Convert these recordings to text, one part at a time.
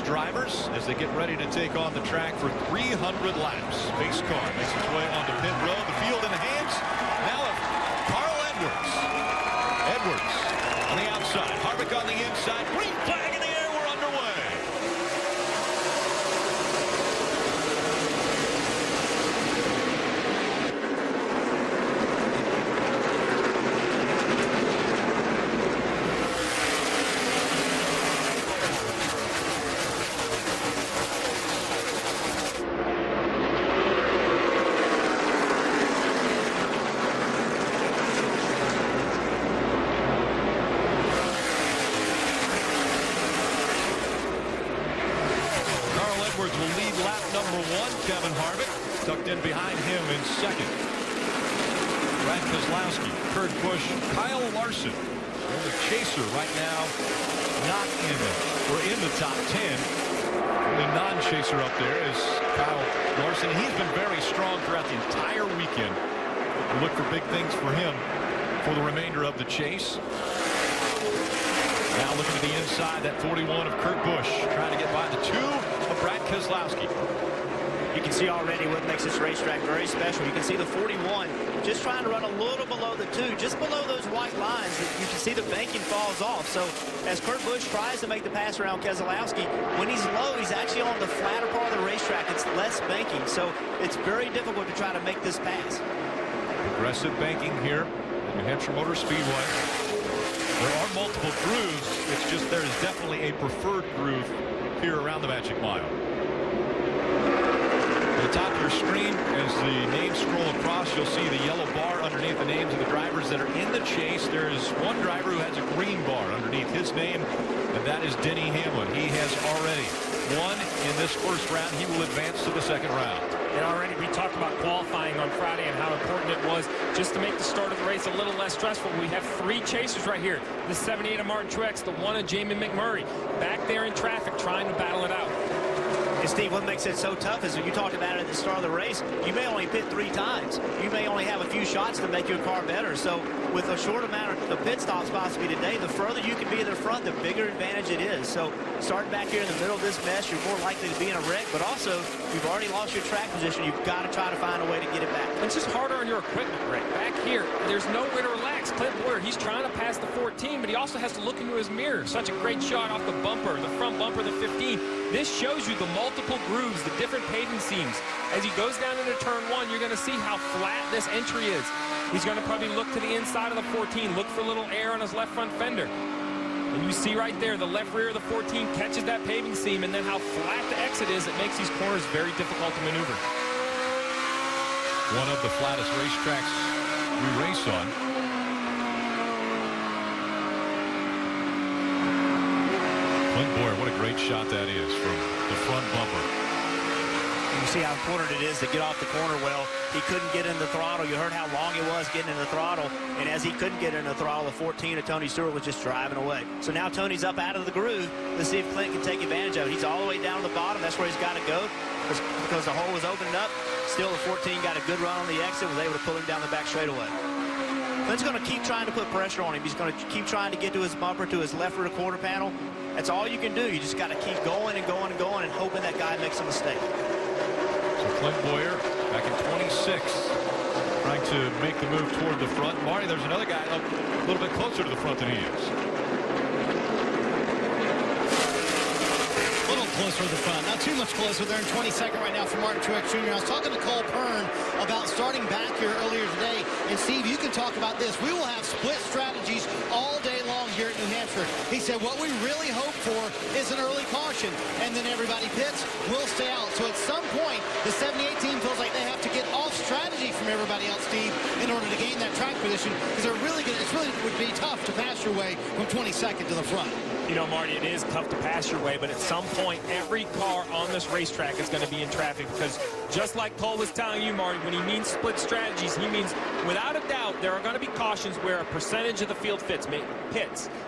drivers as they get ready to take on the track for 300 laps. Pace car makes its way onto pit road. The field in the hands now of Carl Edwards. Edwards on the outside. Harvick on the inside. Green flag in the air. We're underway. Edwards will lead lap number 1. Kevin Harvick tucked in behind him in second. Brad Keselowski, Kurt Busch, Kyle Larson. The chaser right now not in the top 10. The non-chaser up there is Kyle Larson. He's been very strong throughout the entire weekend. We look for big things for him for the remainder of the chase. Now looking to the inside, that 41 of Kurt Busch, trying to get by the 2 of Brad Keselowski. You can see already what makes this racetrack very special. You can see the 41 just trying to run a little below the 2, just below those white lines. You can see the banking falls off. So as Kurt Busch tries to make the pass around Keselowski, when he's low, he's actually on the flatter part of the racetrack. It's less banking, so it's very difficult to try to make this pass. Progressive banking here at New Hampshire Motor Speedway. There are multiple grooves. It's just there is definitely a preferred groove here around the Magic Mile. At the top of your screen, as the names scroll across, you'll see the yellow bar underneath the names of the drivers that are in the chase. There is one driver who has a green bar underneath his name, and that is Denny Hamlin. He has already won in this first round. He will advance to the second round. And already we talked about qualifying on Friday and how important it was just to make the start of the race a little less stressful. We have 3 chasers right here. The 78 of Martin Truex, the 1 of Jamie McMurray, back there in traffic trying to battle it out. And Steve, what makes it so tough is when you talked about it at the start of the race, you may only pit 3 times. You may only have a few shots to make your car better. So with a short amount of pit stops possibly today, the further you can be in the front, the bigger advantage it is. So starting back here in the middle of this mess, you're more likely to be in a wreck, but also you've already lost your track position. You've got to try to find a way to get it back. It's just harder on your equipment, Rick. Back here, there's no way to relax. Clint Boyer, he's trying to pass the 14, but he also has to look into his mirror. Such a great shot off the bumper, the front bumper, the 15. This shows you the multiple grooves, the different paving seams. As he goes down into turn 1, you're going to see how flat this entry is. He's going to probably look to the inside of the 14, look for a little air on his left front fender. And you see right there, the left rear of the 14 catches that paving seam, and then how flat the exit is, it makes these corners very difficult to maneuver. One of the flattest racetracks we race on. Clint Boyer, what a great shot that is from the front bumper. You see how important it is to get off the corner well. He couldn't get in the throttle. You heard how long it was getting in the throttle. And as he couldn't get in the throttle, the 14 of Tony Stewart was just driving away. So now Tony's up out of the groove to see if Clint can take advantage of it. He's all the way down to the bottom. That's where he's got to go because the hole was opened up. Still, the 14 got a good run on the exit, was able to pull him down the back straightaway. Clint's going to keep trying to put pressure on him. He's going to keep trying to get to his bumper, to his left rear quarter panel. That's all you can do. You just got to keep going and going and going and hoping that guy makes a mistake. So Clint Boyer back in 26, trying to make the move toward the front. Marty, there's another guy a little bit closer to the front than he is. Closer to the front, not too much closer. They're in 22nd right now for Martin Truex Jr. I was talking to Cole Pern about starting back here earlier today, and Steve, you can talk about this. We will have split strategies all day long here at New Hampshire. He said what we really hope for is an early caution, and then everybody pits, we'll stay out. So at some point, the 78 team feels like they have to get off strategy from everybody else, Steve, in order to gain that track position, because it really would be tough to pass your way from 22nd to the front. You know, Marty, it is tough to pass your way, but at some point, every car on this racetrack is going to be in traffic because just like Cole was telling you, Marty, when he means split strategies, he means without a doubt there are going to be cautions where a percentage of the field pits.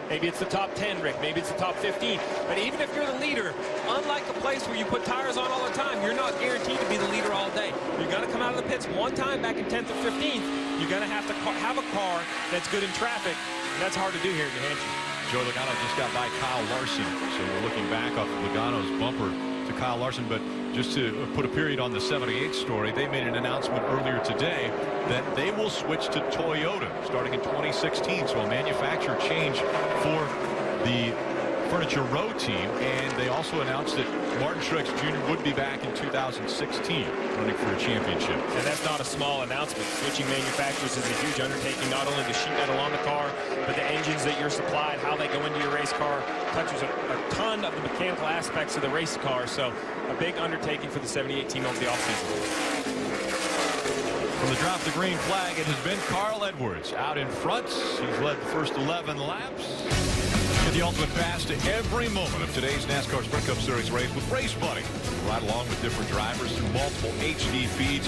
Maybe it's the top 10, Rick. Maybe it's the top 15. But even if you're the leader, unlike a place where you put tires on all the time, you're not guaranteed to be the leader all day. You're going to come out of the pits one time back in 10th or 15th. You're going to have to have a car that's good in traffic, and that's hard to do here in New Hampshire. Joe Logano just got by Kyle Larson, so we're looking back off of Logano's bumper bumper to Kyle Larson. But just to put a period on the 78 story, they made an announcement earlier today that they will switch to Toyota starting in 2016. So a manufacturer change for the Furniture Row team, and they also announced that Martin Truex Jr. would be back in 2016 running for a championship. And that's not a small announcement. Switching manufacturers is a huge undertaking. Not only the sheet metal on the car, but the engines that you're supplied, how they go into your race car, touches a ton of the mechanical aspects of the race car. So a big undertaking for the 78 team over the offseason. From the drop the green flag, it has been Carl Edwards out in front. He's led the first 11 laps. Get the ultimate pass to every moment of today's NASCAR Sprint Cup Series race with Race Buddy. Ride along with different drivers through multiple HD feeds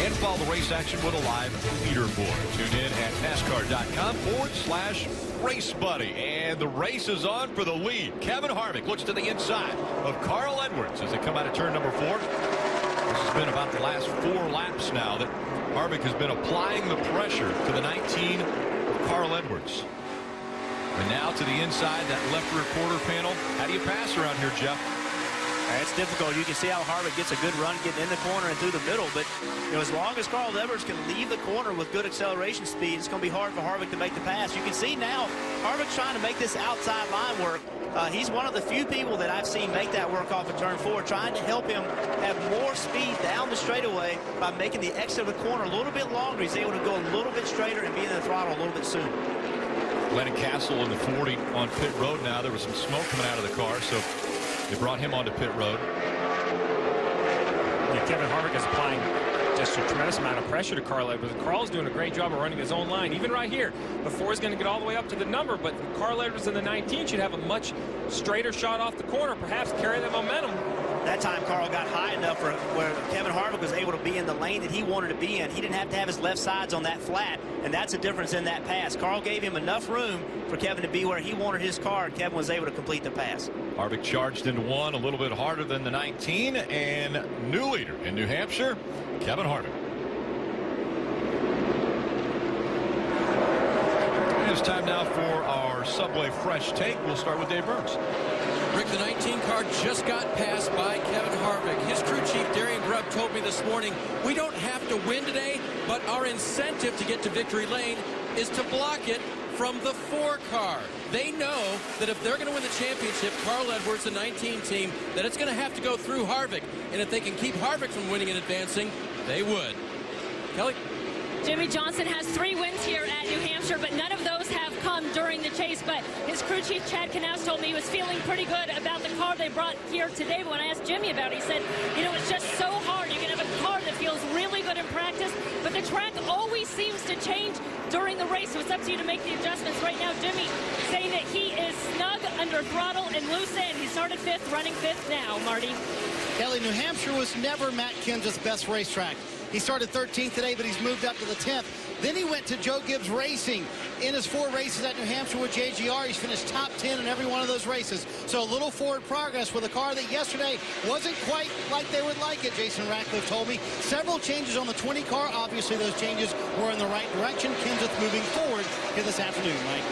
and follow the race action with a live leaderboard. Tune in at NASCAR.com/Race Buddy. And the race is on for the lead. Kevin Harvick looks to the inside of Carl Edwards as they come out of turn number 4. This has been about the last 4 laps now that Harvick has been applying the pressure to the 19 of Carl Edwards. And now to the inside, that left rear quarter panel. How do you pass around here, Jeff? It's difficult. You can see how Harvick gets a good run getting in the corner and through the middle. But as long as Carl Edwards can leave the corner with good acceleration speed, it's going to be hard for Harvick to make the pass. You can see now Harvick's trying to make this outside line work. He's one of the few people that I've seen make that work off of turn 4, trying to help him have more speed down the straightaway by making the exit of the corner a little bit longer. He's able to go a little bit straighter and be in the throttle a little bit sooner. Lennon Castle in the 40 on pit road now. There was some smoke coming out of the car, so they brought him onto pit road. Yeah, Kevin Harvick is applying just a tremendous amount of pressure to Carl Edwards. Carl's doing a great job of running his own line. Even right here, before he's going to get all the way up to the number, but Carl Edwards in the 19 should have a much straighter shot off the corner, perhaps carry that momentum. That time Carl got high enough where Kevin Harvick was able to be in the lane that he wanted to be in. He didn't have to have his left sides on that flat, and that's the difference in that pass. Carl gave him enough room for Kevin to be where he wanted his car, and Kevin was able to complete the pass. Harvick charged into 1 a little bit harder than the 19, and new leader in New Hampshire, Kevin Harvick. It's time now for our Subway Fresh Take. We'll start with Dave Burns. Rick, the 19 car just got passed by Kevin Harvick. His crew chief, Darian Grubb, told me this morning, we don't have to win today, but our incentive to get to victory lane is to block it from the 4 car. They know that if they're going to win the championship, Carl Edwards, the 19 team, that it's going to have to go through Harvick. And if they can keep Harvick from winning and advancing, they would. Kelly? Jimmy Johnson has 3 wins here at New Hampshire, but none of those have come during the chase. But his crew chief, Chad Knaus, told me he was feeling pretty good about the car they brought here today. But when I asked Jimmy about it, he said, it's just so hard. You can have a car that feels really good in practice, but the track always seems to change during the race. So it's up to you to make the adjustments. Right now, Jimmy saying that he is snug under throttle and loose end. He started 5th, running 5th now, Marty. Kelly, New Hampshire was never Matt Kenseth's best racetrack. He started 13th today, but he's moved up to the 10th. Then he went to Joe Gibbs Racing. In his 4 races at New Hampshire with JGR, he's finished top 10 in every one of those races. So a little forward progress with a car that yesterday wasn't quite like they would like it, Jason Ratcliffe told me. Several changes on the 20 car. Obviously, those changes were in the right direction. Kenseth moving forward here this afternoon, Mike.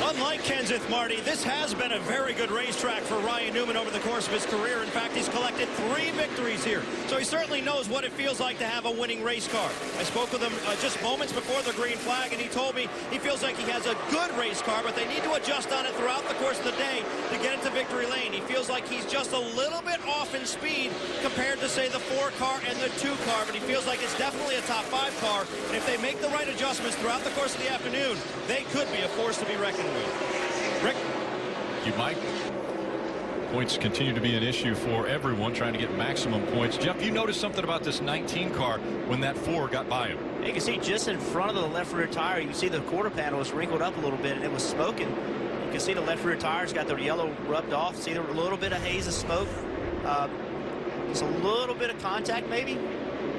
Unlike Kenseth, Marty, this has been a very good racetrack for Ryan Newman over the course of his career. In fact, he's collected 3 victories here. So he certainly knows what it feels like to have a winning race car. I spoke with him just moments before the green flag, and he told me he feels like he has a good race car, but they need to adjust on it throughout the course of the day to get it to victory lane. He feels like he's just a little bit off in speed compared to, say, the 4 car and the 2 car, but he feels like it's definitely a top 5 car. And if they make the right adjustments throughout the course of the afternoon, they could be a force to be reckoned with. Rick? You, Mike. Points continue to be an issue for everyone trying to get maximum points. Jeff, you noticed something about this 19 car when that 4 got by him. You can see just in front of the left rear tire, you can see the quarter panel was wrinkled up a little bit, and it was smoking. You can see the left rear tire's got the yellow rubbed off. See a little bit of haze of smoke. Just a little bit of contact maybe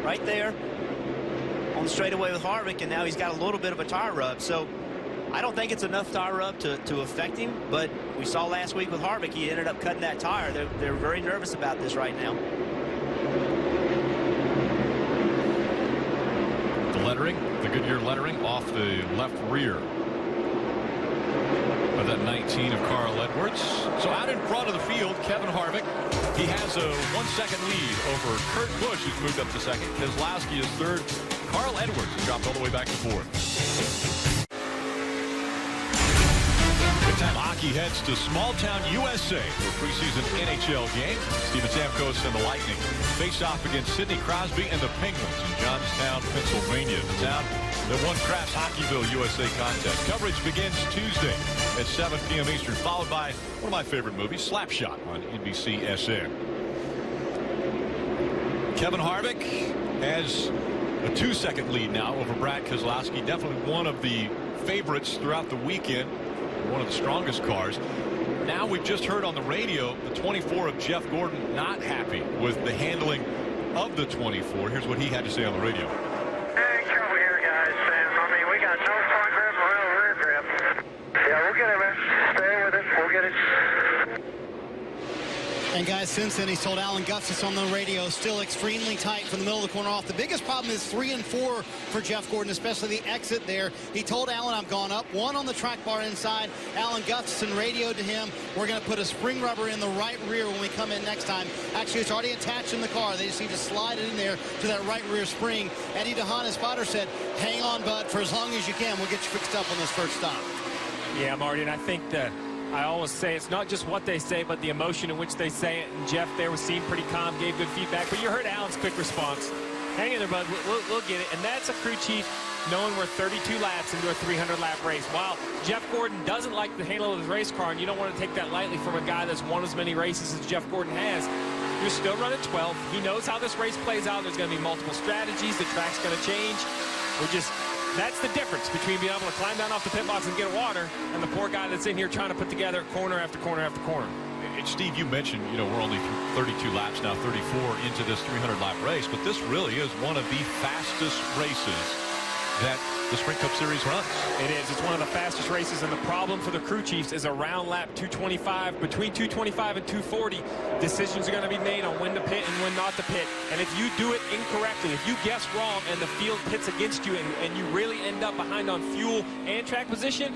right there on the straightaway with Harvick, and now he's got a little bit of a tire rub. So I don't think it's enough tire rub to affect him, but we saw last week with Harvick, he ended up cutting that tire. They're very nervous about this right now. The lettering, the Goodyear lettering off the left rear of that 19 of Carl Edwards. So out in front of the field, Kevin Harvick. He has a 1-second lead over Kurt Busch, who's moved up to second. Keselowski is third. Carl Edwards has dropped all the way back to fourth. Big Time Hockey heads to small town USA for a preseason NHL game. Steven Stamkos and the Lightning face off against Sidney Crosby and the Penguins in Johnstown, Pennsylvania. The town that won Kraft's Hockeyville USA contest. Coverage begins Tuesday at 7 p.m. Eastern, followed by one of my favorite movies, Slapshot, on NBC-SN. Kevin Harvick has a 2-second lead now over Brad Keselowski. Definitely one of the favorites throughout the weekend. One of the strongest cars. Now we've just heard on the radio the 24 of Jeff Gordon not happy with the handling of the 24. Here's what he had to say on the radio. Hey, trouble here, guys. I mean, we got no front grip or no rear grip. Yeah, we'll get it, man. Stay with it. We'll get it. And guys, since then, he's told Alan Gustis on the radio, still extremely tight from the middle of the corner off. The biggest problem is 3 and 4 for Jeff Gordon, especially the exit there. He told Alan, I've gone up 1 on the track bar inside. Alan Gustis radioed to him, we're going to put a spring rubber in the right rear when we come in next time. Actually, it's already attached in the car. They just need to slide it in there to that right rear spring. Eddie DeHaan, his spotter, said, hang on, bud, for as long as you can. We'll get you fixed up on this first stop. Yeah, Marty, and I think that I always say it's not just what they say, but the emotion in which they say it. And Jeff there was seen pretty calm, gave good feedback. But you heard Alan's quick response. Hang in there, bud. We'll get it. And that's a crew chief knowing we're 32 laps into a 300-lap race. While Jeff Gordon doesn't like the handle of his race car, and you don't want to take that lightly from a guy that's won as many races as Jeff Gordon has, you're still running 12th. He knows how this race plays out. There's going to be multiple strategies. The track's going to change. That's the difference between being able to climb down off the pit box and get water and the poor guy that's in here trying to put together corner after corner after corner. And Steve, you mentioned, we're only 32 laps now, 34 into this 300-lap race, but this really is one of the fastest races that the Sprint Cup Series runs. It is. It's one of the fastest races, and the problem for the crew chiefs is around lap 225. Between 225 and 240, decisions are going to be made on when to pit and when not to pit. And if you do it incorrectly, if you guess wrong and the field pits against you and you really end up behind on fuel and track position,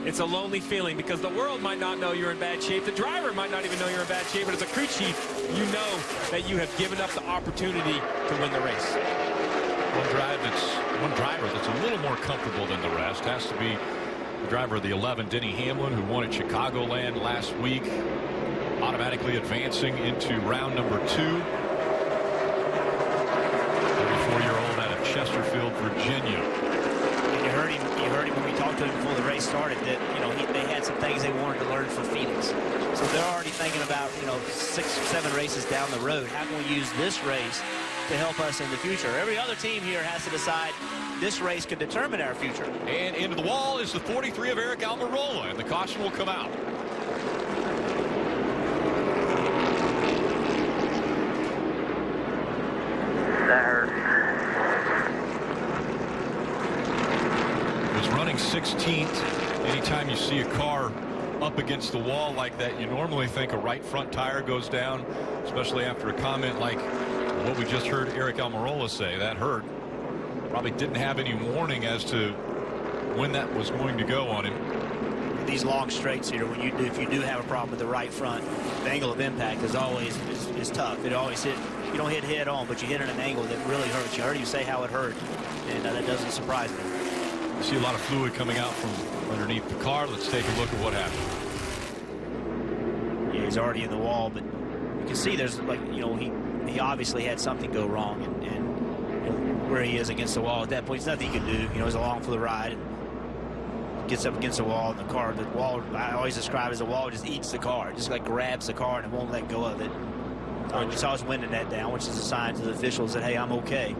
it's a lonely feeling because the world might not know you're in bad shape. The driver might not even know you're in bad shape. But as a crew chief, you know that you have given up the opportunity to win the race. One driver that's a little more comfortable than the rest has to be the driver of the 11, Denny Hamlin, who won at Chicagoland last week, automatically advancing into round number 2. 34-year-old out of Chesterfield, Virginia. You heard him when we talked to him before the race started that they had some things they wanted to learn for Phoenix. So they're already thinking about 6 or 7 races down the road. How can we use this race to help us in the future? Every other team here has to decide this race could determine our future. And into the wall is the 43 of Eric Almirola, and the caution will come out. That hurt. Was running 16th. Anytime you see a car up against the wall like that, you normally think a right front tire goes down, especially after a comment like what we just heard Eric Almirola say. That hurt. Probably didn't have any warning as to when that was going to go on him. These long straights here, if you do have a problem with the right front, the angle of impact is always is tough. It always you don't hit head on, but you hit at an angle that really hurts. You heard you say how it hurt, and that doesn't surprise me. You see a lot of fluid coming out from underneath the car. Let's take a look at what happened. Yeah, he's already in the wall, but you can see there's he obviously had something go wrong, and where he is against the wall at that point, there's nothing he can do. He's along for the ride. Gets up against the wall, and the wall, I always describe it as the wall just eats the car. It just grabs the car and it won't let go of it. You saw us winding that down, which is a sign to the officials that, hey, I'm okay.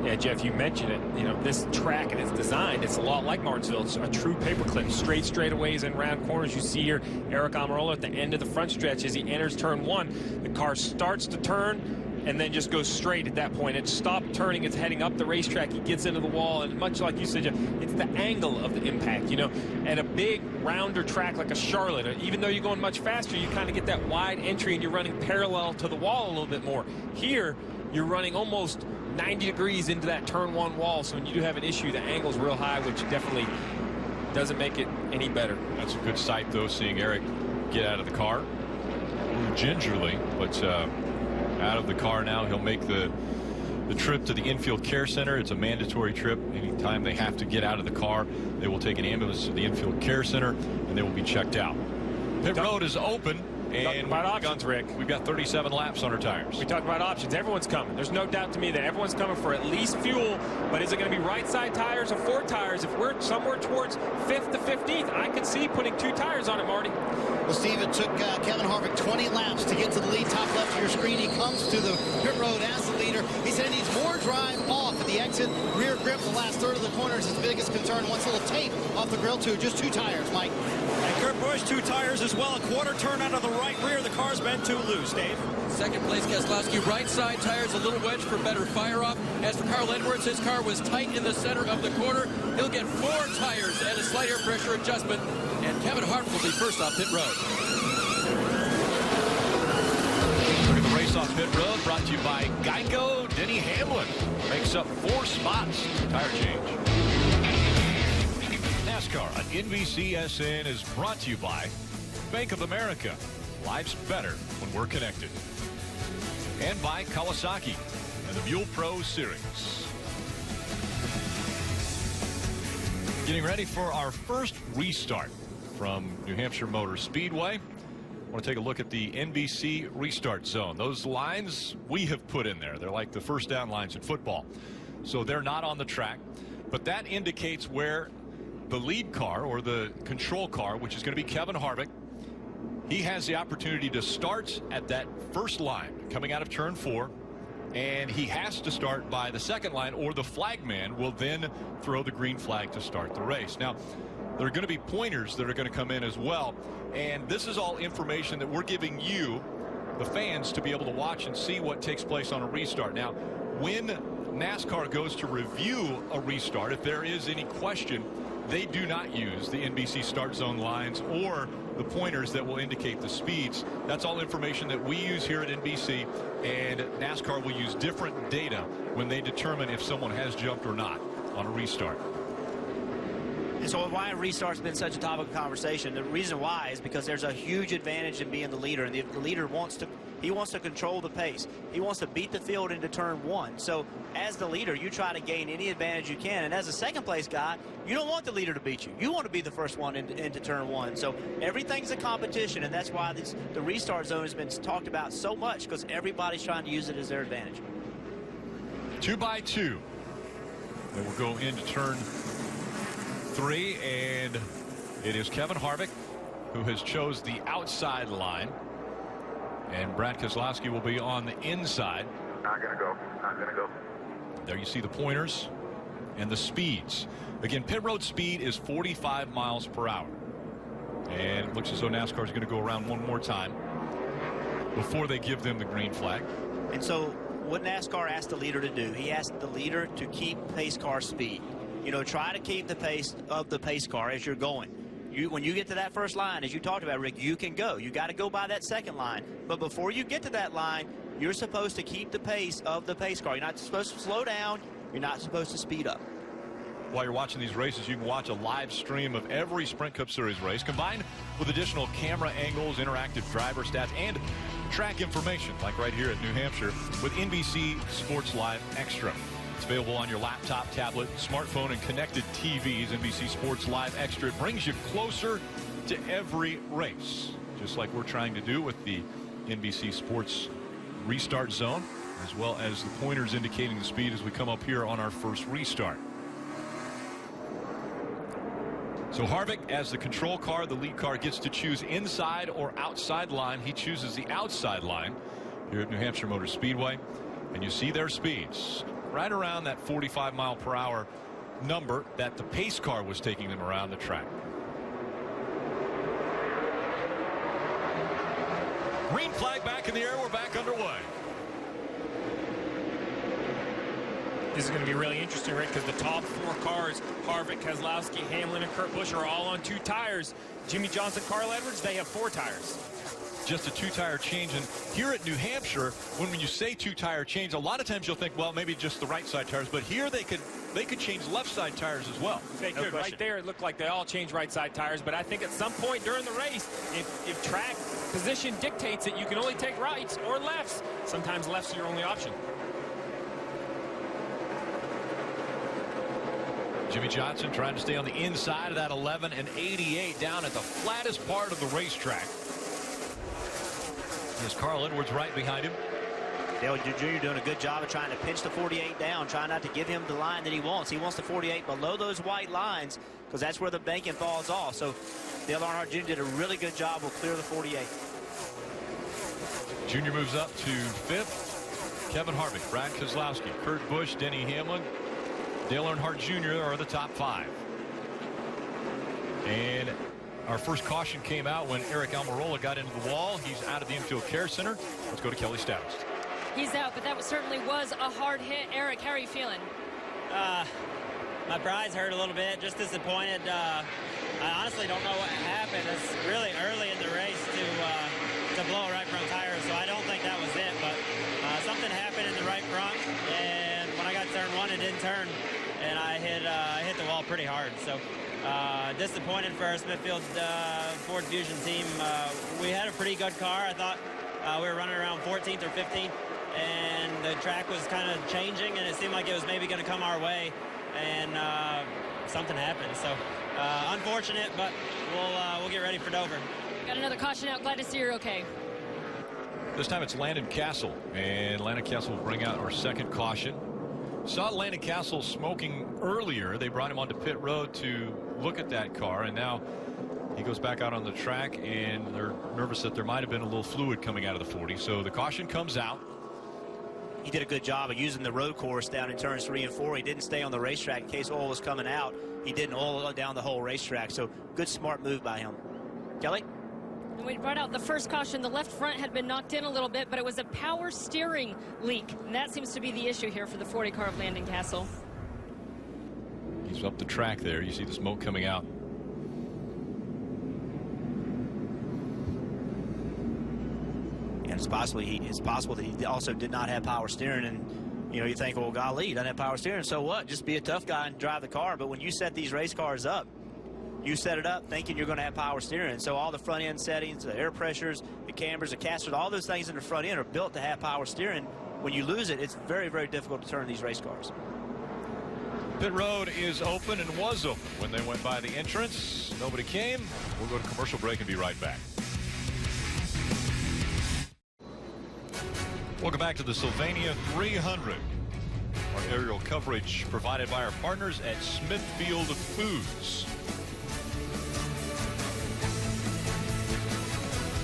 Yeah, Jeff, you mentioned it. This track and its design, it's a lot like Martinsville. It's a true paperclip. Straight straightaways and round corners. You see here Eric Almirola at the end of the front stretch as he enters turn 1. The car starts to turn and then just goes straight at that point. It stopped turning. It's heading up the racetrack. He gets into the wall, and much like you said, Jeff, it's the angle of the impact. At a big, rounder track like a Charlotte, even though you're going much faster, you kind of get that wide entry, and you're running parallel to the wall a little bit more. Here, you're running almost 90 degrees into that turn 1 wall, so when you do have an issue, the angle's real high, which definitely doesn't make it any better. That's a good sight, though, seeing Eric get out of the car. little gingerly, but out of the car now. He'll make the trip to the infield care center. It's a mandatory trip. Anytime they have to get out of the car, they will take an ambulance to the infield care center, and they will be checked out. Pit road is open. And we've got 37 laps on our tires. We talked about options. Everyone's coming. There's no doubt to me that everyone's coming for at least fuel. But is it going to be right side tires or 4 tires? If we're somewhere towards 5th to 15th, I could see putting 2 tires on it, Marty. Well, Steve, it took Kevin Harvick 20 laps to get to the lead. Top left of your screen, he comes to the pit road as the leader. He said he needs more drive off at the exit. Rear grip in the last third of the corner is his biggest concern. Wants a little tape off the grill, too. Just 2 tires, Mike. And Kurt Busch, 2 tires as well. A quarter turn out of the right rear. The car's been too loose, Dave. Second place, Keselowski. Right side tires, a little wedge for better fire off. As for Carl Edwards, his car was tight in the center of the corner. He'll get 4 tires and a slight air pressure adjustment. And Kevin Harvick will be first off pit road. Look at the race off pit road, brought to you by Geico. Denny Hamlin makes up 4 spots. Tire change. Nascar on NBCSN is brought to you by Bank of America. Life's better when we're connected. And by Kawasaki and the Buell Pro Series. Getting ready for our first restart from New Hampshire Motor Speedway. I want to take a look at the NBC restart zone. Those lines we have put in there. They're like the first down lines in football. So they're not on the track. But that indicates where the lead car, or the control car, which is going to be Kevin Harvick, he has the opportunity to start at that first line coming out of turn 4, and he has to start by the second line, or the flagman will then throw the green flag to start the race. Now, there are going to be pointers that are going to come in as well, and this is all information that we're giving you, the fans, to be able to watch and see what takes place on a restart. Now, when NASCAR goes to review a restart, if there is any question, they do not use the NBC start zone lines or the pointers that will indicate the speeds. That's all information that we use here at NBC, and NASCAR will use different data when they determine if someone has jumped or not on a restart. And so why a restart's been such a topic of conversation, the reason why is because there's a huge advantage in being the leader, and the leader wants to control the pace. He wants to beat the field into turn 1. So as the leader, you try to gain any advantage you can. And as a second place guy, you don't want the leader to beat you. You want to be the first one into turn 1. So everything's a competition, and that's why the restart zone has been talked about so much, because everybody's trying to use it as their advantage. 2 by 2. Then we'll go into turn 3, and it is Kevin Harvick who has chose the outside line, and Brad Keselowski will be on the inside. Not gonna go. There you see the pointers and the speeds. Again, pit road speed is 45 miles per hour, and it looks as though NASCAR is going to go around one more time before they give them the green flag. And so what NASCAR asked the leader to do, he asked the leader to keep pace car speed. You know, try to keep the pace of the pace car as you're going. When you get to that first line, as you talked about, Rick, you can go. You got to go by that second line. But before you get to that line, you're supposed to keep the pace of the pace car. You're not supposed to slow down. You're not supposed to speed up. While you're watching these races, you can watch a live stream of every Sprint Cup Series race, combined with additional camera angles, interactive driver stats, and track information, like right here at New Hampshire with NBC Sports Live Extra. It's available on your laptop, tablet, smartphone, and connected TVs. NBC Sports Live Extra brings you closer to every race, just like we're trying to do with the NBC Sports Restart Zone, as well as the pointers indicating the speed as we come up here on our first restart. So Harvick, as the control car, the lead car, gets to choose inside or outside line. He chooses the outside line here at New Hampshire Motor Speedway, and you see their speeds right around that 45 mile per hour number that the pace car was taking them around the track. Green flag back in the air. We're back underway. This is going to be really interesting, Rick, because the top 4 cars, Harvick, Keselowski, Hamlin, and Kurt Busch, are all on 2 tires. Jimmy Johnson, Carl Edwards, they have 4 tires. Just a 2-tire change. And here at New Hampshire, when you say 2-tire change, a lot of times you'll think, well, maybe just the right side tires. But here they could change left side tires as well. They could. Right there, it looked like they all changed right side tires. But I think at some point during the race, if track position dictates that you can only take rights or lefts. Sometimes lefts are your only option. Jimmy Johnson trying to stay on the inside of that 11 and 88 down at the flattest part of the racetrack. There's Carl Edwards right behind him. Dale Jr. doing a good job of trying to pinch the 48 down, trying not to give him the line that he wants. He wants the 48 below those white lines because that's where the banking falls off. So Dale Earnhardt Jr. did a really good job. Will clear the 48. Junior moves up to 5th. Kevin Harvick, Brad Keselowski, Kurt Busch, Denny Hamlin, Dale Earnhardt Jr. are the top 5. And our first caution came out when Eric Almirola got into the wall. He's out of the infield care center. Let's go to Kelly Stouts. He's out, but that certainly was a hard hit. Eric, how are you feeling? My pride's hurt a little bit. Just disappointed. I honestly don't know what happened. It's really early in the race to blow a right front tire, so I don't think that was it. But something happened in the right front, and when I got turn 1, it didn't turn, and I hit the wall pretty hard. So disappointed for our Smithfield Ford Fusion team. We had a pretty good car. I thought we were running around 14th or 15th. And the track was kind of changing, and it seemed like it was maybe going to come our way, and something happened. So unfortunate, but we'll get ready for Dover. Got another caution out. Glad to see you're okay. This time it's Landon Castle, and Landon Castle will bring out our second caution. Saw Landon Castle smoking earlier. They brought him onto pit road to look at that car, and now he goes back out on the track, and they're nervous that there might have been a little fluid coming out of the 40. So the caution comes out. He did a good job of using the road course down in turns 3 and 4. He didn't stay on the racetrack in case oil was coming out. He didn't oil down the whole racetrack. So good, smart move by him. Kelly? And we brought out the first caution. The left front had been knocked in a little bit, but it was a power steering leak. And that seems to be the issue here for the 40 car of Landon Castle. He's up the track there. You see the smoke coming out. And it's possible that he also did not have power steering. And, you know, you think, well, golly, he doesn't have power steering. So what? Just be a tough guy and drive the car. But when you set these race cars up, you set it up thinking you're going to have power steering. So all the front end settings, the air pressures, the cambers, the casters, all those things in the front end are built to have power steering. When you lose it, it's very, very difficult to turn these race cars. Pit road is open and was open when they went by the entrance. Nobody came. We'll go to commercial break and be right back. Welcome back to the Sylvania 300. Our aerial coverage provided by our partners at Smithfield Foods.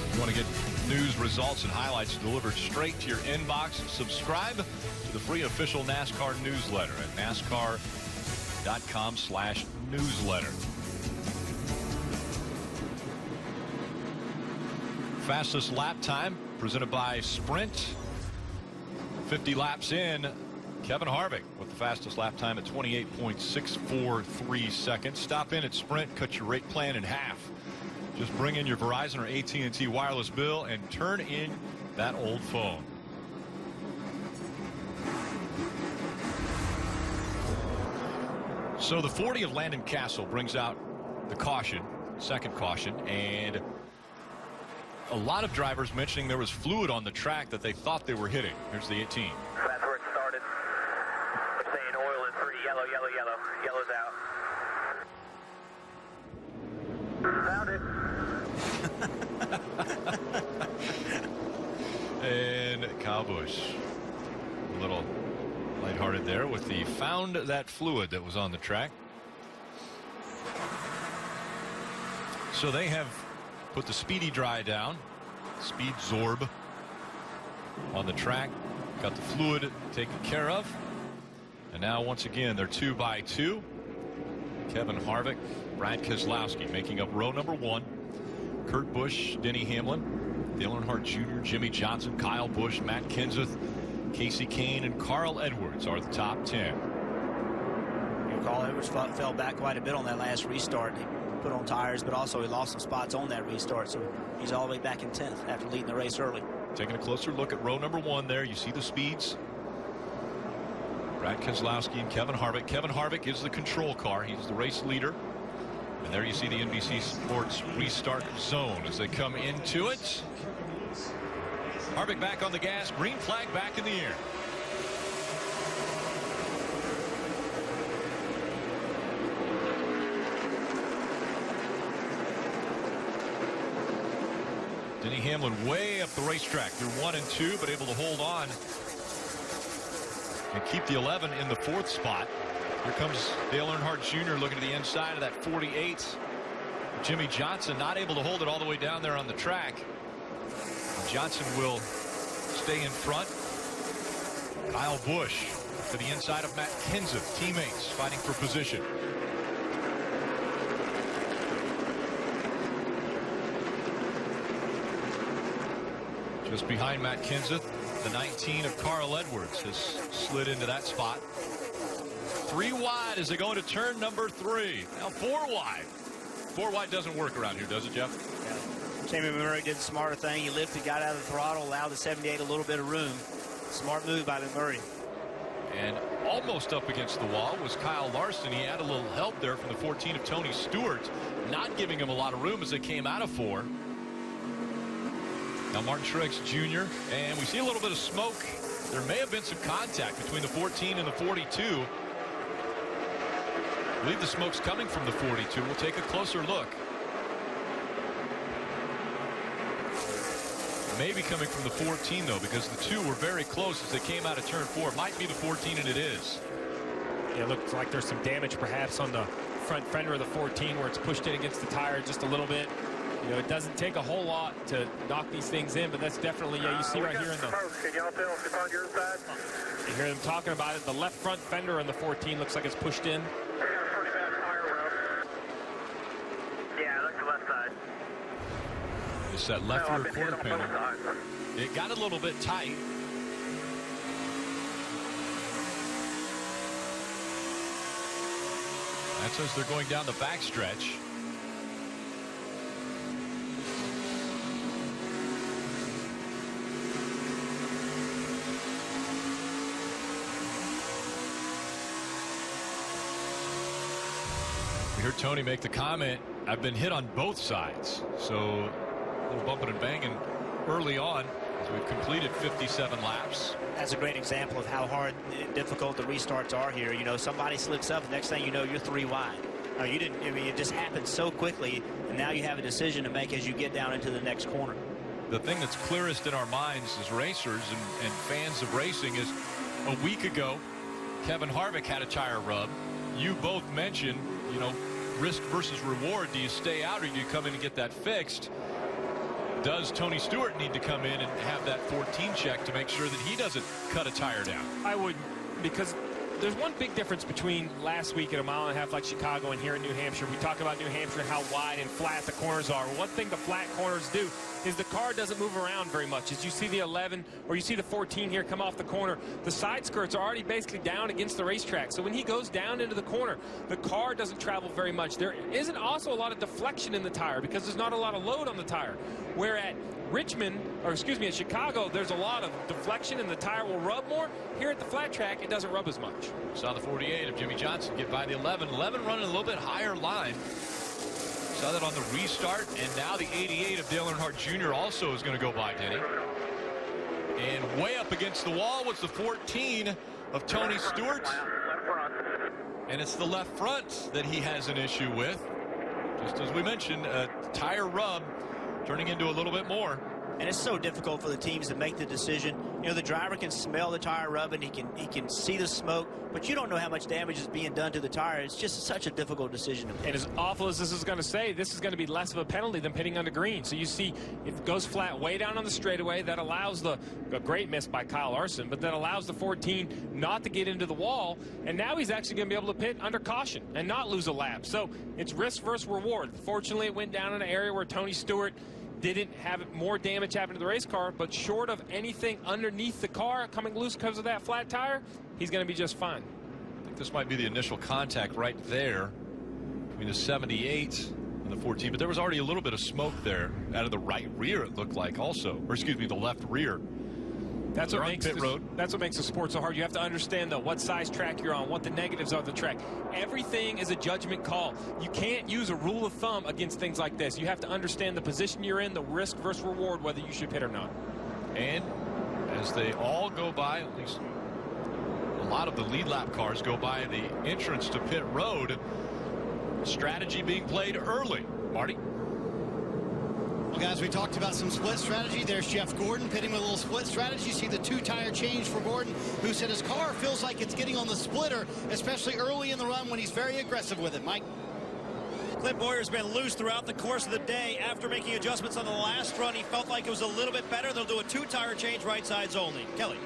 If you want to get news, results, and highlights delivered straight to your inbox, subscribe to the free official NASCAR newsletter at NASCAR.com/newsletter. Fastest lap time presented by Sprint. 50 laps in, Kevin Harvick with the fastest lap time at 28.643 seconds. Stop in at Sprint, cut your rate plan in half. Just bring in your Verizon or AT&T wireless bill and turn in that old phone. So the 40 of Landon Castle brings out the caution, second caution, and a lot of drivers mentioning there was fluid on the track that they thought they were hitting. Here's the 18. That's where it started. It's saying oil is free. Yellow, yellow, yellow. Yellow's out. Found it. And Kyle Busch, a little lighthearted there with the found that fluid that was on the track. So they have put the Speedy Dry down, Speed Zorb on the track, got the fluid taken care of, and now once again they're 2 by 2. Kevin Harvick, Brad Keselowski making up row number 1. Kurt Busch, Denny Hamlin, Dale Earnhardt Jr., Jimmy Johnson, Kyle Busch, Matt Kenseth, Casey Kane, and Carl Edwards are the top 10. Carl Edwards fell back quite a bit on that last restart. He put on tires, but also he lost some spots on that restart, so he's all the way back in 10th after leading the race early. Taking a closer look at row number 1 there, you see the speeds. Brad Keselowski and Kevin Harvick. Kevin Harvick is the control car. He's the race leader. And there you see the NBC Sports restart zone as they come into it. Harvick back on the gas, green flag back in the air. Denny Hamlin way up the racetrack through 1 and 2, but able to hold on and keep the 11 in the 4th spot. Here comes Dale Earnhardt Jr. looking to the inside of that 48. Jimmy Johnson not able to hold it all the way down there on the track. Johnson will stay in front. Kyle Busch to the inside of Matt Kenseth. Teammates fighting for position. Just behind Matt Kenseth, the 19 of Carl Edwards has slid into that spot. 3 wide as they go into turn number 3. Now 4 wide. 4 wide doesn't work around here, does it, Jeff? Yeah. Jamie Murray did the smarter thing. He lifted, got out of the throttle, allowed the 78 a little bit of room. Smart move by Murray. And almost up against the wall was Kyle Larson. He had a little help there from the 14 of Tony Stewart, not giving him a lot of room as they came out of 4. Now Martin Truex Jr. and we see a little bit of smoke. There may have been some contact between the 14 and the 42. I believe the smoke's coming from the 42. We'll take a closer look. Maybe coming from the 14 though, because the 2 were very close as they came out of turn 4. Might be the 14, and it is. Yeah, it looks like there's some damage perhaps on the front fender of the 14 where it's pushed in against the tire just a little bit. You know, it doesn't take a whole lot to knock these things in, but that's definitely, yeah, you see right here in the... Can y'all tell if it's on your side? You hear them talking about it. The left front fender on the 14 looks like it's pushed in. Pretty bad tire rub. Yeah, that's the left side. It's that left rear quarter panel. It got a little bit tight. That's as they're going down the backstretch. We heard Tony make the comment, I've been hit on both sides. So a little bumping and banging early on as we've completed 57 laps. That's a great example of how hard and difficult the restarts are here. You know, somebody slips up, the next thing you know, you're 3 wide. You didn't, I mean, it just happened so quickly, and now you have a decision to make as you get down into the next corner. The thing that's clearest in our minds as racers and fans of racing is a week ago, Kevin Harvick had a tire rub. You both mentioned, you know, risk versus reward. Do you stay out or do you come in and get that fixed? Does Tony Stewart need to come in and have that 14 check to make sure that he doesn't cut a tire down? I wouldn't, because there's one big difference between last week at a mile and a half like Chicago and here in New Hampshire. We talk about New Hampshire and how wide and flat the corners are. One thing the flat corners do is the car doesn't move around very much. As you see the 11 or you see the 14 here come off the corner, the side skirts are already basically down against the racetrack. So when he goes down into the corner, the car doesn't travel very much. There isn't also a lot of deflection in the tire because there's not a lot of load on the tire. Where at Richmond, or excuse me, at Chicago, there's a lot of deflection and the tire will rub more. Here at the flat track, it doesn't rub as much. Saw the 48 of Jimmy Johnson get by the 11. 11 running a little bit higher line. Saw that on the restart, and now the 88 of Dale Earnhardt Jr. also is going to go by Denny. And way up against the wall was the 14 of Tony Stewart. And it's the left front that he has an issue with. Just as we mentioned, a tire rub turning into a little bit more. And it's so difficult for the teams to make the decision. You know, the driver can smell the tire rubbing, he can see the smoke, but you don't know how much damage is being done to the tire. It's just such a difficult decision to make. And as awful as this is going to say, this is going to be less of a penalty than pitting under green. So you see it goes flat way down on the straightaway. That allows a great miss by Kyle Larson, but that allows the 14 not to get into the wall. And now he's actually going to be able to pit under caution and not lose a lap. So it's risk versus reward. Fortunately, it went down in an area where Tony Stewart didn't have more damage happen to the race car, but short of anything underneath the car coming loose because of that flat tire, he's going to be just fine. I think this might be the initial contact right there between the 78 and the 14, but there was already a little bit of smoke there out of the right rear, it looked like also, or excuse me, the left rear. That's They're what on makes pit road. That's what makes the sport so hard. You have to understand, though, what size track you're on, what the negatives are of the track. Everything is a judgment call. You can't use a rule of thumb against things like this. You have to understand the position you're in, the risk versus reward, whether you should pit or not. And as they all go by, at least a lot of the lead lap cars go by the entrance to pit road, strategy being played early. Marty? Well, guys, we talked about some split strategy. There's Jeff Gordon pitting with a little split strategy. You see the two-tire change for Gordon, who said his car feels like it's getting on the splitter, especially early in the run when he's very aggressive with it. Mike? Clint Boyer's been loose throughout the course of the day. After making adjustments on the last run, he felt like it was a little bit better. They'll do a two-tire change right sides only. Kelly.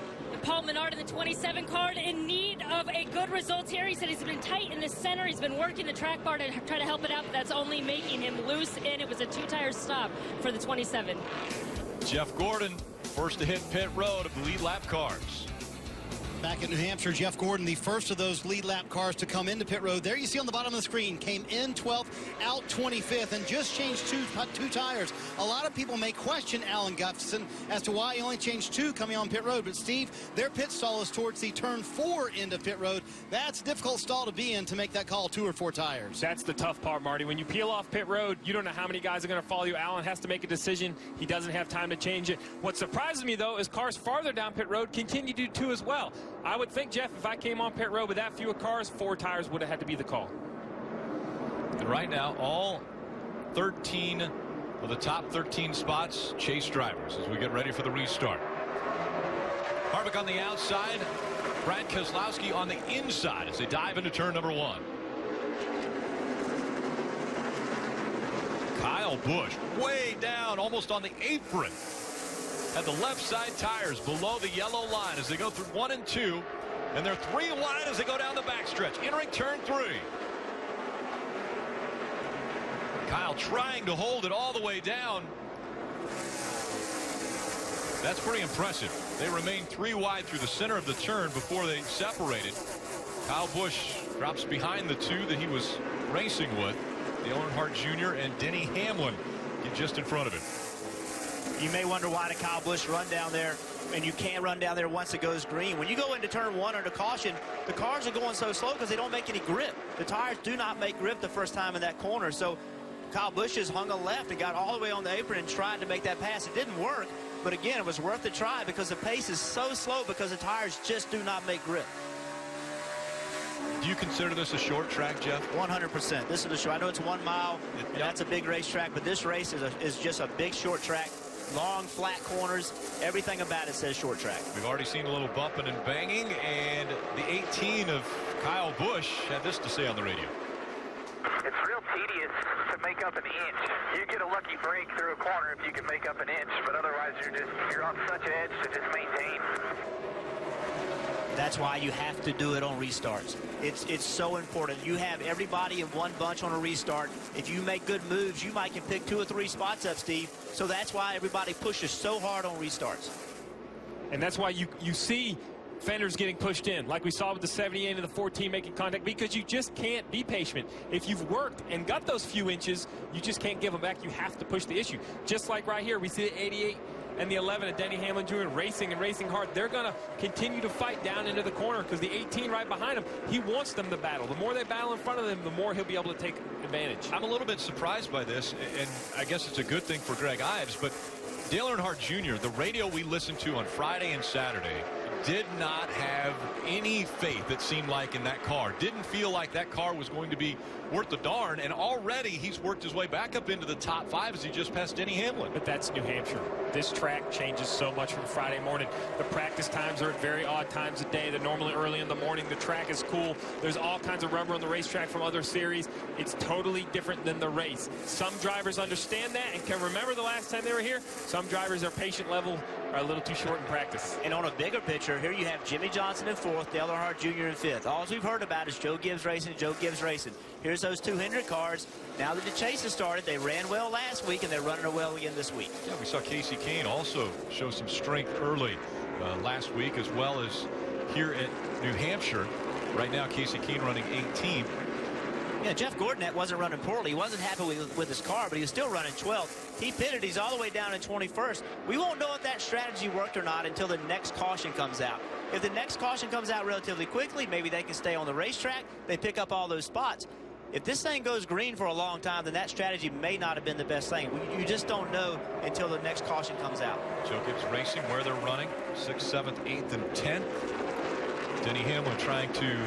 Paul Menard in the 27 car in need of a good result here. He said he's been tight in the center. He's been working the track bar to try to help it out, but that's only making him loose, and it was a two-tire stop for the 27. Jeff Gordon, first to hit pit road of the lead lap cars. Back in New Hampshire, Jeff Gordon, the first of those lead lap cars to come into pit road. There you see on the bottom of the screen, came in 12th, out 25th, and just changed two tires. A lot of people may question Alan Gustafson as to why he only changed two coming on pit road. But, Steve, their pit stall is towards the turn 4 end of pit road. That's a difficult stall to be in to make that call, 2 or 4 tires. That's the tough part, Marty. When you peel off pit road, you don't know how many guys are going to follow you. Alan has to make a decision. He doesn't have time to change it. What surprises me, though, is cars farther down pit road continue to do too as well. I would think, Jeff, if I came on pit road with that few cars, 4 tires would have had to be the call. And right now, all 13 of the top 13 spots chase drivers as we get ready for the restart. Harvick on the outside, Brad Keselowski on the inside as they dive into turn number 1. Kyle Busch way down, almost on the apron. Had the left side tires below the yellow line as they go through 1 and 2. And they're 3 wide as they go down the backstretch, entering turn 3. Kyle trying to hold it all the way down. That's pretty impressive. They remain 3 wide through the center of the turn before they separated. Kyle Busch drops behind the 2 that he was racing with. Dale Earnhardt Jr. and Denny Hamlin get just in front of him. You may wonder why did Kyle Busch run down there, and you can't run down there once it goes green. When you go into turn 1 under caution, the cars are going so slow because they don't make any grip. The tires do not make grip the first time in that corner. So Kyle Busch just hung a left and got all the way on the apron and tried to make that pass. It didn't work, but again, it was worth the try because the pace is so slow because the tires just do not make grip. Do you consider this a short track, Jeff? 100%. This is a short. I know it's 1 mile, and that's a big racetrack, but this race is just a big short track. Long, flat corners. Everything about it says short track. We've already seen a little bumping and banging, and the 18 of Kyle Busch had this to say on the radio. It's real tedious to make up an inch. You get a lucky break through a corner if you can make up an inch, but otherwise you're on such an edge to just maintain. That's why you have to do it on restarts. It's so important. You have everybody in one bunch on a restart. If you make good moves, you might can pick 2 or 3 spots up, Steve. So that's why everybody pushes so hard on restarts. And that's why you see fenders getting pushed in, like we saw with the 78 and the 14 making contact, because you just can't be patient. If you've worked and got those few inches, you just can't give them back. You have to push the issue. Just like right here, we see the 88 and the 11 of Denny Hamlin Jr. racing hard. They're going to continue to fight down into the corner because the 18 right behind him, he wants them to battle. The more they battle in front of them, the more he'll be able to take advantage. I'm a little bit surprised by this, and I guess it's a good thing for Greg Ives, but Dale Earnhardt Jr., the radio we listened to on Friday and Saturday, did not have any faith, it seemed like, in that car. Didn't feel like that car was going to be worth the darn, and already he's worked his way back up into the top 5 as he just passed Denny Hamlin. But that's New Hampshire. This track changes so much from Friday morning. The practice times are at very odd times of day. They're normally early in the morning. The track is cool. There's all kinds of rubber on the racetrack from other series. It's totally different than the race. Some drivers understand that and can remember the last time they were here. Some drivers, their patient level are a little too short in practice. And on a bigger picture, here you have Jimmy Johnson in 4th, Dale Earnhardt Jr. in 5th. All we've heard about is Joe Gibbs racing, Joe Gibbs racing. Here's those 200 cars. Now that the chase has started, they ran well last week, and they're running well again this week. Yeah, we saw Casey Kane also show some strength early last week, as well as here at New Hampshire. Right now, Casey Kane running 18th. Yeah, Jeff Gordonette wasn't running poorly. He wasn't happy with his car, but he was still running 12th. He pitted. He's all the way down in 21st. We won't know if that strategy worked or not until the next caution comes out. If the next caution comes out relatively quickly, maybe they can stay on the racetrack. They pick up all those spots. If this thing goes green for a long time, then that strategy may not have been the best thing. You just don't know until the next caution comes out. Joe Gibbs Racing, where they're running, 6th, 7th, 8th, and 10th. Denny Hamlin trying to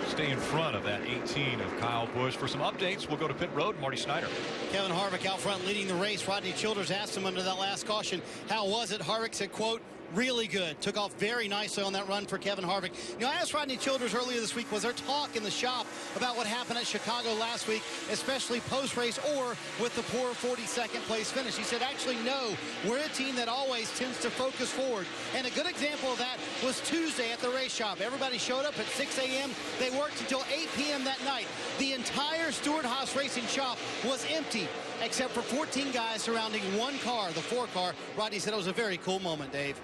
stay in front of that 18 of Kyle Busch. For some updates, we'll go to pit road. Marty Snyder. Kevin Harvick out front leading the race. Rodney Childers asked him under that last caution, how was it? Harvick said, quote, really good. Took off very nicely on that run for Kevin Harvick. You know, I asked Rodney Childers earlier this week, was there talk in the shop about what happened at Chicago last week, especially post-race or with the poor 42nd place finish? He said, actually, no. We're a team that always tends to focus forward. And a good example of that was Tuesday at the race shop. Everybody showed up at 6 a.m. They worked until 8 p.m. that night. The entire Stewart-Haas Racing shop was empty, except for 14 guys surrounding one car, the 4-car. Rodney said it was a very cool moment, Dave.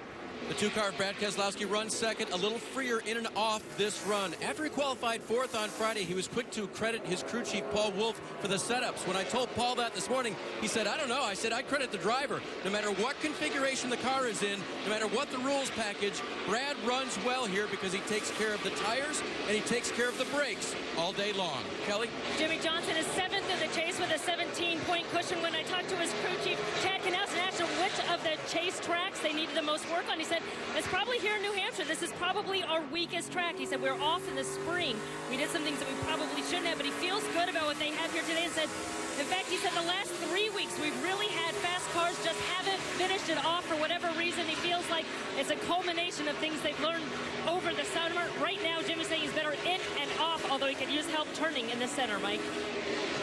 The 2-car Brad Keselowski runs second, a little freer in and off this run. After he qualified 4th on Friday, he was quick to credit his crew chief, Paul Wolfe, for the setups. When I told Paul that this morning, he said, I don't know. I said, I credit the driver. No matter what configuration the car is in, no matter what the rules package, Brad runs well here because he takes care of the tires and he takes care of the brakes all day long. Kelly? Jimmy Johnson is 7th in the chase with a 17-point cushion. When I talked to his crew chief, Chad Knaus, and asked him which of the chase tracks they needed the most work on, he said, it's probably here in New Hampshire. This is probably our weakest track. He said, we're off in the spring. We did some things that we probably shouldn't have, but he feels good about what they have here today and said, in fact, he said the last 3 weeks we've really had fast cars, just haven't finished it off for whatever reason. He feels like it's a culmination of things they've learned over the summer. Right now, Jimmy's saying he's better in and off, although he could use help turning in the center, Mike.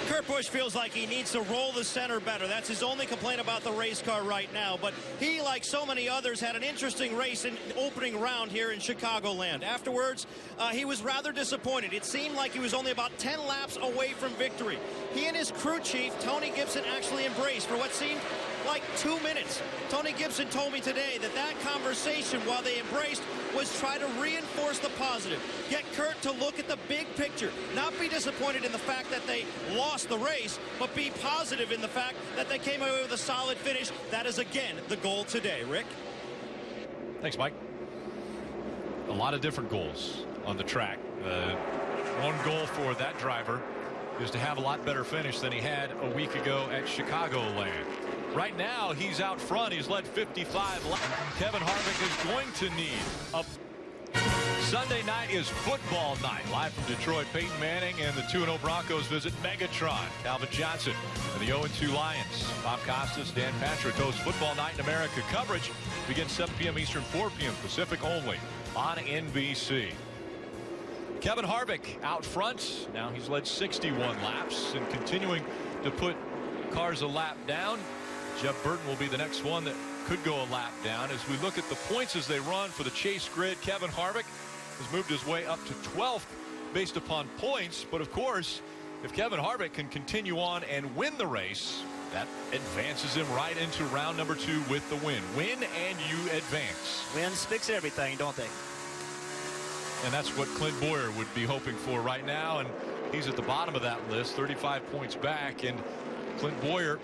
Kurt Busch feels like he needs to roll the center better. That's his only complaint about the race car right now. But he, like so many others, had an interesting race in opening round here in Chicagoland. Afterwards, he was rather disappointed. It seemed like he was only about 10 laps away from victory. He and his crew chief, Tony Gibson, actually embraced for what seemed like 2 minutes. Tony Gibson told me today that that conversation, while they embraced, was try to reinforce the positive. Get Kurt to look at the big picture. Not be disappointed in the fact that they lost the race, but be positive in the fact that they came away with a solid finish. That is, again, the goal today. Rick? Thanks, Mike. A lot of different goals on the track. One goal for that driver is to have a lot better finish than he had a week ago at Chicagoland. Right now, he's out front. He's led 55 laps. Kevin Harvick is going to need a... Sunday night is football night. Live from Detroit, Peyton Manning and the 2-0 Broncos visit Megatron. Calvin Johnson and the 0-2 Lions. Bob Costas, Dan Patrick host Football Night in America. Coverage begins 7 p.m. Eastern, 4 p.m. Pacific only on NBC. Kevin Harvick out front. Now he's led 61 laps and continuing to put cars a lap down. Jeff Burton will be the next one that could go a lap down. As we look at the points as they run for the chase grid, Kevin Harvick has moved his way up to 12th based upon points. But of course, if Kevin Harvick can continue on and win the race, that advances him right into round number 2 with the win. Win and you advance. Wins fix everything, don't they? And that's what Clint Boyer would be hoping for right now. And he's at the bottom of that list, 35 points back. And Clint Boyer,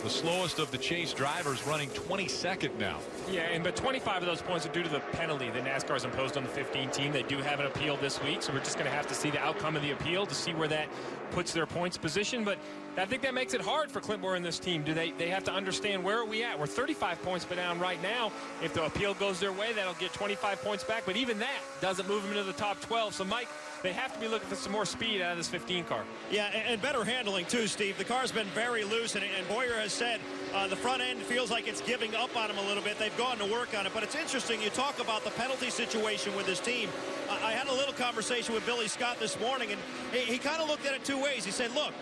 the slowest of the chase drivers, running 22nd now. Yeah, but 25 of those points are due to the penalty that NASCAR has imposed on the 15 team. They do have an appeal this week, so we're just going to have to see the outcome of the appeal to see where that puts their points position. But I think that makes it hard for Clint Boyer and this team. They have to understand, where are we at? We're 35 points down right now. If the appeal goes their way, that'll get 25 points back. But even that doesn't move them into the top 12. So, Mike, they have to be looking for some more speed out of this 15 car. Yeah, and better handling too, Steve. The car's been very loose, and Boyer has said the front end feels like it's giving up on him a little bit. They've gone to work on it, but it's interesting. You talk about the penalty situation with his team. I had a little conversation with Billy Scott this morning, and he kind of looked at it 2 ways. He said, look,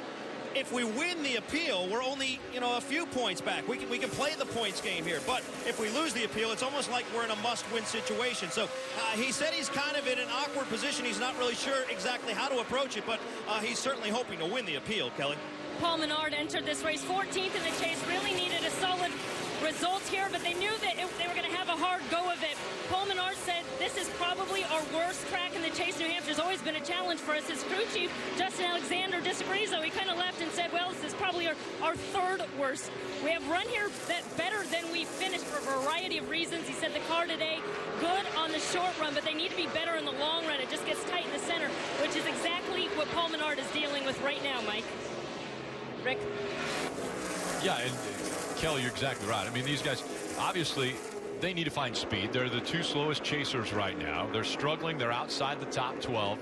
if we win the appeal, we're only, a few points back. We can play the points game here. But if we lose the appeal, it's almost like we're in a must-win situation. So he said he's kind of in an awkward position. He's not really sure exactly how to approach it, but he's certainly hoping to win the appeal, Kelly. Paul Menard entered this race 14th in the chase. Really needed a solid result here, but they knew that they were going to have a hard go of it. Paul Menard said, this is probably our worst track in the Chase New Hampshire has always been a challenge for us. His crew chief, Justin Alexander, disagrees, though. He kind of left and said, well, this is probably our third worst. We have run here better than we finished for a variety of reasons. He said the car today, good on the short run, but they need to be better in the long run. It just gets tight in the center, which is exactly what Paul Menard is dealing with right now, Mike. Rick? Yeah, and Kelly, you're exactly right. I mean, these guys, obviously, they need to find speed. They're the two slowest chasers right now. They're struggling. They're outside the top 12.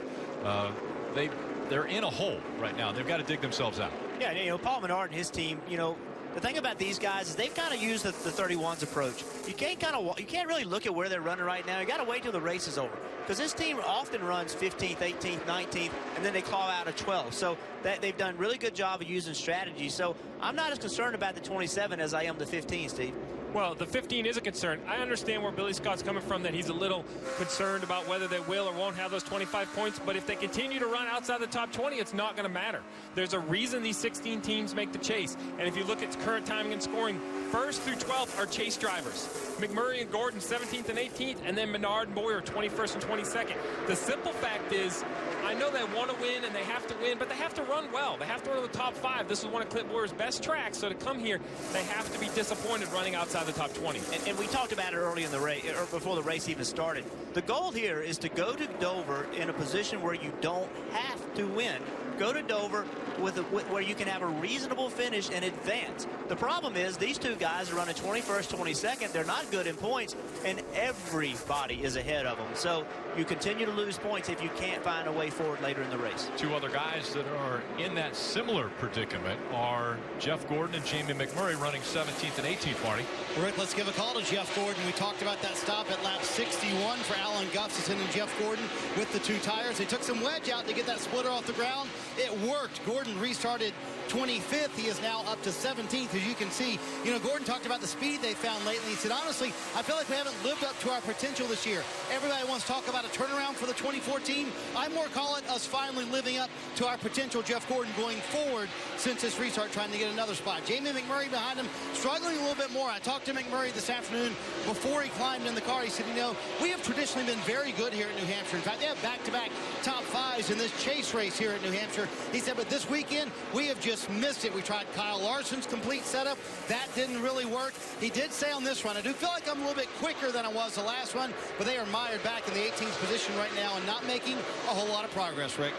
They're in a hole right now. They've got to dig themselves out. Yeah, you know, Paul Menard and his team, you know, the thing about these guys is they've kind of used the 31s approach. You can't really look at where they're running right now. You got to wait till the race is over, because this team often runs 15th, 18th, 19th, and then they claw out a 12. So they've done a really good job of using strategy. So I'm not as concerned about the 27 as I am the 15, Steve. Well, the 15 is a concern. I understand where Billy Scott's coming from, that he's a little concerned about whether they will or won't have those 25 points. But if they continue to run outside the top 20, it's not going to matter. There's a reason these 16 teams make the chase. And if you look at current timing and scoring, 1st through 12th are chase drivers. McMurray and Gordon 17th and 18th, and then Menard and Boyer 21st and 22nd. The simple fact is, I know they want to win and they have to win, but they have to run well. They have to run in the top 5. This is one of Clint Boyer's best tracks, so to come here, they have to be disappointed running outside the top 20. And we talked about it early in the race, or before the race even started. The goal here is to go to Dover in a position where you don't have to win. Go to Dover where you can have a reasonable finish and advance. The problem is these two guys are running 21st, 22nd. They're not good in points, and everybody is ahead of them. So you continue to lose points if you can't find a way forward later in the race. Two other guys that are in that similar predicament are Jeff Gordon and Jamie McMurray, running 17th and 18th, Marty. Rick, let's give a call to Jeff Gordon. We talked about that stop at lap 61 for Alan Gustafson and Jeff Gordon with the 2 tires. They took some wedge out to get that splitter off the ground. It worked. Gordon restarted 25th. He is now up to 17th. As you can see, you know, Gordon talked about the speed they found lately. He said, honestly, I feel like we haven't lived up to our potential this year. Everybody wants to talk about a turnaround for the 2014. I more call it us finally living up to our potential, Jeff Gordon, going forward since this restart, trying to get another spot. Jamie McMurray behind him, struggling a little bit more. I talked to McMurray this afternoon before he climbed in the car. He said, you know, we have traditionally been very good here at New Hampshire. In fact, they have back-to-back top 5s in this chase race here at New Hampshire. He said, but this weekend, we have just missed it. We tried Kyle Larson's complete setup. That didn't really work. He did say on this run, I do feel like I'm a little bit quicker than I was the last one, but they are mired back in the 18th position right now and not making a whole lot of progress, Rick.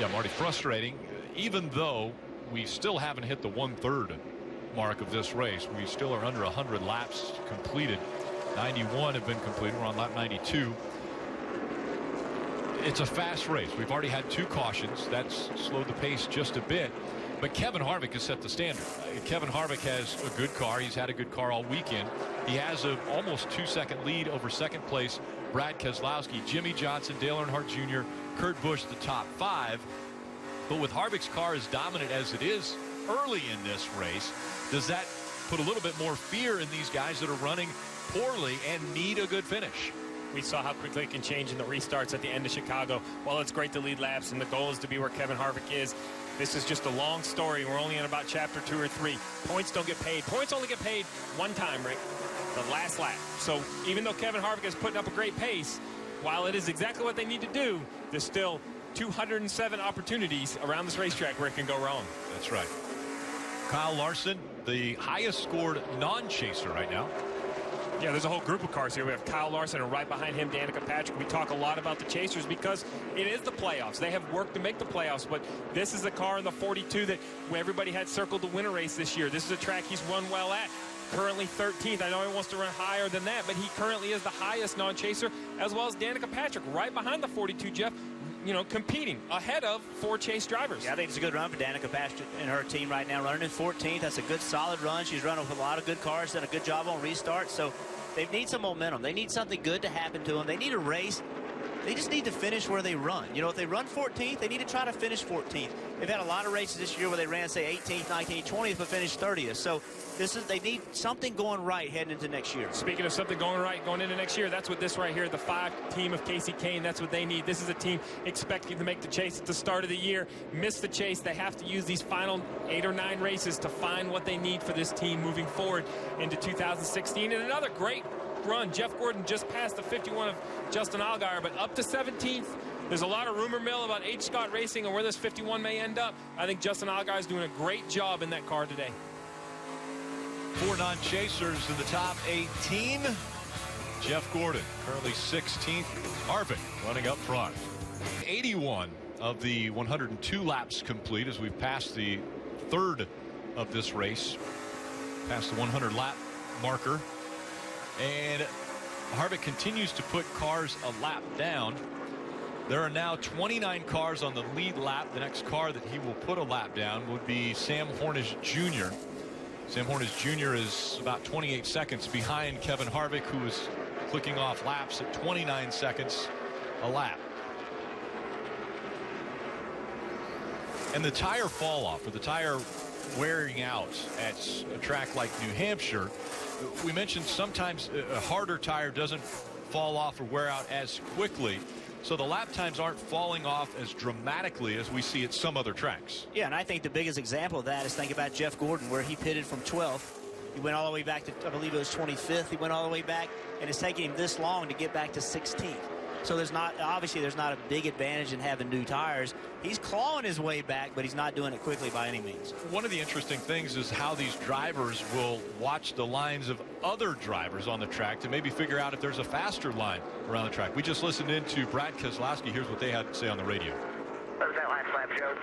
Yeah, Marty, frustrating. Even though we still haven't hit the 1/3 mark of this race, we still are under 100 laps completed. 91 have been completed. We're on lap 92. It's a fast race. We've already had 2 cautions. That's slowed the pace just a bit. But Kevin Harvick has set the standard. Kevin Harvick has a good car. He's had a good car all weekend. He has an almost 2-second lead over second place Brad Keselowski, Jimmy Johnson, Dale Earnhardt Jr., Kurt Busch, the top 5. But with Harvick's car as dominant as it is early in this race, does that put a little bit more fear in these guys that are running poorly and need a good finish? We saw how quickly it can change in the restarts at the end of Chicago. While it's great to lead laps and the goal is to be where Kevin Harvick is, this is just a long story. We're only in about chapter 2 or 3. Points don't get paid. Points only get paid one time, Rick, the last lap. So even though Kevin Harvick is putting up a great pace, while it is exactly what they need to do, there's still 207 opportunities around this racetrack where it can go wrong. That's right. Kyle Larson, the highest scored non-chaser right now. Yeah, there's a whole group of cars here. We have Kyle Larson, and right behind him, Danica Patrick. We talk a lot about the chasers because it is the playoffs. They have worked to make the playoffs, but this is the car in the 42 that everybody had circled to win a race this year. This is a track he's run well at. Currently 13th. I know he wants to run higher than that, but he currently is the highest non-chaser, as well as Danica Patrick, right behind the 42, Jeff, you know, competing ahead of 4 chase drivers. Yeah, I think it's a good run for Danica Patrick and her team right now, running in 14th. That's a good, solid run. She's running with a lot of good cars, done a good job on restart. So they need some momentum. They need something good to happen to them. They need a race. They just need to finish where they run. You know, if they run 14th, they need to try to finish 14th. They've had a lot of races this year where they ran, say, 18th, 19th, 20th, but finished 30th. So they need something going right heading into next year. Speaking of something going right going into next year, that's what this right here, the 5 team of Casey Kane, that's what they need. This is a team expecting to make the chase at the start of the year. Miss the chase. They have to use these final 8 or 9 races to find what they need for this team moving forward into 2016. And another great run. Jeff Gordon just passed the 51 of Justin Allgaier, but up to 17th. There's a lot of rumor mill about H. Scott Racing and where this 51 may end up. I think Justin Allgaier is doing a great job in that car today. 4 non-chasers in the top 18. Jeff Gordon currently 16th. Harvick running up front. 81 of the 102 laps complete as we've passed the third of this race. Past the 100 lap marker. And Harvick continues to put cars a lap down. There are now 29 cars on the lead lap. The next car that he will put a lap down would be Sam Hornish Jr. Sam Hornish Jr. is about 28 seconds behind Kevin Harvick, who is clicking off laps at 29 seconds a lap. And the tire fall off, or the tire wearing out at a track like New Hampshire, we mentioned sometimes a harder tire doesn't fall off or wear out as quickly. So the lap times aren't falling off as dramatically as we see at some other tracks. Yeah, and I think the biggest example of that is think about Jeff Gordon, where he pitted from 12th. He went all the way back to, I believe it was 25th. He went all the way back, and it's taking him this long to get back to 16th. So there's not a big advantage in having new tires. He's clawing his way back, but he's not doing it quickly by any means. One of the interesting things is how these drivers will watch the lines of other drivers on the track to maybe figure out if there's a faster line around the track. We just listened in to Brad Keselowski. Here's what they had to say on the radio. What was that last lap, Joe?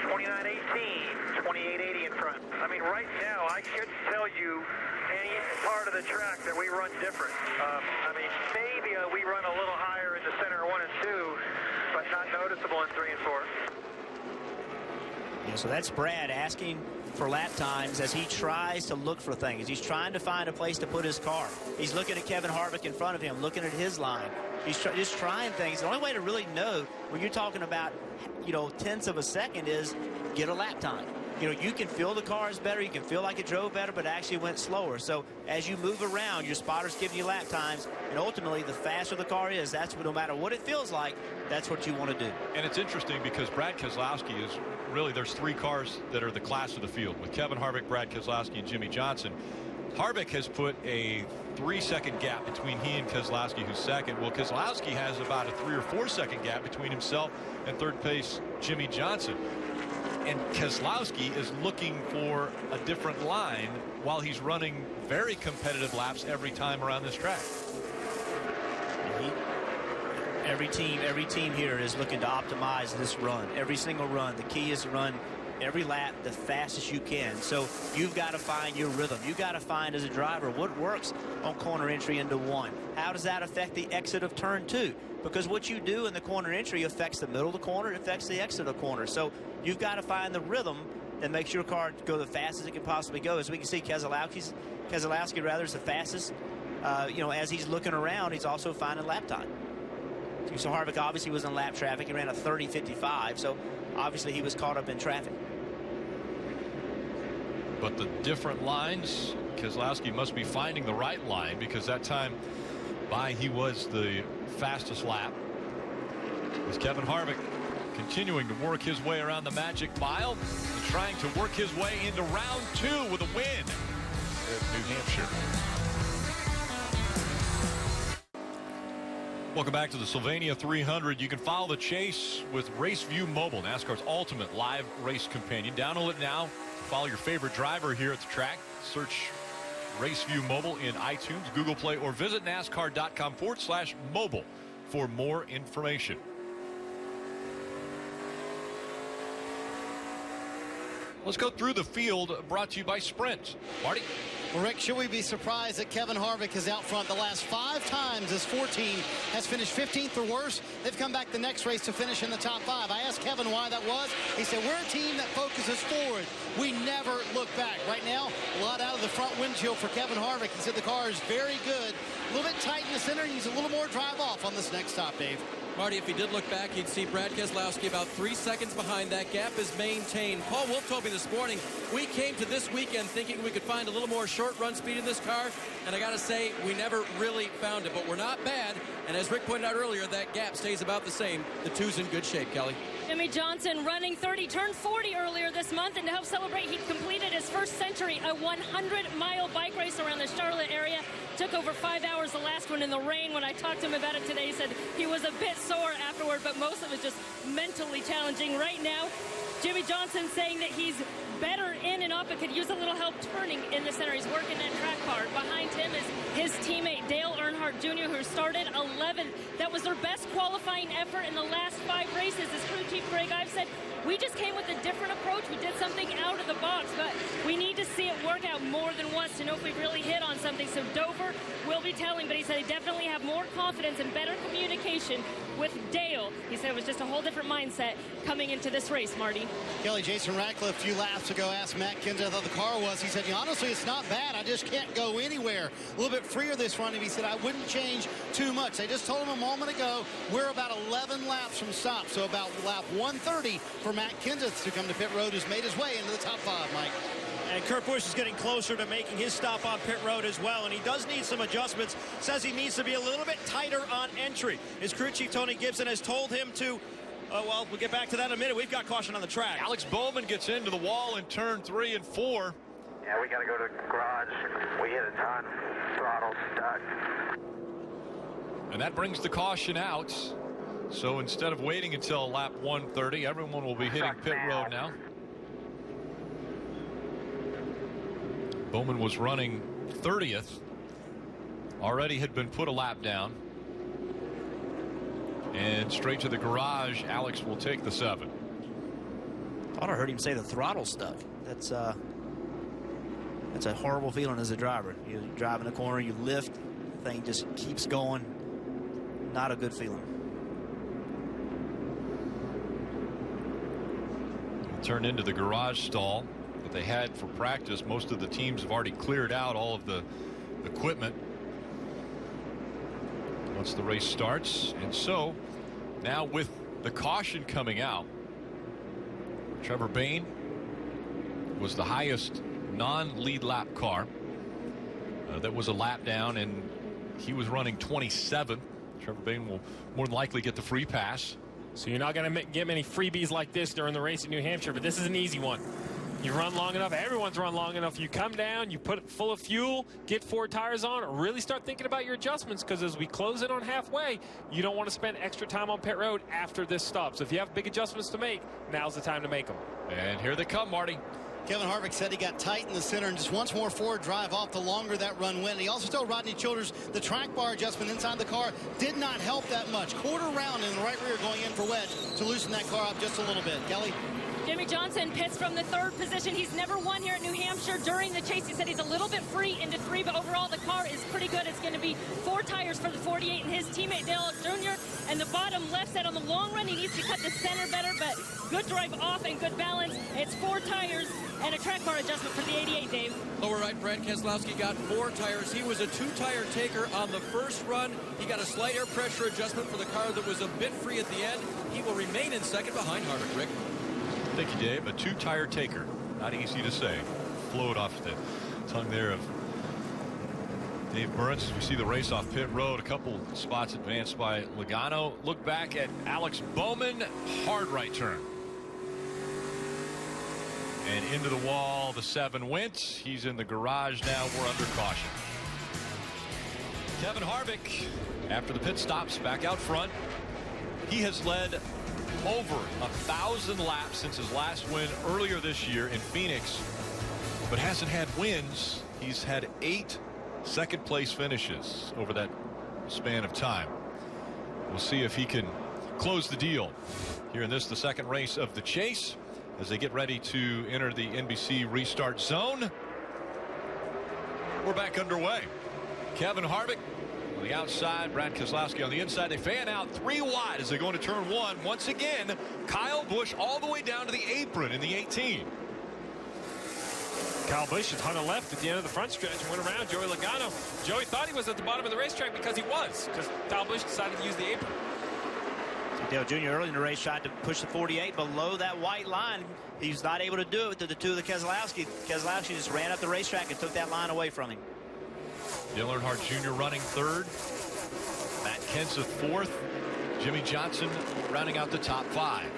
29.18, 28.80 in front. I mean, right now, I couldn't tell you any part of the track that we run different. I mean, maybe we run a little higher in the center 1 and 2, but not noticeable in 3 and 4. Yeah, so that's Brad asking for lap times as he tries to look for things. He's trying to find a place to put his car. He's looking at Kevin Harvick in front of him, looking at his line. He's just trying things. The only way to really know when you're talking about, tenths of a second is get a lap time. You can feel the cars better, you can feel like it drove better, but actually went slower. So as you move around, your spotters give you lap times, and ultimately the faster the car is, that's what, no matter what it feels like, that's what you want to do. And it's interesting because Brad Keselowski is really, there's 3 cars that are the class of the field with Kevin Harvick, Brad Keselowski, and Jimmy Johnson. Harvick has put a 3-second gap between he and Keselowski, who's second. Well, Keselowski has about a 3 or 4 second gap between himself and third place Jimmy Johnson. And Keselowski is looking for a different line while he's running very competitive laps every time around this track. Every team here is looking to optimize this run. Every single run. The key is to run every lap the fastest you can. So you've got to find your rhythm. You've got to find, as a driver, what works on corner entry into 1. How does that affect the exit of turn 2? Because what you do in the corner entry affects the middle of the corner, it affects the exit of the corner. So you've got to find the rhythm that makes your car go the fastest it can possibly go. As we can see, Keselowski is the fastest. As he's looking around, he's also finding lap time. So Harvick obviously was in lap traffic. He ran a 30.55, so obviously he was caught up in traffic. But the different lines, Keselowski must be finding the right line, because that time he was the fastest lap. As Kevin Harvick continuing to work his way around the magic mile and trying to work his way into round 2 with a win at New Hampshire. Welcome back to the Sylvania 300. You can follow the chase with RaceView Mobile, NASCAR's ultimate live race companion. Download it now. Follow your favorite driver here at the track. Search RaceView Mobile in iTunes, Google Play, or visit NASCAR.com/mobile for more information. Let's go through the field, brought to you by Sprint. Marty? Well, Rick, should we be surprised that Kevin Harvick is out front? The last 5 times this 14 has finished 15th or worse. They've come back the next race to finish in the top 5. I asked Kevin why that was. He said, we're a team that focuses forward. We never look back. Right now, a lot out of the front windshield for Kevin Harvick. He said the car is very good A little bit tight in the center. He needs a little more drive off on this next stop, Dave. Marty, if he did look back, he'd see Brad Keselowski about 3 seconds behind. That gap is maintained. Paul Wolf told me this morning, we came to this weekend thinking we could find a little more short run speed in this car, and I got to say, we never really found it, but we're not bad. And as Rick pointed out earlier, that gap stays about the same. The two's in good shape, Kelly. Jimmy Johnson running 30, turned 40 earlier this month, and to help celebrate, he completed his first century, a 100-mile bike race around the Charlotte area. Took over 5 hours, the last one in the rain. When I talked to him about it today, he said he was a bit sore afterward, but most of it just mentally challenging. Right now, Jimmy Johnson saying that he's better in and up and could use a little help turning in the center. He's working that track car. Behind him is his teammate Dale Earnhardt Jr., who started 11th. That was their best qualifying effort in the last 5 races. As crew chief Greg Ives said, we just came with a different approach. We did something out of the box, but we need to see it work out more than once to know if we've really hit on something. So Dover will be telling, but he said they definitely have more confidence and better communication with Dale. He said it was just a whole different mindset coming into this race, Marty. Kelly, Jason Ratcliffe a few laps ago asked Matt Kenseth how the car was. He said, honestly, it's not bad. I just can't go anywhere. A little bit freer this run, and he said, I wouldn't change too much. They just told him a moment ago, we're about 11 laps from stop, so about lap 130 for Matt Kenseth to come to pit road, who's made his way into the top 5, Mike. And Kurt Busch is getting closer to making his stop on pit road as well, and he does need some adjustments. Says he needs to be a little bit tighter on entry. His crew chief Tony Gibson has told him to, well, we'll get back to that in a minute. We've got caution on the track. Alex Bowman gets into the wall in turn 3 and 4. Yeah, we got to go to the garage. We hit a ton. Throttle stuck. And that brings the caution out. So instead of waiting until lap 130, everyone will be hitting pit road now. Bowman was running 30th. Already had been put a lap down. And straight to the garage, Alex will take the 7. Thought I heard him say the throttle stuck. That's a horrible feeling as a driver. You drive in a corner, you lift, the thing just keeps going. Not a good feeling. Turned into the garage stall that they had for practice. Most of the teams have already cleared out all of the equipment once the race starts. And so now with the caution coming out, Trevor Bayne was the highest non-lead lap car. That was a lap down, and he was running 27th. Trevor Bayne will more than likely get the free pass. So you're not going to get many freebies like this during the race in New Hampshire, but this is an easy one. You run long enough, everyone's run long enough, you come down, you put it full of fuel, get 4 tires on, really start thinking about your adjustments, because as we close in on halfway, you don't want to spend extra time on pit road after this stop. So if you have big adjustments to make, now's the time to make them. And here they come, Marty. Kevin Harvick said he got tight in the center and just wants more forward drive off the longer that run went. He also told Rodney Childers the track bar adjustment inside the car did not help that much. Quarter round in the right rear going in for wedge to loosen that car up just a little bit. Kelly? Jimmy Johnson pits from the 3rd position. He's never won here at New Hampshire during the chase. He said he's a little bit free into 3, but overall the car is pretty good. It's going to be 4 tires for the 48 and his teammate Dale Jr. And the bottom left side on the long run, he needs to cut the center better, but good drive off and good balance. It's 4 tires and a track bar adjustment for the 88, Dave. Lower right, Brad Keselowski got 4 tires. He was a 2-tire taker on the first run. He got a slight air pressure adjustment for the car that was a bit free at the end. He will remain in 2nd behind Harvick. Rick? Thank you, Dave. A 2-tire taker. Not easy to say. Flowed off the tongue there of Dave Burns as we see the race off pit road. A couple spots advanced by Logano. Look back at Alex Bowman. Hard right turn. And into the wall, the 7 went. He's in the garage now. We're under caution. Kevin Harvick, after the pit stops, back out front. He has led over 1,000 laps since his last win earlier this year in Phoenix, but hasn't had wins. He's had 8 second-place finishes over that span of time. We'll see if he can close the deal here in this, the 2nd race of the chase, as they get ready to enter the NBC restart zone. We're back underway. Kevin Harvick on the outside, Brad Keselowski on the inside. They fan out 3 wide as they go into turn 1. Once again, Kyle Busch all the way down to the apron in the 18. Kyle Busch is on the left at the end of the front stretch, went around Joey Logano. Joey thought he was at the bottom of the racetrack because he was, because Kyle Busch decided to use the apron. Dale Jr. early in the race tried to push the 48 below that white line. He was not able to do it to the two of the Keselowski. Keselowski just ran up the racetrack and took that line away from him. Dale Earnhardt Jr. running third. Matt Kenseth fourth. Jimmy Johnson rounding out the top five.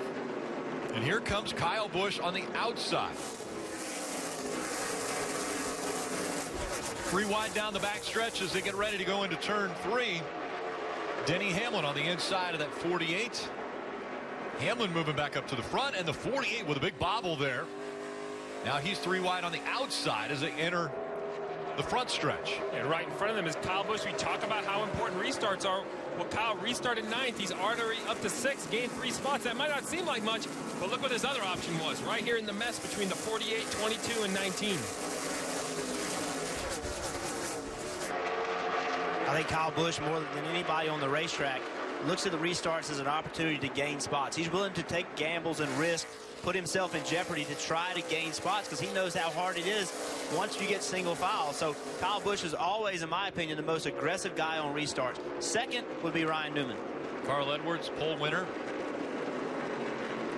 And here comes Kyle Busch on the outside. 3 wide down the back stretch as they get ready to go into turn 3. Denny Hamlin on the inside of that 48. Hamlin moving back up to the front, and the 48 with a big bobble there. Now he's 3 wide on the outside as they enter the front stretch. And right in front of them is Kyle Busch. We talk about how important restarts are. Well, Kyle restarted 9th. He's already up to 6th, gained 3 spots. That might not seem like much, but look what his other option was right here in the mess between the 48, 22, and 19. I think Kyle Busch, more than anybody on the racetrack, looks at the restarts as an opportunity to gain spots. He's willing to take gambles and risk, put himself in jeopardy to try to gain spots because he knows how hard it is once you get single file. So Kyle Busch is always, in my opinion, the most aggressive guy on restarts. Second would be Ryan Newman. Carl Edwards, pole winner.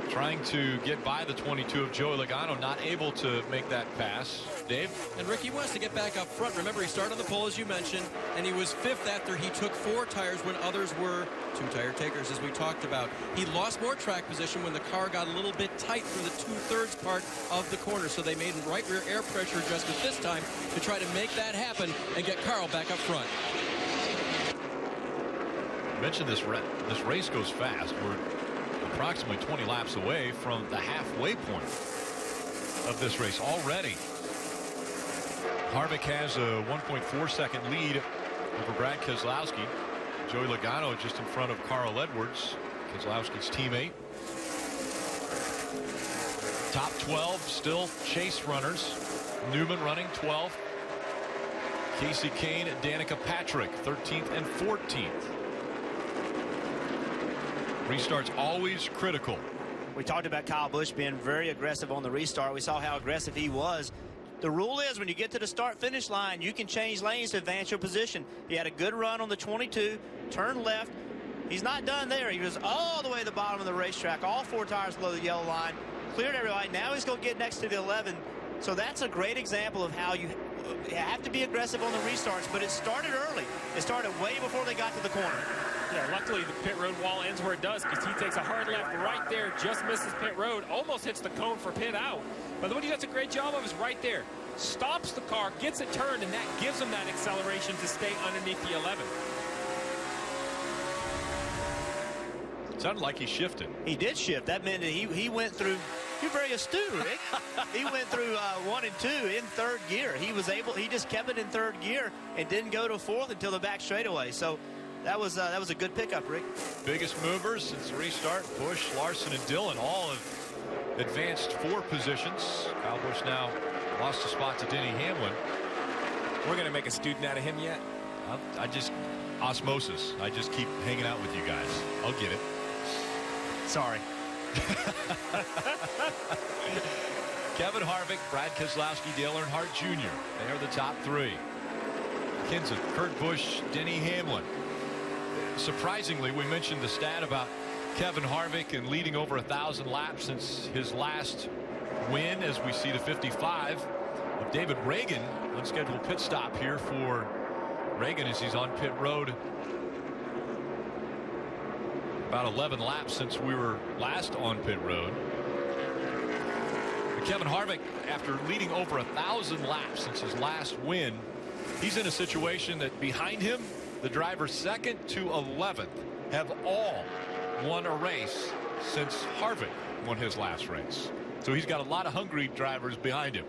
Trying to get by the 22 of Joey Logano, not able to make that pass. Dave? And Ricky wants to get back up front. Remember, he started on the pole, as you mentioned, and he was 5th after he took 4 tires when others were 2 tire takers, as we talked about. He lost more track position when the car got a little bit tight through the 2/3 part of the corner, so they made a right rear air pressure adjustment this time to try to make that happen and get Carl back up front. I mentioned this race goes fast. We're approximately 20 laps away from the halfway point of this race already. Harvick has a 1.4-second lead over Brad Keselowski. Joey Logano just in front of Carl Edwards, Keselowski's teammate. Top 12 still chase runners. Newman running 12th. Casey Kane and Danica Patrick 13th and 14th. Restart's always critical. We talked about Kyle Busch being very aggressive on the restart. We saw how aggressive he was. The rule is when you get to the start-finish line, you can change lanes to advance your position. He had a good run on the 22, turned left. He's not done there. He was all the way to the bottom of the racetrack, all 4 tires below the yellow line, cleared everybody. Now he's going to get next to the 11. So that's a great example of how you have to be aggressive on the restarts, but it started early. It started way before they got to the corner. Yeah, luckily the pit road wall ends where it does because he takes a hard left right there, just misses pit road, almost hits the cone for pit out. But what he does a great job of is right there. Stops the car, gets it turned, and that gives him that acceleration to stay underneath the 11. Sounded like he shifted. He did shift. That meant that he went through. You're very astute, Rick. He went through 1 and 2 in 3rd gear. He just kept it in 3rd gear and didn't go to 4th until the back straightaway. So that was a good pickup, Rick. Biggest movers since the restart. Busch, Larson, and Dillon all have advanced 4 positions. Kyle Busch now lost a spot to Denny Hamlin. We're going to make a student out of him yet. I just osmosis. I just keep hanging out with you guys. I'll get it. Sorry. Kevin Harvick, Brad Keselowski, Dale Earnhardt Jr. They are the top 3. Kenseth, Kurt Busch, Denny Hamlin. Surprisingly, we mentioned the stat about Kevin Harvick and leading over 1,000 laps since his last win, as we see the 55 of David Reagan. Unscheduled pit stop here for Reagan as he's on pit road. About 11 laps since we were last on pit road. But Kevin Harvick, after leading over 1,000 laps since his last win, he's in a situation that behind him, the drivers 2nd to 11th have all won a race since Harvick won his last race. So he's got a lot of hungry drivers behind him.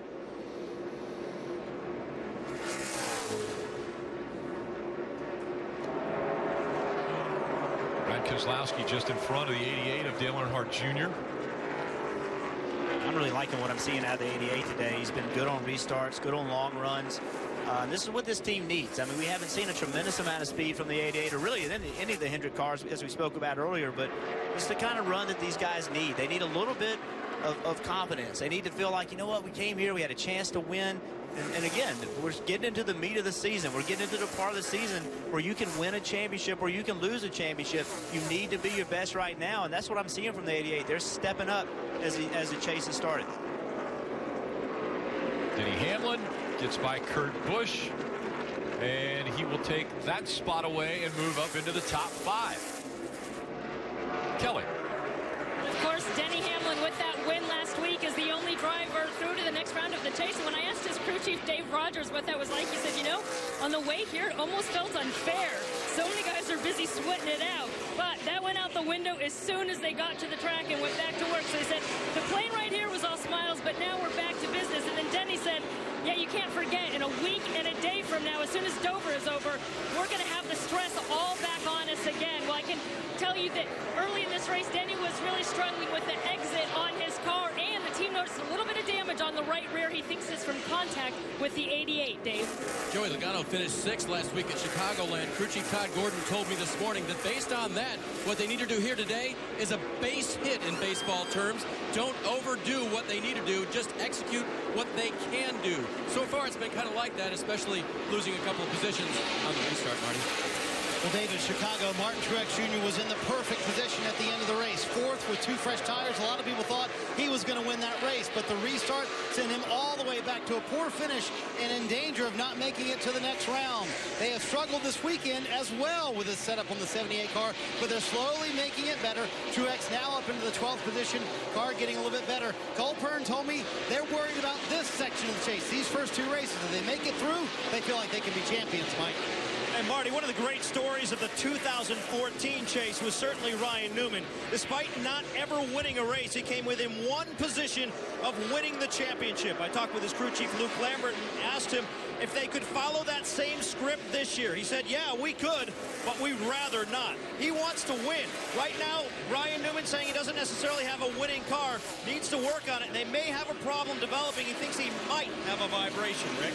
Brad Keselowski just in front of the 88 of Dale Earnhardt Jr. I'm really liking what I'm seeing out of the 88 today. He's been good on restarts, good on long runs. This is what this team needs. I mean, we haven't seen a tremendous amount of speed from the 88 or really any of the Hendrick cars, as we spoke about earlier, but it's the kind of run that these guys need. They need a little bit of confidence. They need to feel like, you know what, we came here, we had a chance to win. And again, we're getting into the meat of the season. We're getting into the part of the season where you can win a championship or you can lose a championship. You need to be your best right now, and that's what I'm seeing from the 88. They're stepping up as the chase has started. Denny Hamlin gets by Kurt Busch, and he will take that spot away and move up into the top 5. Kelly. Of course, Denny Hamlin with that win last week is the only driver through to the next round of the chase. And when I asked his crew chief, Dave Rogers, what that was like, he said, you know, on the way here, it almost felt unfair. So many guys are busy sweating it out. But that went out the window as soon as they got to the track and went back to work. So he said, the plane right here was all smiles, but now we're back to business. And then Denny said, yeah, you can't forget, in a week and a day from now, as soon as Dover is over, we're going to have the stress all back on us again. Well, I can tell you that early in this race, Denny was really struggling with the exit on his car, and the team noticed a little bit of damage on the right rear. He thinks it's from contact with the 88, Dave. Joey Logano finished 6th last week at Chicagoland. Crew Chief Todd Gordon told me this morning that based on that, what they need to do here today is a base hit in baseball terms. Don't overdo what they need to do. Just execute what they can do. So far, it's been kind of like that, especially losing a couple of positions on the restart, Marty. Well, David, Chicago, Martin Truex Jr. was in the perfect position at the end of the race. 4th with 2 fresh tires. A lot of people thought he was going to win that race, but the restart sent him all the way back to a poor finish and in danger of not making it to the next round. They have struggled this weekend as well with his setup on the 78 car, but they're slowly making it better. Truex now up into the 12th position. Car getting a little bit better. Cole Pern told me they're worried about this section of the chase. These first 2 races, if they make it through, they feel like they can be champions, Mike. And Marty, one of the great stories of the 2014 chase was certainly Ryan Newman. Despite not ever winning a race, he came within 1 position of winning the championship. I talked with his crew chief, Luke Lambert, and asked him if they could follow that same script this year. He said, yeah, we could, but we'd rather not. He wants to win. Right now, Ryan Newman saying he doesn't necessarily have a winning car, needs to work on it. They may have a problem developing. He thinks he might have a vibration, Rick.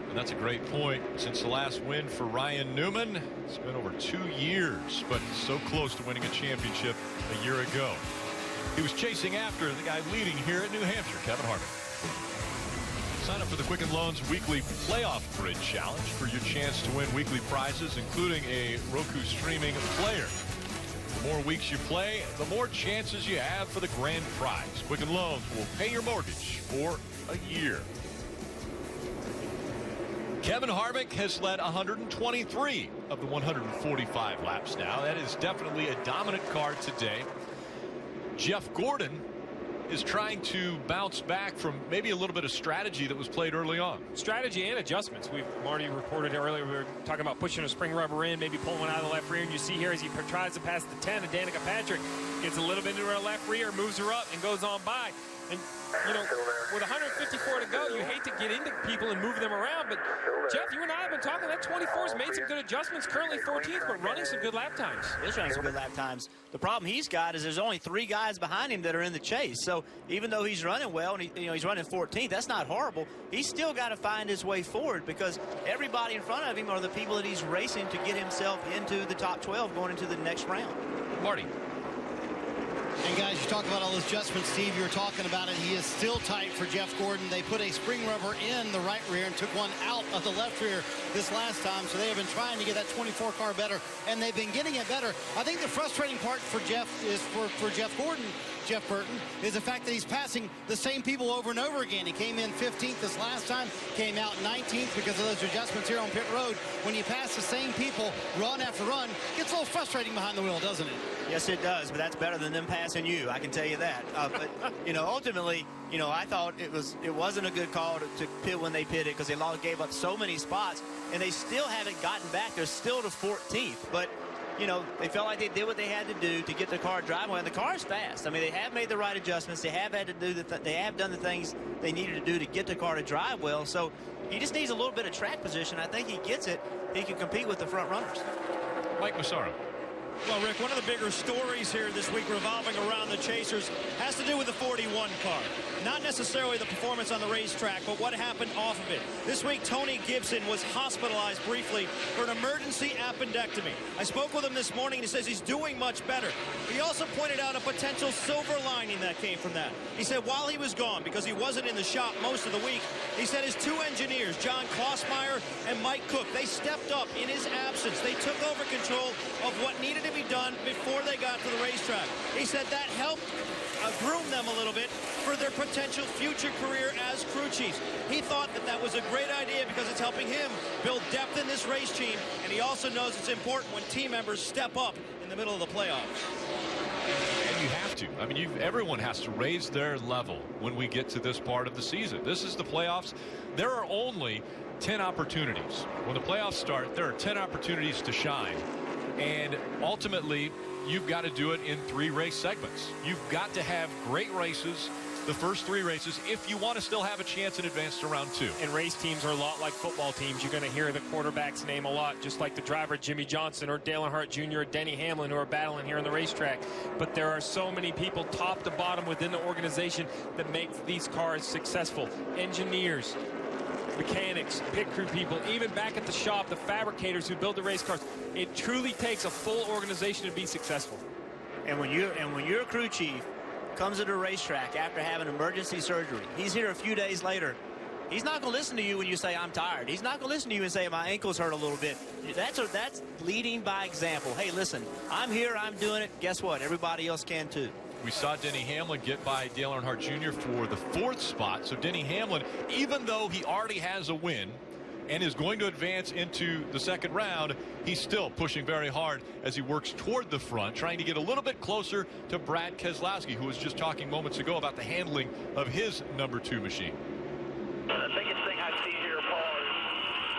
And that's a great point. Since the last win for Ryan Newman, it's been over 2 years, but so close to winning a championship a year ago. He was chasing after the guy leading here at New Hampshire, Kevin Harvick. Sign up for the Quicken Loans Weekly Playoff Grid Challenge for your chance to win weekly prizes, including a Roku streaming player. The more weeks you play, the more chances you have for the grand prize. Quicken Loans will pay your mortgage for a year. Kevin Harvick has led 123 of the 145 laps now. That is definitely a dominant car today. Jeff Gordon is trying to bounce back from maybe a little bit of strategy that was played early on. Strategy and adjustments. Marty reported earlier, we were talking about pushing a spring rubber in, maybe pulling one out of the left rear, and you see here as he tries to pass the 10, and Danica Patrick gets a little bit into her left rear, moves her up, and goes on by. And, you know, with 154 to go, you hate to get into people and move them around. But, Jeff, you and I have been talking. That 24's made some good adjustments. Currently 14th, but running some good lap times. He's running some good lap times. The problem he's got is there's only 3 guys behind him that are in the chase. So even though he's running well, and he's running 14th, that's not horrible. He's still got to find his way forward because everybody in front of him are the people that he's racing to get himself into the top 12 going into the next round. Marty. And guys, you talk about all those adjustments, Steve, you were talking about it. He is still tight for Jeff Gordon. They put a spring rubber in the right rear and took one out of the left rear this last time. So they have been trying to get that 24 car better, and they've been getting it better. I think the frustrating part for Jeff is for Jeff Gordon, Jeff Burton, is the fact that he's passing the same people over and over again. He came in 15th this last time, came out 19th because of those adjustments here on pit road. When you pass the same people run after run, it gets a little frustrating behind the wheel, doesn't it? Yes, it does, but that's better than them passing you, I can tell you that. But, ultimately, I thought it wasn't a good call to pit when they pitted because they gave up so many spots, and they still haven't gotten back. They're still to 14th, but they felt like they did what they had to do to get the car driving well, and the car is fast. I mean, they have made the right adjustments. They have had to do they have done the things they needed to do to get the car to drive well. So he just needs a little bit of track position. I think he gets it. He can compete with the front runners. Mike Massaro. Well, Rick, one of the bigger stories here this week revolving around the Chasers has to do with the 41 car. Not necessarily the performance on the racetrack, but what happened off of it. This week, Tony Gibson was hospitalized briefly for an emergency appendectomy. I spoke with him this morning, and he says he's doing much better. He also pointed out a potential silver lining that came from that. He said while he was gone, because he wasn't in the shop most of the week, he said his two engineers, John Klossmeyer and Mike Cook, they stepped up in his absence. They took over control of what needed to be done before they got to the racetrack. He said that helped groom them a little bit for their potential future career as crew chiefs. He thought that that was a great idea because it's helping him build depth in this race team, and he also knows it's important when team members step up in the middle of the playoffs. And you have to. I mean, everyone has to raise their level when we get to this part of the season. This is the playoffs. There are only 10 opportunities. When the playoffs start, there are 10 opportunities to shine. And ultimately, you've got to do it in 3 race segments. You've got to have great races the first 3 races if you want to still have a chance in advance to round 2. And race teams are a lot like football teams. You're going to hear the quarterback's name a lot, just like the driver Jimmy Johnson or Dale Earnhardt Jr. or Denny Hamlin, who are battling here on the racetrack. But there are so many people top to bottom within the organization that make these cars successful. Engineers, mechanics, pit crew people, even back at the shop, the fabricators who build the race cars. It truly takes a full organization to be successful. And when you're a crew chief, comes to the racetrack after having emergency surgery, he's here a few days later, he's not going to listen to you when you say I'm tired. He's not going to listen to you and say my ankles hurt a little bit. That's leading by example. Hey, listen, I'm here, I'm doing it. Guess what? Everybody else can too. We saw Denny Hamlin get by Dale Earnhardt Jr. for the 4th spot. So Denny Hamlin, even though he already has a win and is going to advance into the 2nd round, he's still pushing very hard as he works toward the front, trying to get a little bit closer to Brad Keselowski, who was just talking moments ago about the handling of his number 2 machine. The biggest thing I see here, Paul, is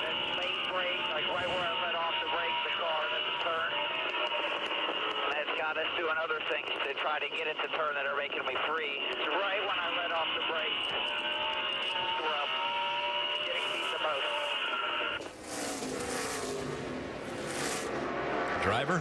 that late brake, like right where I let off the brake, the car, and it's a turn. And it's got us doing other things to try to get it to turn that are making me free. It's right when I let off the brake, where I'm getting beat the most. Driver,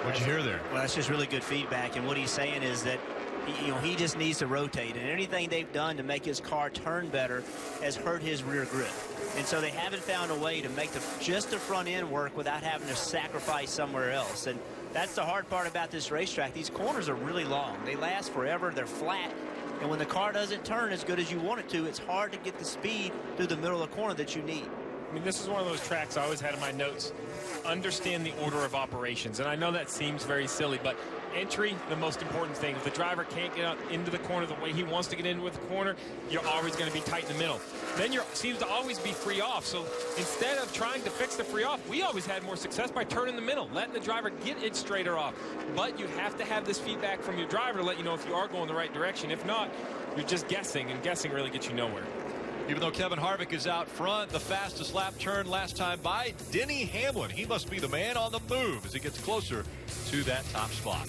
what'd you hear there? Well, that's just really good feedback, and what he's saying is that he just needs to rotate, and anything they've done to make his car turn better has hurt his rear grip. And so they haven't found a way to make just the front end work without having to sacrifice somewhere else. And that's the hard part about this racetrack. These corners are really long. They last forever. They're flat. And when the car doesn't turn as good as you want it to, it's hard to get the speed through the middle of the corner that you need. I mean, this is one of those tracks I always had in my notes. Understand the order of operations. And I know that seems very silly, but entry, the most important thing. If the driver can't get out into the corner the way he wants to get into the corner, you're always going to be tight in the middle. Then you seems to always be free off. So instead of trying to fix the free off, we always had more success by turning the middle, letting the driver get it straighter off. But you have to have this feedback from your driver to let you know if you are going the right direction. If not, you're just guessing, and guessing really gets you nowhere. Even though Kevin Harvick is out front, the fastest lap turn last time by, Denny Hamlin. He must be the man on the move as he gets closer to that top spot.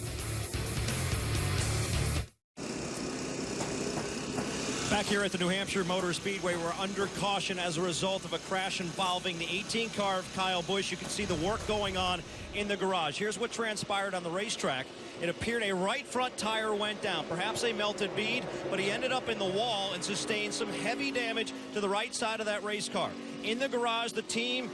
Back here at the New Hampshire Motor Speedway, we're under caution as a result of a crash involving the 18 car of Kyle Busch. You can see the work going on in the garage. Here's what transpired on the racetrack. It appeared a right front tire went down, perhaps a melted bead, but he ended up in the wall and sustained some heavy damage to the right side of that race car. In the garage, the team,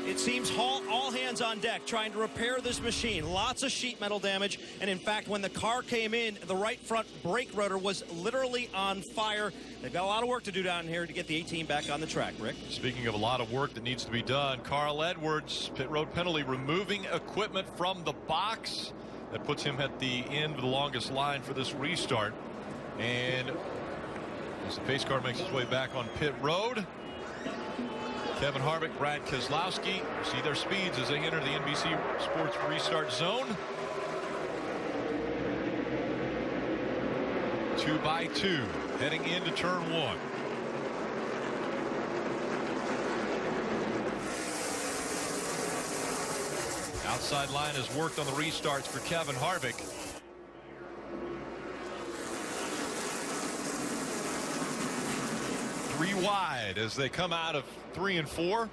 it seems, all hands on deck trying to repair this machine. Lots of sheet metal damage, and in fact, when the car came in, the right front brake rotor was literally on fire. They've got a lot of work to do down here to get the 18 back on the track, Rick. Speaking of a lot of work that needs to be done, Carl Edwards, pit road penalty, removing equipment from the box. That puts him at the end of the longest line for this restart. And as the pace car makes its way back on pit road, Kevin Harvick, Brad Keselowski, see their speeds as they enter the NBC Sports restart zone. 2 by 2 heading into turn 1. Outside line has worked on the restarts for Kevin Harvick. Three wide as they come out of 3 and 4.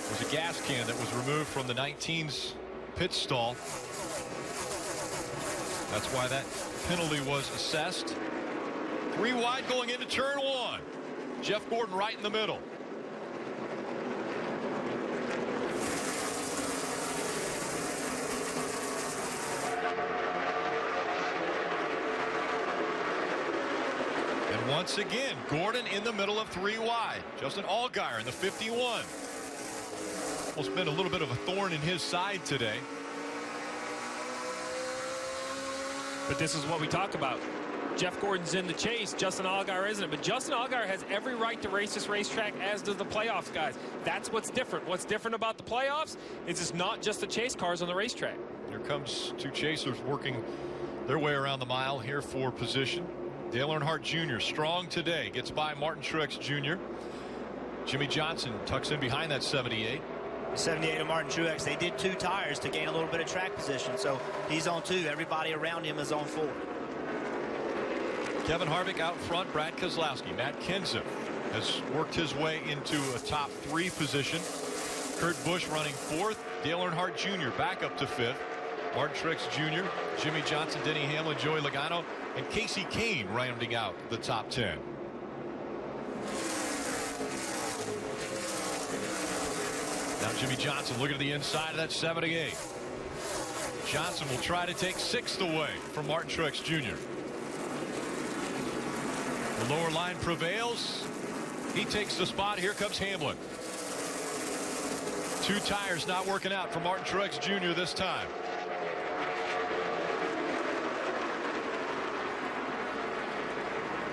There's a gas can that was removed from the 19's pit stall. That's why that penalty was assessed. 3 wide going into turn 1. Jeff Gordon right in the middle. And once again, Gordon in the middle of 3 wide. Justin Allgaier in the 51. Almost been a little bit of a thorn in his side today. But this is what we talk about. Jeff Gordon's in the chase. Justin Allgaier isn't it. But Justin Allgaier has every right to race this racetrack, as does the playoffs guys. That's what's different. What's different about the playoffs is it's not just the chase cars on the racetrack. Here comes 2 chasers working their way around the mile here for position. Dale Earnhardt Jr. strong today. Gets by Martin Truex Jr. Jimmy Johnson tucks in behind that 78. 78 of Martin Truex. They did 2 tires to gain a little bit of track position. So he's on 2. Everybody around him is on 4. Kevin Harvick out front. Brad Keselowski. Matt Kenseth has worked his way into a top 3 position. Kurt Busch running 4th. Dale Earnhardt Jr. back up to 5th. Martin Truex Jr., Jimmy Johnson, Denny Hamlin, Joey Logano, and Casey Kane rounding out the top 10. Now Jimmy Johnson looking at the inside of that 78. Johnson will try to take 6th away from Martin Truex Jr. The lower line prevails. He takes the spot. Here comes Hamlin. 2 tires not working out for Martin Truex Jr. this time.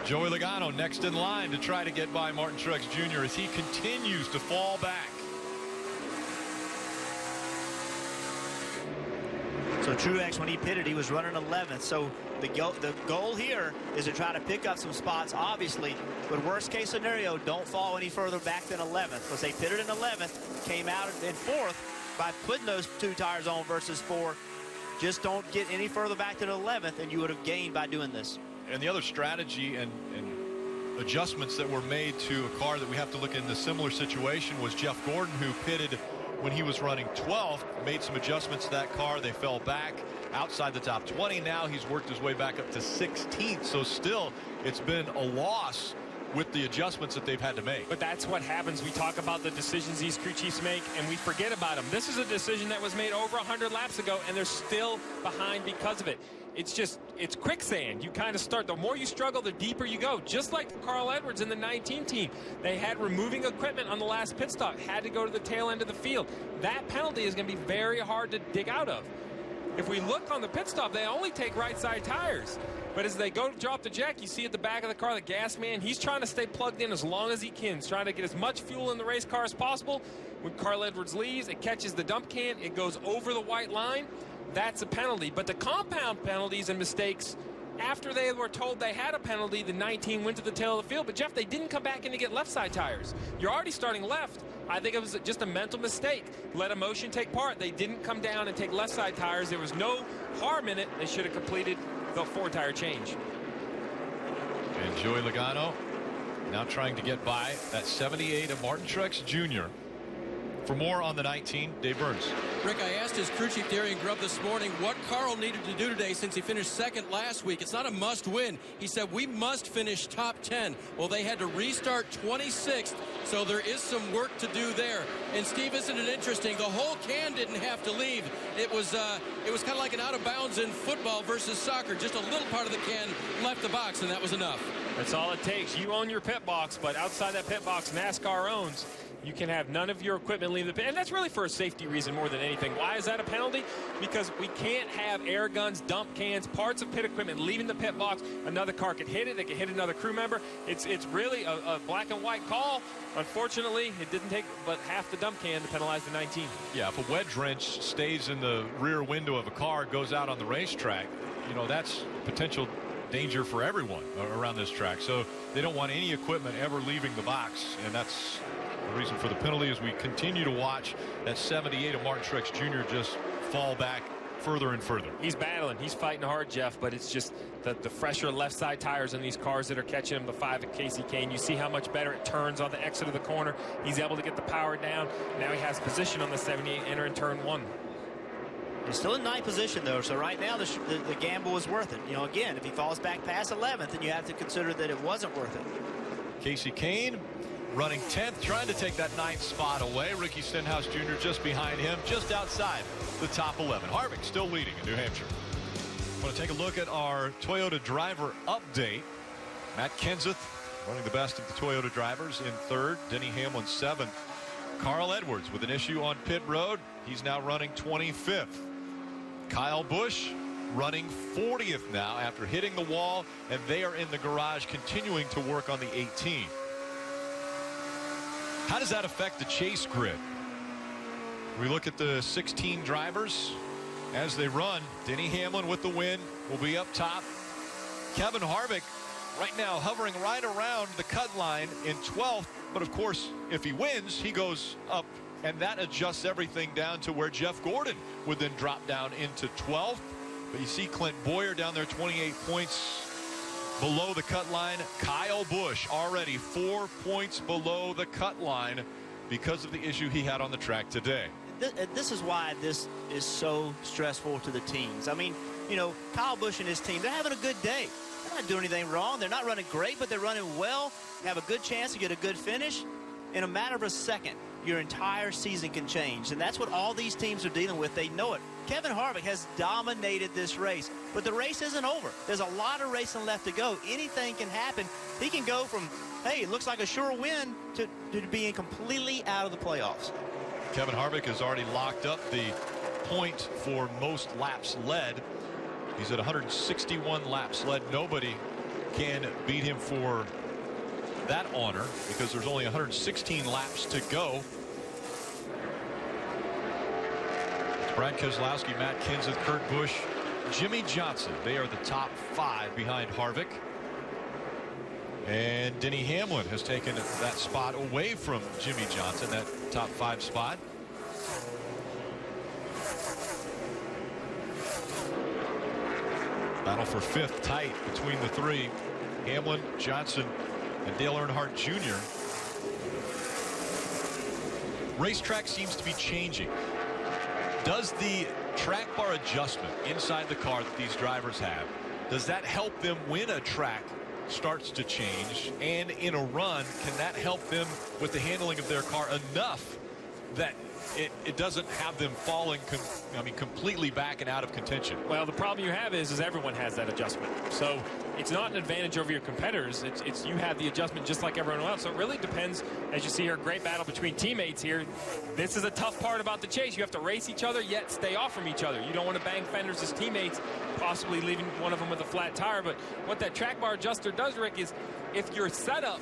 Joey Logano next in line to try to get by Martin Truex Jr. as he continues to fall back. So Truex, when he pitted, he was running 11th. So the goal here is to try to pick up some spots, obviously. But worst case scenario, don't fall any further back than 11th. Because they pitted in 11th, came out in 4th by putting those 2 tires on versus 4. Just don't get any further back than 11th, and you would have gained by doing this. And the other strategy and adjustments that were made to a car that we have to look in the similar situation was Jeff Gordon, who pitted when he was running 12th, made some adjustments to that car. They fell back outside the top 20. Now he's worked his way back up to 16th. So still, it's been a loss with the adjustments that they've had to make. But that's what happens. We talk about the decisions these crew chiefs make, and we forget about them. This is a decision that was made over 100 laps ago, and they're still behind because of it. It's quicksand. You kind of start, the more you struggle, the deeper you go. Just like Carl Edwards in the 19 team. They had removing equipment on the last pit stop, had to go to the tail end of the field. That penalty is going to be very hard to dig out of. If we look on the pit stop, they only take right side tires. But as they go to drop the jack, you see at the back of the car, the gas man, he's trying to stay plugged in as long as he can. He's trying to get as much fuel in the race car as possible. When Carl Edwards leaves, it catches the dump can, it goes over the white line. That's a penalty. But the compound penalties and mistakes, after they were told they had a penalty, the 19 went to the tail of the field. But, Jeff, they didn't come back in to get left side tires. You're already starting left. I think it was just a mental mistake. Let emotion take part. They didn't come down and take left side tires. There was no harm in it. They should have completed the 4-tire change. And Joey Logano now trying to get by that 78 of Martin Truex Jr. For more on the 19, Dave Burns. Rick, I asked his crew chief Darian Grubb this morning what Carl needed to do today since he finished 2nd last week. It's not a must win. He said we must finish top 10. Well, they had to restart 26th, so there is some work to do there. And Steve, isn't it interesting? The whole can didn't have to leave. It was kind of like an out of bounds in football versus soccer. Just a little part of the can left the box, and that was enough. That's all it takes. You own your pit box, but outside that pit box NASCAR owns, you can have none of your equipment leave the pit. And that's really for a safety reason more than anything. Why is that a penalty? Because we can't have air guns, dump cans, parts of pit equipment leaving the pit box. Another car could hit it. It could hit another crew member. It's really a black and white call. Unfortunately, it didn't take but half the dump can to penalize the 19. Yeah, if a wedge wrench stays in the rear window of a car, goes out on the racetrack, you know, that's potential danger for everyone around this track. So they don't want any equipment ever leaving the box, and that's the reason for the penalty. As we continue to watch that 78 of Martin Truex Jr. just fall back further and further. He's battling. He's fighting hard, Jeff, but it's just the fresher left side tires in these cars that are catching him. The 5 at Casey Kane. You see how much better it turns on the exit of the corner. He's able to get the power down. Now he has position on the 78, entering turn 1. He's still in ninth position, though, so right now the gamble is worth it. You know, again, if he falls back past 11th, then you have to consider that it wasn't worth it. Casey Kane running 10th, trying to take that 9th spot away. Ricky Stenhouse Jr. just behind him, just outside the top 11. Harvick still leading in New Hampshire. I want to take a look at our Toyota driver update. Matt Kenseth running the best of the Toyota drivers in 3rd. Denny Hamlin 7th. Carl Edwards with an issue on pit road. He's now running 25th. Kyle Busch running 40th now after hitting the wall, and they are in the garage continuing to work on the 18. How does that affect the chase grid? We look at the 16 drivers as they run. Denny Hamlin with the win will be up top. Kevin Harvick right now hovering right around the cut line in 12th, but of course if he wins he goes up, and that adjusts everything down to where Jeff Gordon would then drop down into 12th. But you see Clint Boyer down there 28 points below the cut line. Kyle Busch already 4 points below the cut line because of the issue he had on the track today. This is why this is so stressful to the teams. I mean, you know, Kyle Busch and his team, they're having a good day. They're not doing anything wrong. They're not running great, but they're running well. Have a good chance to get a good finish. In a matter of a second, your entire season can change, and that's what all these teams are dealing with. They know it. Kevin Harvick has dominated this race, but the race isn't over. There's a lot of racing left to go. Anything can happen. He can go from, hey, it looks like a sure win, to being completely out of the playoffs. Kevin Harvick has already locked up the point for most laps led. He's at 161 laps led. Nobody can beat him for that honor because there's only 116 laps to go. It's Brad Keselowski, Matt Kenseth, Kurt Busch, Jimmy Johnson. They are the top 5 behind Harvick. And Denny Hamlin has taken that spot away from Jimmy Johnson, that top 5 spot. Battle for 5th tight between the 3. Hamlin, Johnson, and Dale Earnhardt Jr. Racetrack seems to be changing. Does the track bar adjustment inside the car that these drivers have, does that help them when a track starts to change? And in a run, can that help them with the handling of their car enough that it doesn't have them falling completely back and out of contention? Well, the problem you have is everyone has that adjustment. So it's not an advantage over your competitors. It's you have the adjustment just like everyone else. So it really depends. As you see here, great battle between teammates here. This is a tough part about the chase. You have to race each other, yet stay off from each other. You don't want to bang fenders as teammates, possibly leaving one of them with a flat tire. But what that track bar adjuster does, Rick, is if your setup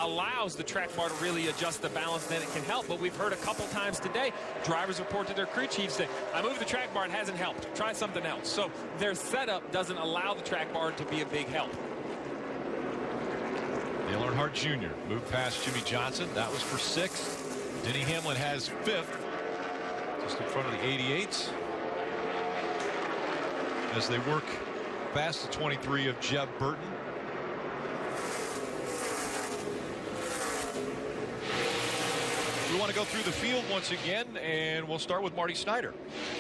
allows the track bar to really adjust the balance, then it can help. But we've heard a couple times today, drivers report to their crew chiefs that I moved the track bar, it hasn't helped. Try something else. So their setup doesn't allow the track bar to be a big help. Dale Earnhardt Jr. moved past Jimmy Johnson. That was for 6th. Denny Hamlin has 5th, just in front of the 88s, as they work past the 23 of Jeb Burton. We want to go through the field once again, and we'll start with Marty Snyder.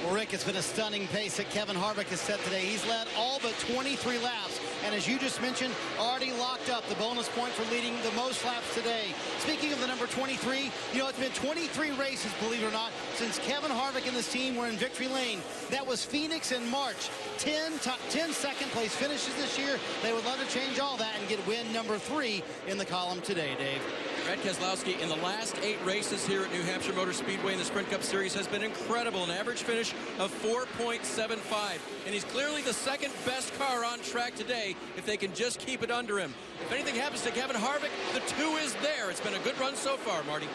Well, Rick, it's been a stunning pace that Kevin Harvick has set today. He's led all but 23 laps, and as you just mentioned, already locked up the bonus point for leading the most laps today. Speaking of the number 23, you know, it's been 23 races, believe it or not, since Kevin Harvick and this team were in victory lane. That was Phoenix in March. 10 second place finishes this year. They would love to change all that and get win number 3 in the column today, Dave. Brad Keselowski in the last 8 races here at New Hampshire Motor Speedway in the Sprint Cup Series has been incredible. An average finish of 4.75. And he's clearly the second best car on track today if they can just keep it under him. If anything happens to Kevin Harvick, the 2 is there. It's been a good run so far, Marty.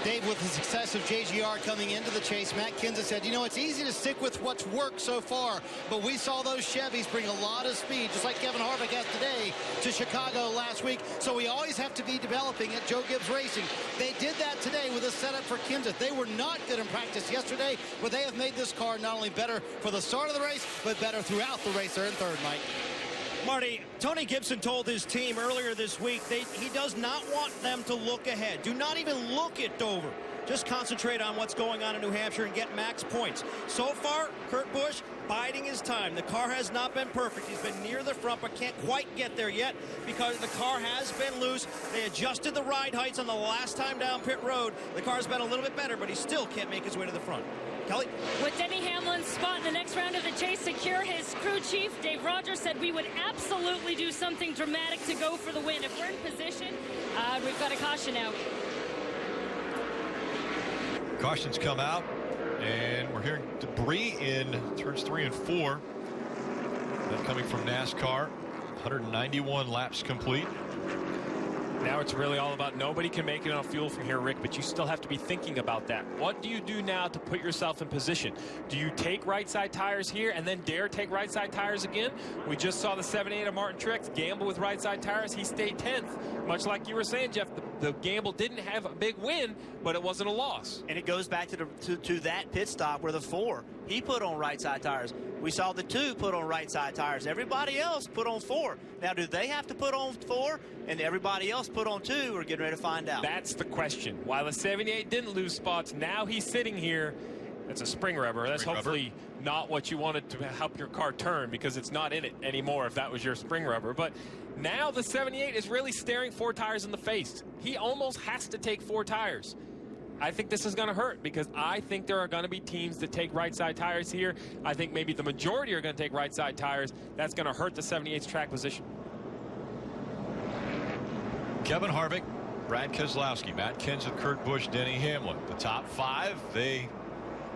Dave, with the success of JGR coming into the chase, Matt Kenseth said, you know, it's easy to stick with what's worked so far, but we saw those Chevys bring a lot of speed, just like Kevin Harvick has today, to Chicago last week. So we always have to be developing at Joe Gibbs Racing. They did that today with a setup for Kenseth. They were not good in practice yesterday, but they have made this car not only better for the start of the race, but better throughout the race. They're in 3rd, Mike. Marty, Tony Gibson told his team earlier this week he does not want them to look ahead. Do not even look at Dover. just concentrate on what's going on in New Hampshire and get max points. So far, Kurt Busch biding his time. The car has not been perfect. He's been near the front, but can't quite get there yet because the car has been loose. They adjusted the ride heights on the last time down pit road. The car's been a little bit better, but he still can't make his way to the front. Kelly? With Denny Hamlin's spot in the next round of the chase secure, his crew chief, Dave Rogers, said we would absolutely do something dramatic to go for the win. If we're in position, we've got a caution out. Cautions come out, and we're hearing debris in turns 3 and 4. That coming from NASCAR. 191 laps complete. Now it's really all about nobody can make it on fuel from here, Rick, but you still have to be thinking about that. What do you do now to put yourself in position? Do you take right side tires here and then dare take right side tires again? We just saw the 7-8 of Martin Truex gamble with right side tires. He stayed 10th. Much like you were saying, Jeff, the gamble didn't have a big win, but it wasn't a loss. And it goes back to that pit stop where the 4, he put on right side tires. We saw the 2 put on right side tires. Everybody else put on 4. Now, do they have to put on 4 and everybody else put on 2? We're getting ready to find out. That's the question. While the 78 didn't lose spots, now he's sitting here. That's a spring rubber. That's hopefully not what you wanted to help your car turn, because it's not in it anymore if that was your spring rubber. But now the 78 is really staring 4 tires in the face. He almost has to take 4 tires. I think this is going to hurt, because I think there are going to be teams that take right side tires here. I think maybe the majority are going to take right side tires. That's going to hurt the 78's track position. Kevin Harvick, Brad Keselowski, Matt Kenseth, Kurt Busch, Denny Hamlin. The top 5, they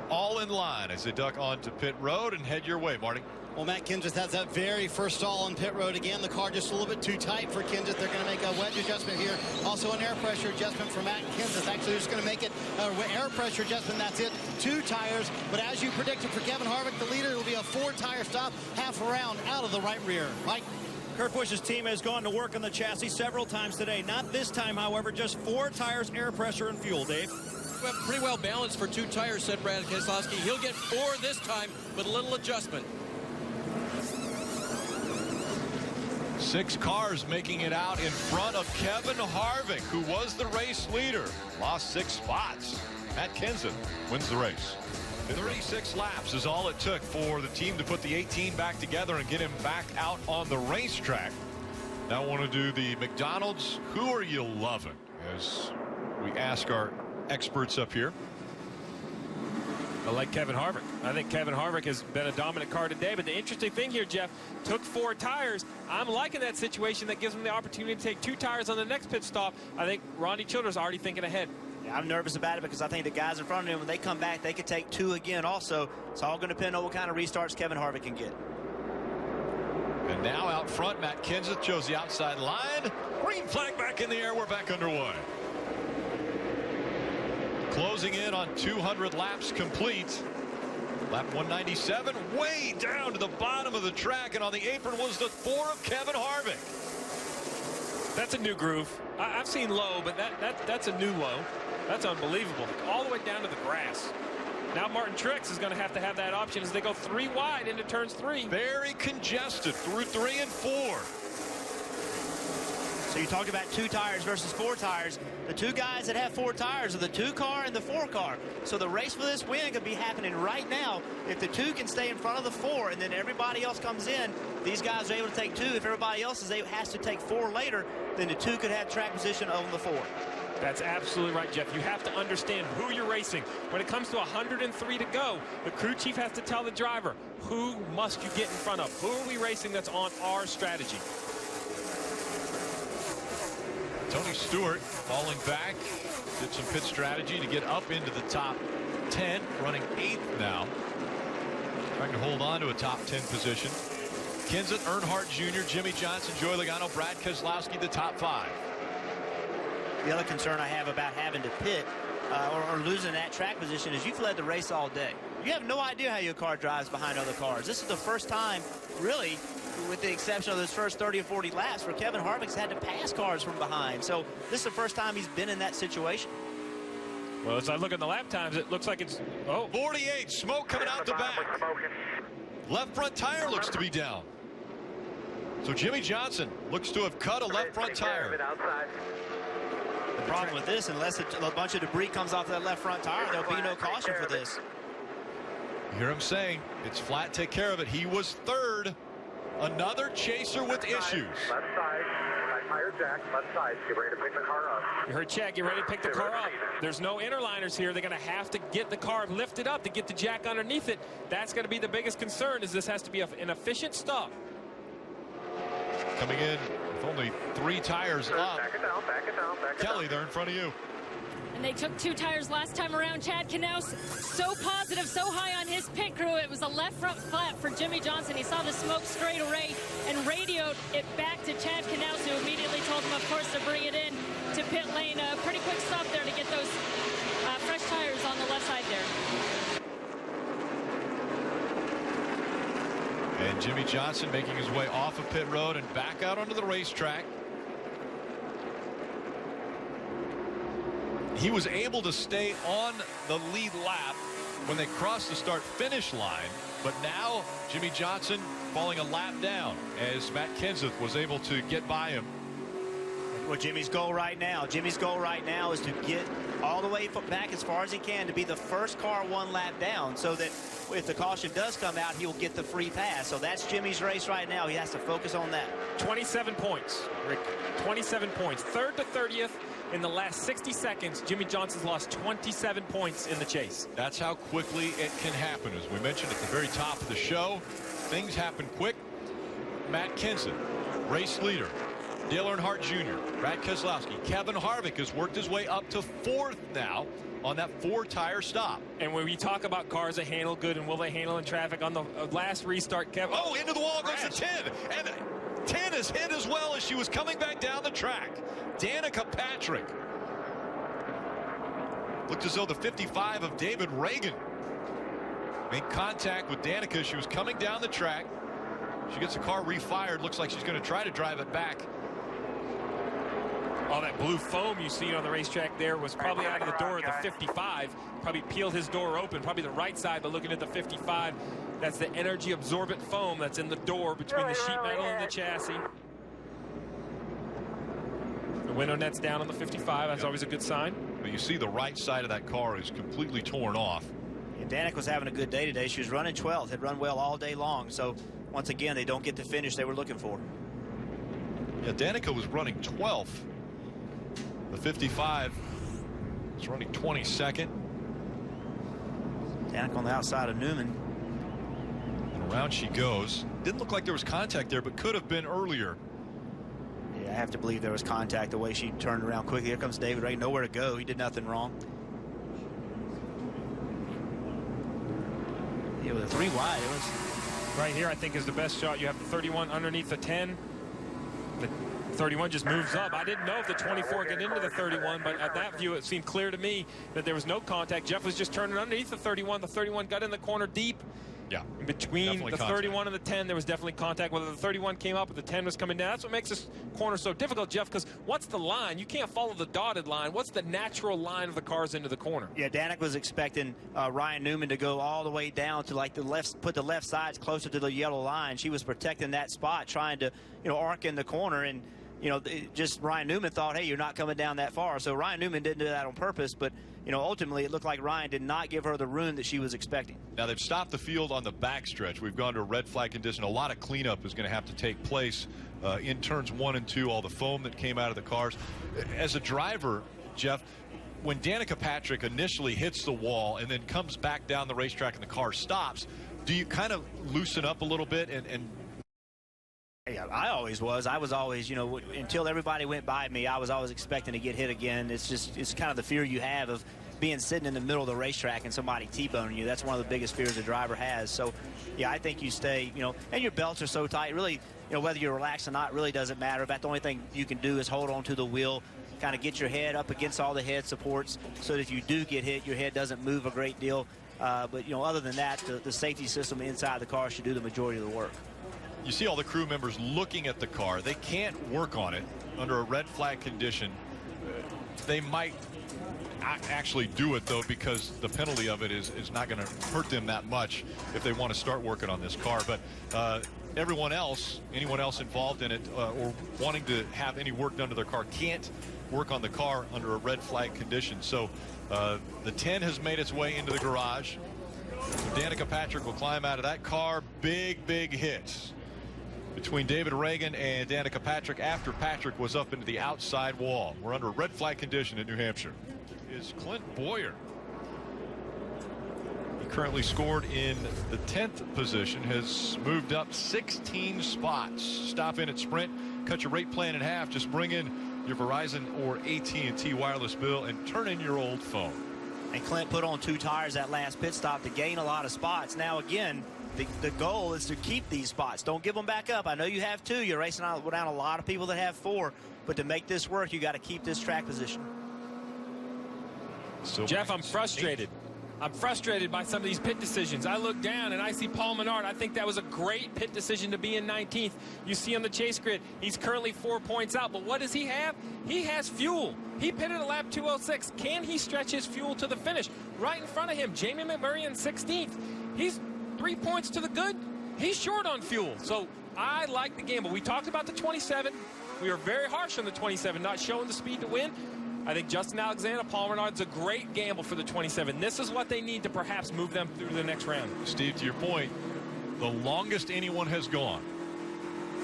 all in line as they duck onto pit road and head your way, Marty. Well, Matt Kenseth has that very first stall on pit road. Again, the car just a little bit too tight for Kenseth. They're going to make a wedge adjustment here. Also an air pressure adjustment for Matt Kenseth. Actually, they're just going to make it an air pressure adjustment. That's it. 2 tires. But as you predicted for Kevin Harvick, the leader, it will be a 4-tire stop, half a round out of the right rear. Mike? Kurt Busch's team has gone to work on the chassis several times today. Not this time, however, just 4 tires, air pressure, and fuel, Dave. Well, pretty well balanced for 2 tires, said Brad Keselowski. He'll get 4 this time with a little adjustment. 6 cars making it out in front of Kevin Harvick, who was the race leader. Lost 6 spots. Matt Kenseth wins the race. 36 laps is all it took for the team to put the 18 back together and get him back out on the racetrack. Now I want to do the McDonald's Who Are You Loving, as we ask our experts up here. I like Kevin Harvick. I think Kevin Harvick has been a dominant car today. But the interesting thing here, Jeff, took 4 tires. I'm liking that situation. That gives him the opportunity to take 2 tires on the next pit stop. I think Ronnie Childers already thinking ahead. Yeah, I'm nervous about it because I think the guys in front of him, when they come back, they could take 2 again also. It's all going to depend on what kind of restarts Kevin Harvick can get. And now out front, Matt Kenseth chose the outside line. Green flag back in the air. We're back underway. Closing in on 200 laps complete. Lap 197, way down to the bottom of the track, and on the apron was the 4 of Kevin Harvick. That's a new groove. I've seen low, but that's a new low. That's unbelievable. All the way down to the grass. Now Martin Truex is going to have that option as they go 3 wide into turns 3. Very congested through 3 and 4. So you talked about 2 tires versus 4 tires. The 2 guys that have 4 tires are the 2 car and the 4 car. So the race for this win could be happening right now. If the 2 can stay in front of the 4 and then everybody else comes in, these guys are able to take 2. If everybody else has to take 4 later, then the 2 could have track position on the 4. That's absolutely right, Jeff. You have to understand who you're racing. When it comes to 103 to go, the crew chief has to tell the driver, who must you get in front of? Who are we racing that's on our strategy? Tony Stewart falling back, did some pit strategy to get up into the top 10, running 8th now. Trying to hold on to a top 10 position. Kenseth, Earnhardt Jr., Jimmy Johnson, Joey Logano, Brad Keselowski, the top 5. The other concern I have about having to pit or losing that track position is you've led the race all day. You have no idea how your car drives behind other cars. This is the first time, really, with the exception of those first 30 or 40 laps, where Kevin Harvick's had to pass cars from behind. So this is the first time he's been in that situation. Well, as I look at the lap times, it looks like it's 48, smoke coming out the back. Left front tire looks to be down. So Jimmy Johnson looks to have cut a left front tire. The problem with this, unless a bunch of debris comes off that left front tire, there'll be no caution for this. You hear him saying, it's flat, take care of it. He was third. Another chaser with issues. Left side, right tire jack, left side. Get ready to pick the car up. You heard Chad, get ready to pick the car up. There's no interliners here. They're going to have to get the car lifted up to get the jack underneath it. That's going to be the biggest concern, is this has to be an efficient stop. Coming in with only 3 tires up. Back it down, back it down, back it down. Kelly, they're in front of you. And they took 2 tires last time around. Chad Knaus so positive, so high on his pit crew. It was a left front flat for Jimmy Johnson. He saw the smoke straight away and radioed it back to Chad Knaus, who immediately told him, of course, to bring it in to pit lane. A pretty quick stop there to get those fresh tires on the left side there. And Jimmy Johnson making his way off of pit road and back out onto the racetrack. He was able to stay on the lead lap when they crossed the start-finish line, but now Jimmy Johnson falling a lap down as Matt Kenseth was able to get by him. Well, Jimmy's goal right now is to get all the way back as far as he can to be the first car 1 lap down, so that if the caution does come out, he will get the free pass. So that's Jimmy's race right now. He has to focus on that. 27 points, Rick. 27 points. 3rd to 30th. In the last 60 seconds, Jimmy Johnson's lost 27 points in the chase. That's how quickly it can happen. As we mentioned at the very top of the show, things happen quick. Matt Kenseth, race leader. Dale Earnhardt Jr., Brad Keselowski, Kevin Harvick has worked his way up to 4th now on that 4-tire stop. And when we talk about cars that handle good and will they handle in traffic, on the last restart, Kevin. Oh, into the wall goes the 10. And 10 is hit as well as she was coming back down the track. Danica Patrick. Looked as though the 55 of David Reagan made contact with Danica as she was coming down the track. She gets the car refired. Looks like she's going to try to drive it back. All that blue foam you see on the racetrack there was probably out of the door of the 55. Probably peeled his door open, probably the right side, but looking at the 55, that's the energy absorbent foam that's in the door between the sheet metal and the chassis. The window net's down on the 55. That's always a good sign. But you see the right side of that car is completely torn off. Yeah, Danica was having a good day today. She was running 12th, had run well all day long. So once again, they don't get the finish they were looking for. Yeah, Danica was running 12th. The 55 is running 22nd. Danica on the outside of Newman. And around she goes. Didn't look like there was contact there, but could have been earlier. Yeah, I have to believe there was contact the way she turned around quickly. Here comes David Reagan. Nowhere to go. He did nothing wrong. Yeah, with a 3 wide, it was right here, I think, is the best shot. You have the 31 underneath the 10. The 31 just moves up. I didn't know if the 24 got into the 31, but at that view, it seemed clear to me that there was no contact. Jeff was just turning underneath the 31. The 31 got in the corner deep. Yeah. In between the 31 and the 10, there was definitely contact. Whether the 31 came up or the 10 was coming down, that's what makes this corner so difficult, Jeff, because what's the line? You can't follow the dotted line. What's the natural line of the cars into the corner? Yeah, Danica was expecting Ryan Newman to go all the way down to like the left, put the left sides closer to the yellow line. She was protecting that spot, trying to, arc in the corner, and just Ryan Newman thought, hey, you're not coming down that far. So Ryan Newman didn't do that on purpose, but ultimately it looked like Ryan did not give her the room that she was expecting. Now they've stopped the field on the backstretch. We've gone to a red flag condition. A lot of cleanup is going to have to take place in turns 1 and 2. All the foam that came out of the cars. As a driver, Jeff, when Danica Patrick initially hits the wall and then comes back down the racetrack and the car stops, do you kind of loosen up a little bit and Yeah, I always was. I was always, until everybody went by me, I was always expecting to get hit again. It's kind of the fear you have of being sitting in the middle of the racetrack and somebody T-boning you. That's one of the biggest fears a driver has. So, yeah, I think you stay, and your belts are so tight. Really, whether you're relaxed or not really doesn't matter. But the only thing you can do is hold on to the wheel, kind of get your head up against all the head supports so that if you do get hit, your head doesn't move a great deal. But, other than that, the safety system inside the car should do the majority of the work. You see all the crew members looking at the car. They can't work on it under a red flag condition. They might actually do it, though, because the penalty of it is not going to hurt them that much if they want to start working on this car. But everyone else, anyone else involved in it or wanting to have any work done to their car can't work on the car under a red flag condition. So the 10 has made its way into the garage. Danica Patrick will climb out of that car. Big hits between David Reagan and Danica Patrick after Patrick was up into the outside wall. We're under a red flag condition in New Hampshire. Is Clint Boyer. He currently scored in the 10th position, has moved up 16 spots. Stop in at Sprint, cut your rate plan in half. Just bring in your Verizon or AT&T wireless bill and turn in your old phone. And Clint put on 2 tires that last pit stop to gain a lot of spots. Now again, the goal is to keep these spots. Don't give them back up. I know you have 2. You're racing down a lot of people that have 4. But to make this work, you got to keep this track position. Jeff, I'm frustrated. I'm frustrated by some of these pit decisions. I look down and I see Paul Menard. I think that was a great pit decision to be in 19th. You see on the chase grid, he's currently 4 points out. But what does he have? He has fuel. He pitted at lap 206. Can he stretch his fuel to the finish? Right in front of him, Jamie McMurray in 16th. He's 3 points to the good. He's short on fuel. So I like the gamble. We talked about the 27. We were very harsh on the 27, not showing the speed to win. I think Justin Alexander, Paul Menard's a great gamble for the 27. This is what they need to perhaps move them through the next round. Steve, to your point, the longest anyone has gone,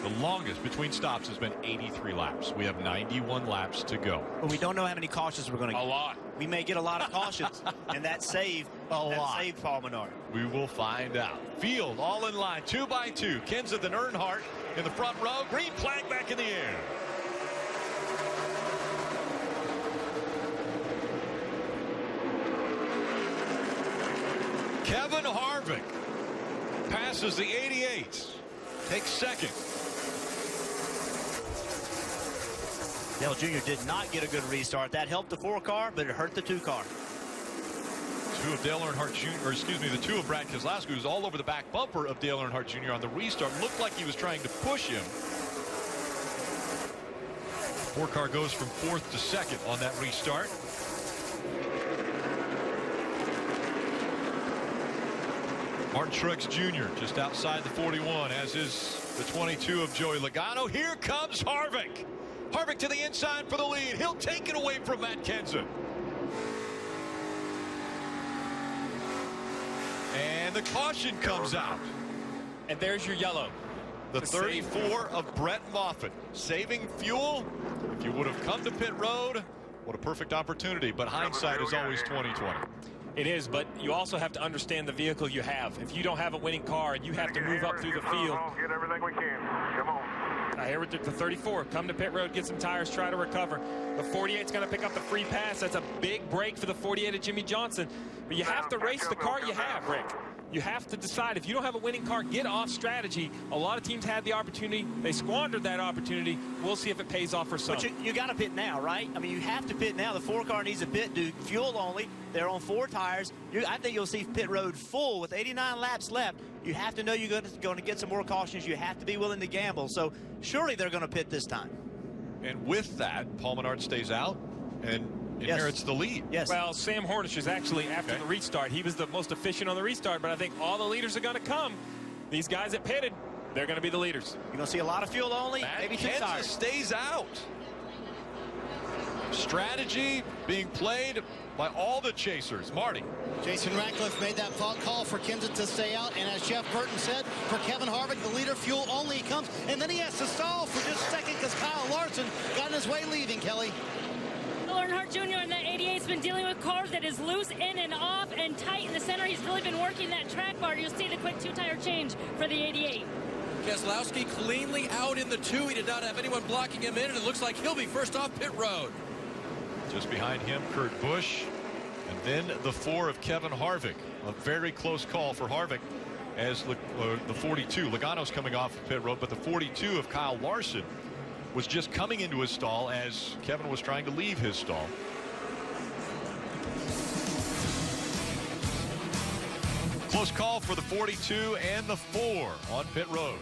the longest between stops has been 83 laps. We have 91 laps to go. But we don't know how many cautions we're going to get. A lot. We may get a lot of cautions, and that saved Paul Menard. We will find out. Field all in line, 2 by 2. Kenseth and Earnhardt in the front row. Green flag back in the air. Kevin Harvick passes the 88, takes second. Dale Jr. did not get a good restart. That helped the 4 car, but it hurt the 2 car. 2 of Dale Earnhardt Jr., or excuse me, the 2 of Brad Keselowski, who's all over the back bumper of Dale Earnhardt Jr. on the restart. Looked like he was trying to push him. 4 car goes from 4th to 2nd on that restart. Martin Truex Jr. just outside the 41, as is the 22 of Joey Logano. Here comes Harvick. Harvick to the inside for the lead. He'll take it away from Matt Kenseth. And the caution comes out. And there's your yellow. The 34 of Brett Moffitt. Saving fuel. If you would have come to pit road, what a perfect opportunity. But hindsight is always 20/20. It is, but you also have to understand the vehicle you have. If you don't have a winning car and you have to move up through the field. Get everything we can. Come on. I hear with the 34. Come to pit road, get some tires, try to recover. The 48's going to pick up the free pass. That's a big break for the 48 of Jimmy Johnson. But you have to race the car you have, Rick. You have to decide. If you don't have a winning car, get off strategy. A lot of teams had the opportunity. They squandered that opportunity. We'll see if it pays off for some. But you got to pit now, right? I mean, you have to pit now. The 4 car needs a pit, dude. Fuel only. They're on 4 tires. I think you'll see pit road full with 89 laps left. You have to know you're going to get some more cautions. You have to be willing to gamble. So surely they're going to pit this time. And with that, Paul Menard stays out and inherits the lead. Yes. Well, Sam Hornish is actually after the restart. He was the most efficient on the restart, but I think all the leaders are going to come. These guys that pitted, they're going to be the leaders. You're going to see a lot of fuel only, maybe 2 tires. Stays out. Strategy being played by all the chasers. Marty. Jason Ratcliffe made that call for Kenseth to stay out, and as Jeff Burton said, for Kevin Harvick, the leader, fuel only comes, and then he has to stall for just a second because Kyle Larson got in his way leaving, Kelly. Earnhardt Jr. in that 88's been dealing with cars that is loose in and off and tight in the center. He's really been working that track bar. You'll see the quick 2-tire change for the 88. Keselowski cleanly out in the 2. He did not have anyone blocking him in, and it looks like he'll be first off pit road. Just behind him, Kurt Busch. And then the 4 of Kevin Harvick. A very close call for Harvick as the 42. Logano's coming off of pit road, but the 42 of Kyle Larson was just coming into his stall as Kevin was trying to leave his stall. Close call for the 42 and the 4 on pit road.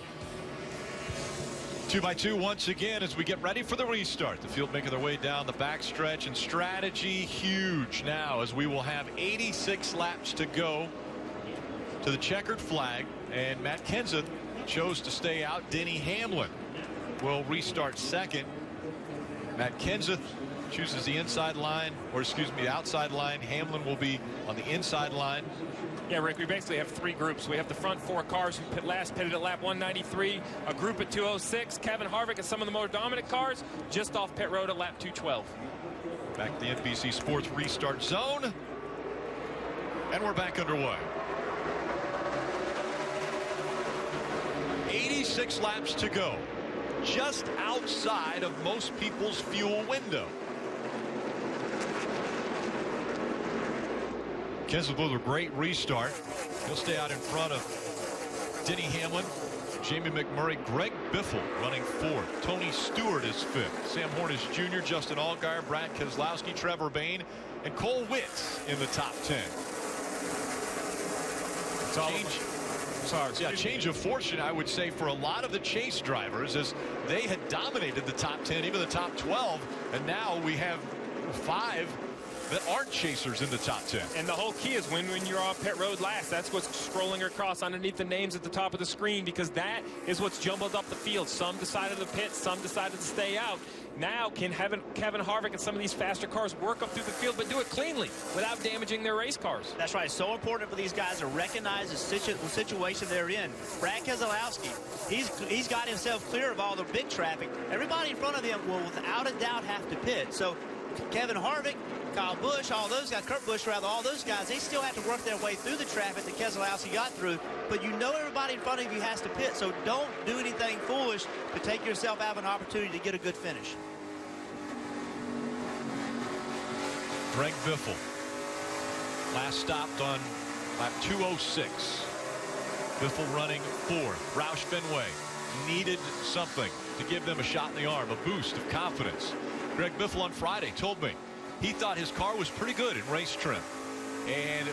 2 by 2 once again as we get ready for the restart. The field making their way down the backstretch, and strategy huge now as we will have 86 laps to go to the checkered flag, and Matt Kenseth chose to stay out. Denny Hamlin will restart second. Matt Kenseth chooses the inside line, or excuse me, the outside line. Hamlin will be on the inside line. Yeah, Rick, we basically have three groups. We have the front four cars who pitted at lap 193, a group at 206, Kevin Harvick and some of the more dominant cars just off pit road at lap 212. Back to the NBC Sports restart zone. And we're back underway. 86 laps to go. Just outside of most people's fuel window. Kenseth with a great restart. He'll stay out in front of Denny Hamlin, Jamie McMurray, Greg Biffle running fourth. Tony Stewart is fifth. Sam Hornish Jr., Justin Allgaier, Brad Keselowski, Trevor Bayne, and Cole Witz in the top 10. Change of fortune, I would say, for a lot of the chase drivers, as they had dominated the top 10, even the top 12, and now we have 5 that aren't chasers in the top 10. And the whole key is when you're on pit road last, that's what's scrolling across underneath the names at the top of the screen, because that is what's jumbled up the field. Some decided to pit, some decided to stay out. Now can Kevin Harvick and some of these faster cars work up through the field, but do it cleanly without damaging their race cars. That's right. It's so important for these guys to recognize the situation they're in. Brad Keselowski, he's got himself clear of all the big traffic. Everybody in front of him will without a doubt have to pit. So Kevin Harvick, Kyle Busch, all those guys, Kurt Busch rather, all those guys, they still have to work their way through the traffic that Keselowski got through. But you know everybody in front of you has to pit, so don't do anything foolish to take yourself out of an opportunity to get a good finish. Greg Biffle last stopped on lap 206. Biffle running fourth. Roush Fenway needed something to give them a shot in the arm, a boost of confidence. Greg Biffle on Friday told me he thought his car was pretty good in race trim, and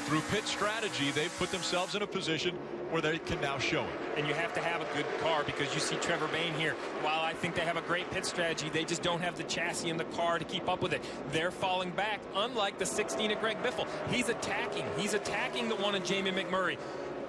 through pit strategy they've put themselves in a position where they can now show it. And you have to have a good car, because you see Trevor Bayne here. While I think they have a great pit strategy, they just don't have the chassis in the car to keep up with it. They're falling back, unlike the 16 of Greg Biffle. He's attacking the one of Jamie McMurray.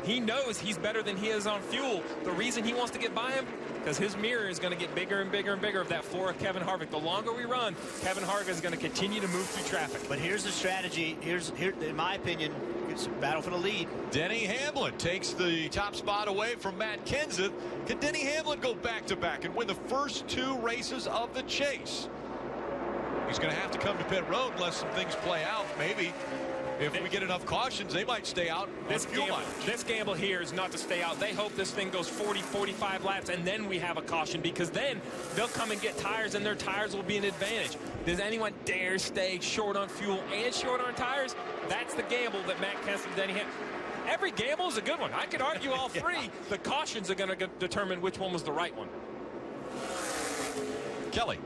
He knows he's better than he is on fuel. The reason he wants to get by him, because his mirror is going to get bigger and bigger and bigger of that 4 of Kevin Harvick. The longer we run, Kevin Harvick is going to continue to move through traffic. But here's the strategy. Here, in my opinion, it's a battle for the lead. Denny Hamlin takes the top spot away from Matt Kenseth. Can Denny Hamlin go back-to-back and win the first 2 races of the chase? He's going to have to come to pit road unless some things play out. Maybe if we get enough cautions, they might stay out. This gamble here is not to stay out. They hope this thing goes 40, 45 laps, and then we have a caution, because then they'll come and get tires, and their tires will be an advantage. Does anyone dare stay short on fuel and short on tires? That's the gamble that Matt Kenseth and Denny Hamlin. Every gamble is a good one. I could argue all 3. The cautions are going to determine which one was the right one. Kelly.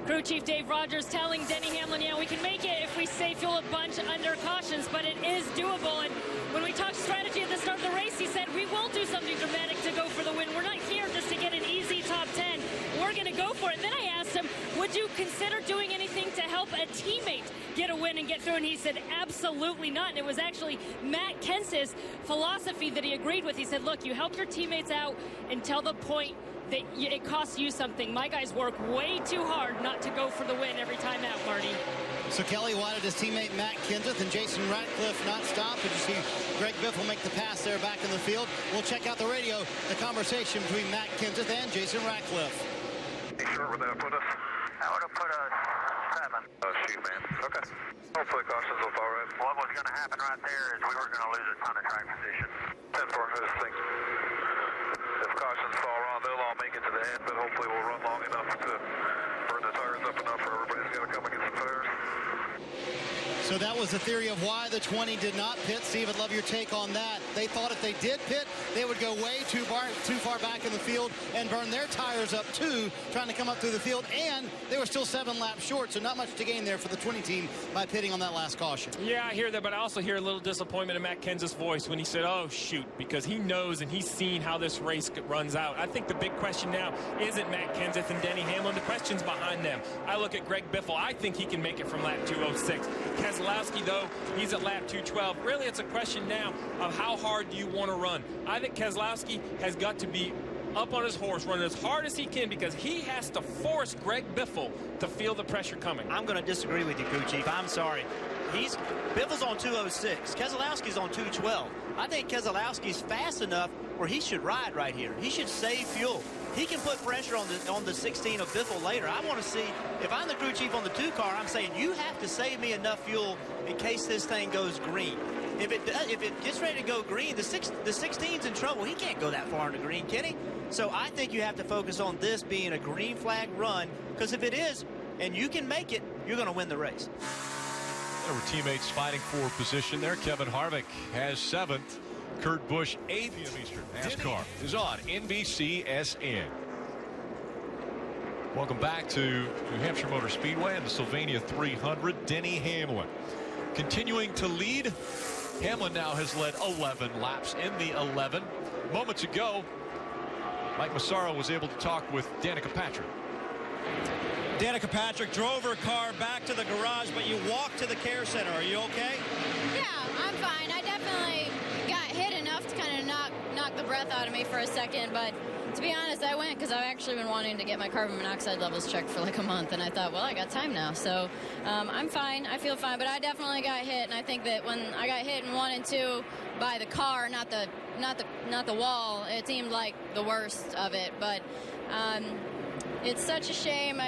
Crew Chief Dave Rogers telling Denny Hamlin, yeah, we can make it if we save fuel a bunch under cautions, but it is doable. And when we talked strategy at the start of the race, he said, we will do something dramatic to go for the win. We're not here just to get an easy top 10. We're going to go for it. Then I asked him, would you consider doing anything to help a teammate get a win and get through? And he said, absolutely not. And it was actually Matt Kenseth's philosophy that he agreed with. He said, look, you help your teammates out until the point that it costs you something. My guys work way too hard not to go for the win every time out, Marty. So Kelly, why did his teammate Matt Kenseth and Jason Ratcliffe not stop? Did you see Greg Biffle make the pass there back in the field? We'll check out the radio, the conversation between Matt Kenseth and Jason Ratcliffe. You sure where that put us? I would have put a 7. Oh, shoot, man. Okay. Hopefully cautions will fall right. What was going to happen right there is we were going to lose a ton of track position. 10 for this thing. If cautions fall wrong, they'll all make it to the end, but hopefully we'll run long enough to burn the tires up enough for everybody's got to come and get some tires. So that was the theory of why the 20 did not pit. Steve, I'd love your take on that. They thought if they did pit, they would go way too far back in the field and burn their tires up too, trying to come up through the field. And they were still 7 laps short, so not much to gain there for the 20 team by pitting on that last caution. Yeah, I hear that, but I also hear a little disappointment in Matt Kenseth's voice when he said, oh, shoot, because he knows and he's seen how this race runs out. I think the big question now isn't Matt Kenseth and Denny Hamlin. The question's behind them. I look at Greg Biffle. I think he can make it from lap 206. Keselowski, though, he's at lap 212. Really, it's a question now of how hard do you want to run. I think Keselowski has got to be up on his horse, running as hard as he can, because he has to force Greg Biffle to feel the pressure coming. I'm going to disagree with you, crew chief. I'm sorry. Biffle's on 206. Keselowski's on 212. I think Keselowski's fast enough where he should ride right here. He should save fuel. He can put pressure on the 16 of Biffle later. I want to see, if I'm the crew chief on the 2 car, I'm saying you have to save me enough fuel in case this thing goes green. If it gets ready to go green, the 16's in trouble. He can't go that far in the green, can he? So I think you have to focus on this being a green flag run, because if it is, and you can make it, you're going to win the race. There were teammates fighting for position there. Kevin Harvick has 7th. Kurt Busch 8th. Eastern. NASCAR is on NBCSN. Welcome back to New Hampshire Motor Speedway and the Sylvania 300. Denny Hamlin continuing to lead. Hamlin now has led 11 laps in the 11. Moments ago, Mike Massaro was able to talk with Danica Patrick. Danica Patrick drove her car back to the garage, but you walked to the care center. Are you okay? Yeah, I'm fine. I definitely got hit enough to kind of knock the breath out of me for a second, but to be honest, I went because I've actually been wanting to get my carbon monoxide levels checked for like a month, and I thought, well, I got time now, so I'm fine. I feel fine, but I definitely got hit, and I think that when I got hit in 1 and 2 by the car, not the wall, it seemed like the worst of it. But it's such a shame.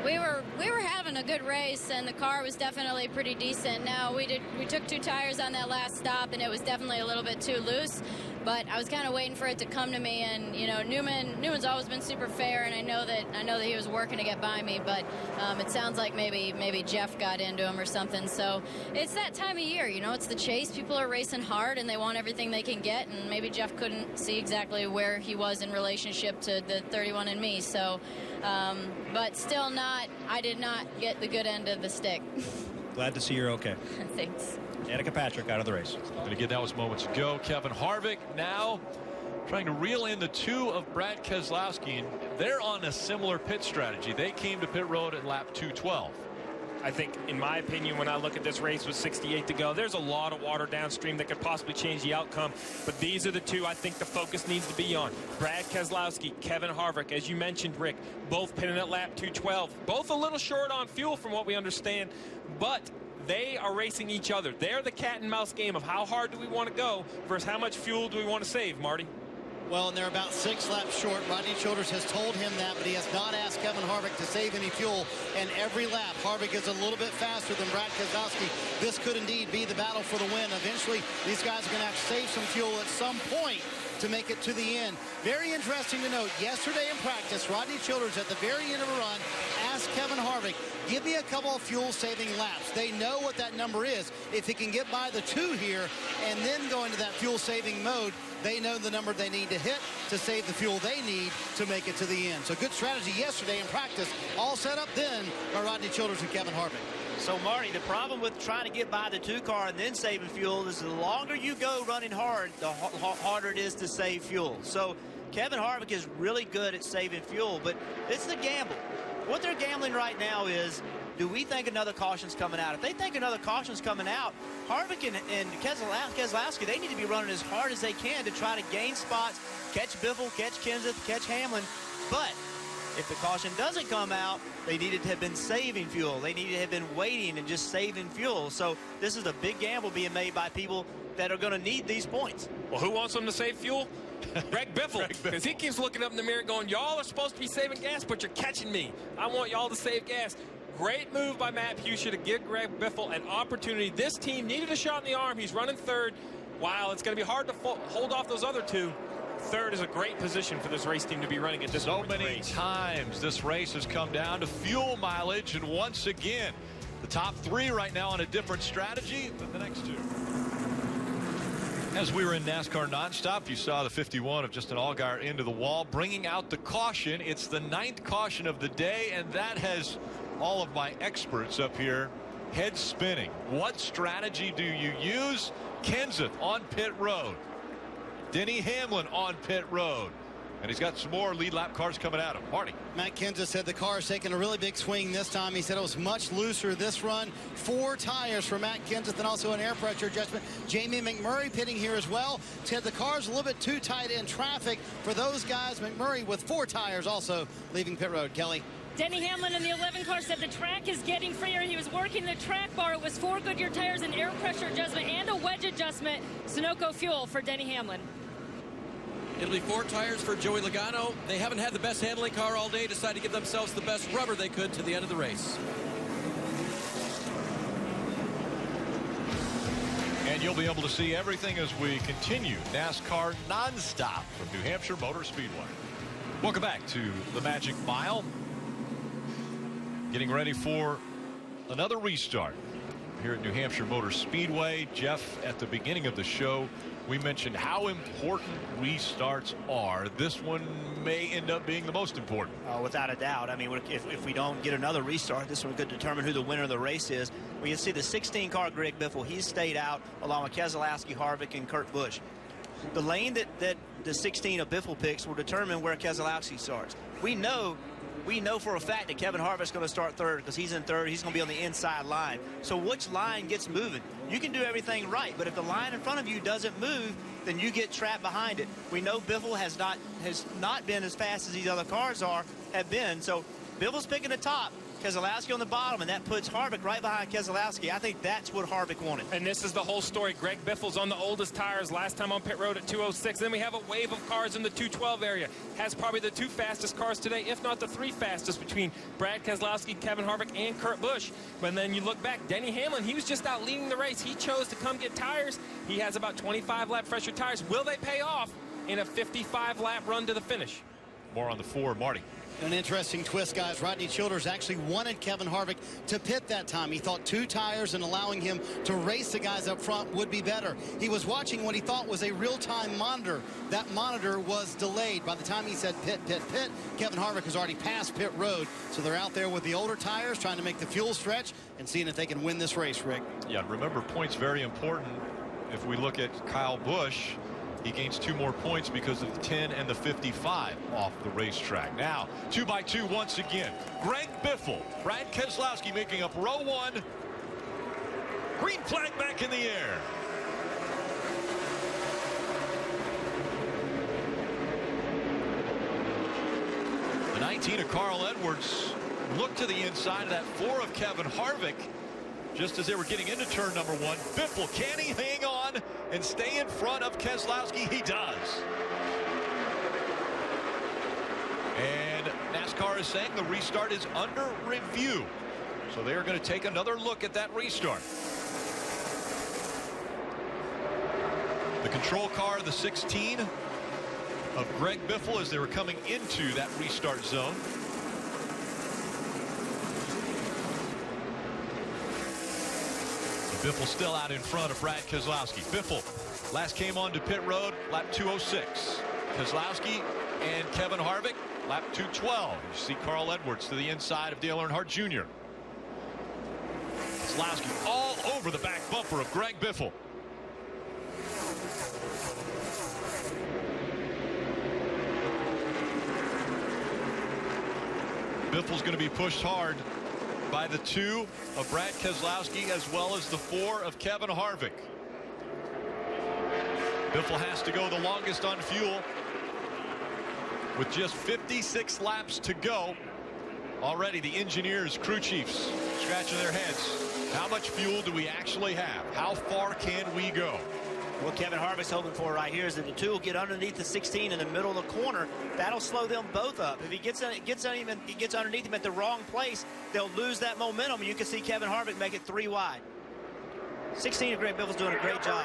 We were having a good race, and the car was definitely pretty decent. Now we took 2 tires on that last stop, and it was definitely a little bit too loose. But I was kind of waiting for it to come to me, and you know, Newman's always been super fair, and I know that he was working to get by me. But it sounds like maybe Jeff got into him or something. So it's that time of year, you know, it's the chase. People are racing hard, and they want everything they can get. And maybe Jeff couldn't see exactly where he was in relationship to the 31 and me. So, but still not. I did not get the good end of the stick. Glad to see you're okay. Thanks. Danica Patrick out of the race. And again, that was moments ago. Kevin Harvick now trying to reel in the 2 of Brad Keselowski, and they're on a similar pit strategy. They came to pit road at lap 212. I think, in my opinion, when I look at this race with 68 to go, there's a lot of water downstream that could possibly change the outcome. But these are the 2 I think the focus needs to be on. Brad Keselowski, Kevin Harvick, as you mentioned, Rick, both pitting at lap 212. Both a little short on fuel from what we understand, but they are racing each other. They're the cat and mouse game of how hard do we want to go versus how much fuel do we want to save, Marty. Well, and they're about 6 laps short. Rodney Childers has told him that, but he has not asked Kevin Harvick to save any fuel. And every lap, Harvick is a little bit faster than Brad Keselowski. This could indeed be the battle for the win. Eventually, these guys are going to have to save some fuel at some point to make it to the end. Very interesting to note, yesterday in practice, Rodney Childers at the very end of a run asked Kevin Harvick, give me a couple of fuel-saving laps. They know what that number is. If he can get by the 2 here and then go into that fuel-saving mode, they know the number they need to hit to save the fuel they need to make it to the end. So good strategy yesterday in practice, all set up then by Rodney Childers and Kevin Harvick. So, Marty, the problem with trying to get by the 2 car and then saving fuel is the longer you go running hard, the harder it is to save fuel. So Kevin Harvick is really good at saving fuel, but it's the gamble. What they're gambling right now is, do we think another caution's coming out? If they think another caution's coming out, Harvick and Keselowski, they need to be running as hard as they can to try to gain spots, catch Biffle, catch Kenseth, catch Hamlin. But if the caution doesn't come out, they needed to have been saving fuel. They needed to have been waiting and just saving fuel. So this is a big gamble being made by people that are going to need these points. Well, who wants them to save fuel? Greg Biffle, because he keeps looking up in the mirror going, y'all are supposed to be saving gas, but you're catching me. I want y'all to save gas. Great move by Matt Fuchsia to give Greg Biffle an opportunity. This team needed a shot in the arm. He's running 3rd. While it's going to be hard to hold off those other 2, 3rd is a great position for this race team to be running at this so many times this race has come down to fuel mileage, and once again, the top 3 right now on a different strategy than the next 2. As we were in NASCAR nonstop, you saw the 51 of Justin Allgaier into the wall, bringing out the caution. It's the 9th caution of the day, and that has all of my experts up here head spinning. What strategy do you use? Kenseth on pit road. Denny Hamlin on pit road. And he's got some more lead lap cars coming at him. Marty. Matt Kenseth said the car is taking a really big swing this time. He said it was much looser this run. 4 tires for Matt Kenseth and also an air pressure adjustment. Jamie McMurray pitting here as well. Said the car's a little bit too tight in traffic for those guys. McMurray with 4 tires also leaving pit road. Kelly. Denny Hamlin in the 11 car said the track is getting freer. He was working the track bar. It was 4 Goodyear tires, an air pressure adjustment, and a wedge adjustment. Sunoco fuel for Denny Hamlin. It'll be 4 tires for Joey Logano. They haven't had the best handling car all day. Decided to give themselves the best rubber they could to the end of the race. And you'll be able to see everything as we continue NASCAR nonstop from New Hampshire Motor Speedway. Welcome back to the Magic Mile. Getting ready for another restart here at New Hampshire Motor Speedway. Jeff, at the beginning of the show, we mentioned how important restarts are. This one may end up being the most important. Without a doubt. I mean, if we don't get another restart, this one could determine who the winner of the race is. We can see the 16 car Greg Biffle. He's stayed out along with Keselowski, Harvick, and Kurt Busch. The lane that the 16 of Biffle picks will determine where Keselowski starts. We know for a fact that Kevin Harvick's going to start third because he's in third. He's going to be on the inside line. So which line gets moving? You can do everything right, but if the line in front of you doesn't move, then you get trapped behind it. We know Biffle has not been as fast as these other cars have been. So Biffle's picking the top, Keselowski on the bottom, and that puts Harvick right behind Keselowski. I think that's what Harvick wanted. And this is the whole story. Greg Biffle's on the oldest tires, last time on pit road at 206. Then we have a wave of cars in the 212 area. Has probably the 2 fastest cars today, if not the 3 fastest, between Brad Keselowski, Kevin Harvick, and Kurt Busch. But then you look back, Denny Hamlin, he was just out leading the race. He chose to come get tires. He has about 25 lap fresher tires. Will they pay off in a 55 lap run to the finish? More on the 4, Marty. An interesting twist, guys. Rodney Childers actually wanted Kevin Harvick to pit that time. He thought 2 tires and allowing him to race the guys up front would be better. He was watching what he thought was a real-time monitor. That monitor was delayed. By the time he said pit, pit, pit, Kevin Harvick has already passed pit road. So they're out there with the older tires trying to make the fuel stretch and seeing if they can win this race, Rick. Yeah, remember, points very important. If we look at Kyle Busch, he gains 2 more points because of the 10 and the 55 off the racetrack. Now, 2 by 2 once again. Greg Biffle, Brad Keselowski making up row 1. Green flag back in the air. The 19 of Carl Edwards looked to the inside of that 4 of Kevin Harvick. Just as they were getting into turn number 1, Biffle, can he hang on and stay in front of Keselowski? He does. And NASCAR is saying the restart is under review. So they are going to take another look at that restart. The control car, the 16 of Greg Biffle, as they were coming into that restart zone. Biffle still out in front of Brad Keselowski. Biffle last came on to pit road, lap 206. Keselowski and Kevin Harvick, lap 212. You see Carl Edwards to the inside of Dale Earnhardt Jr. Keselowski all over the back bumper of Greg Biffle. Biffle's going to be pushed hard by the 2 of Brad Keselowski as well as the 4 of Kevin Harvick. Biffle has to go the longest on fuel with just 56 laps to go. Already the engineers, crew chiefs scratching their heads. How much fuel do we actually have? How far can we go? What Kevin Harvick's hoping for right here is that the 2 will get underneath the 16 in the middle of the corner. That'll slow them both up. If he gets underneath him at the wrong place, they'll lose that momentum. You can see Kevin Harvick make it 3 wide. 16 of Greg Biffle's doing a great job.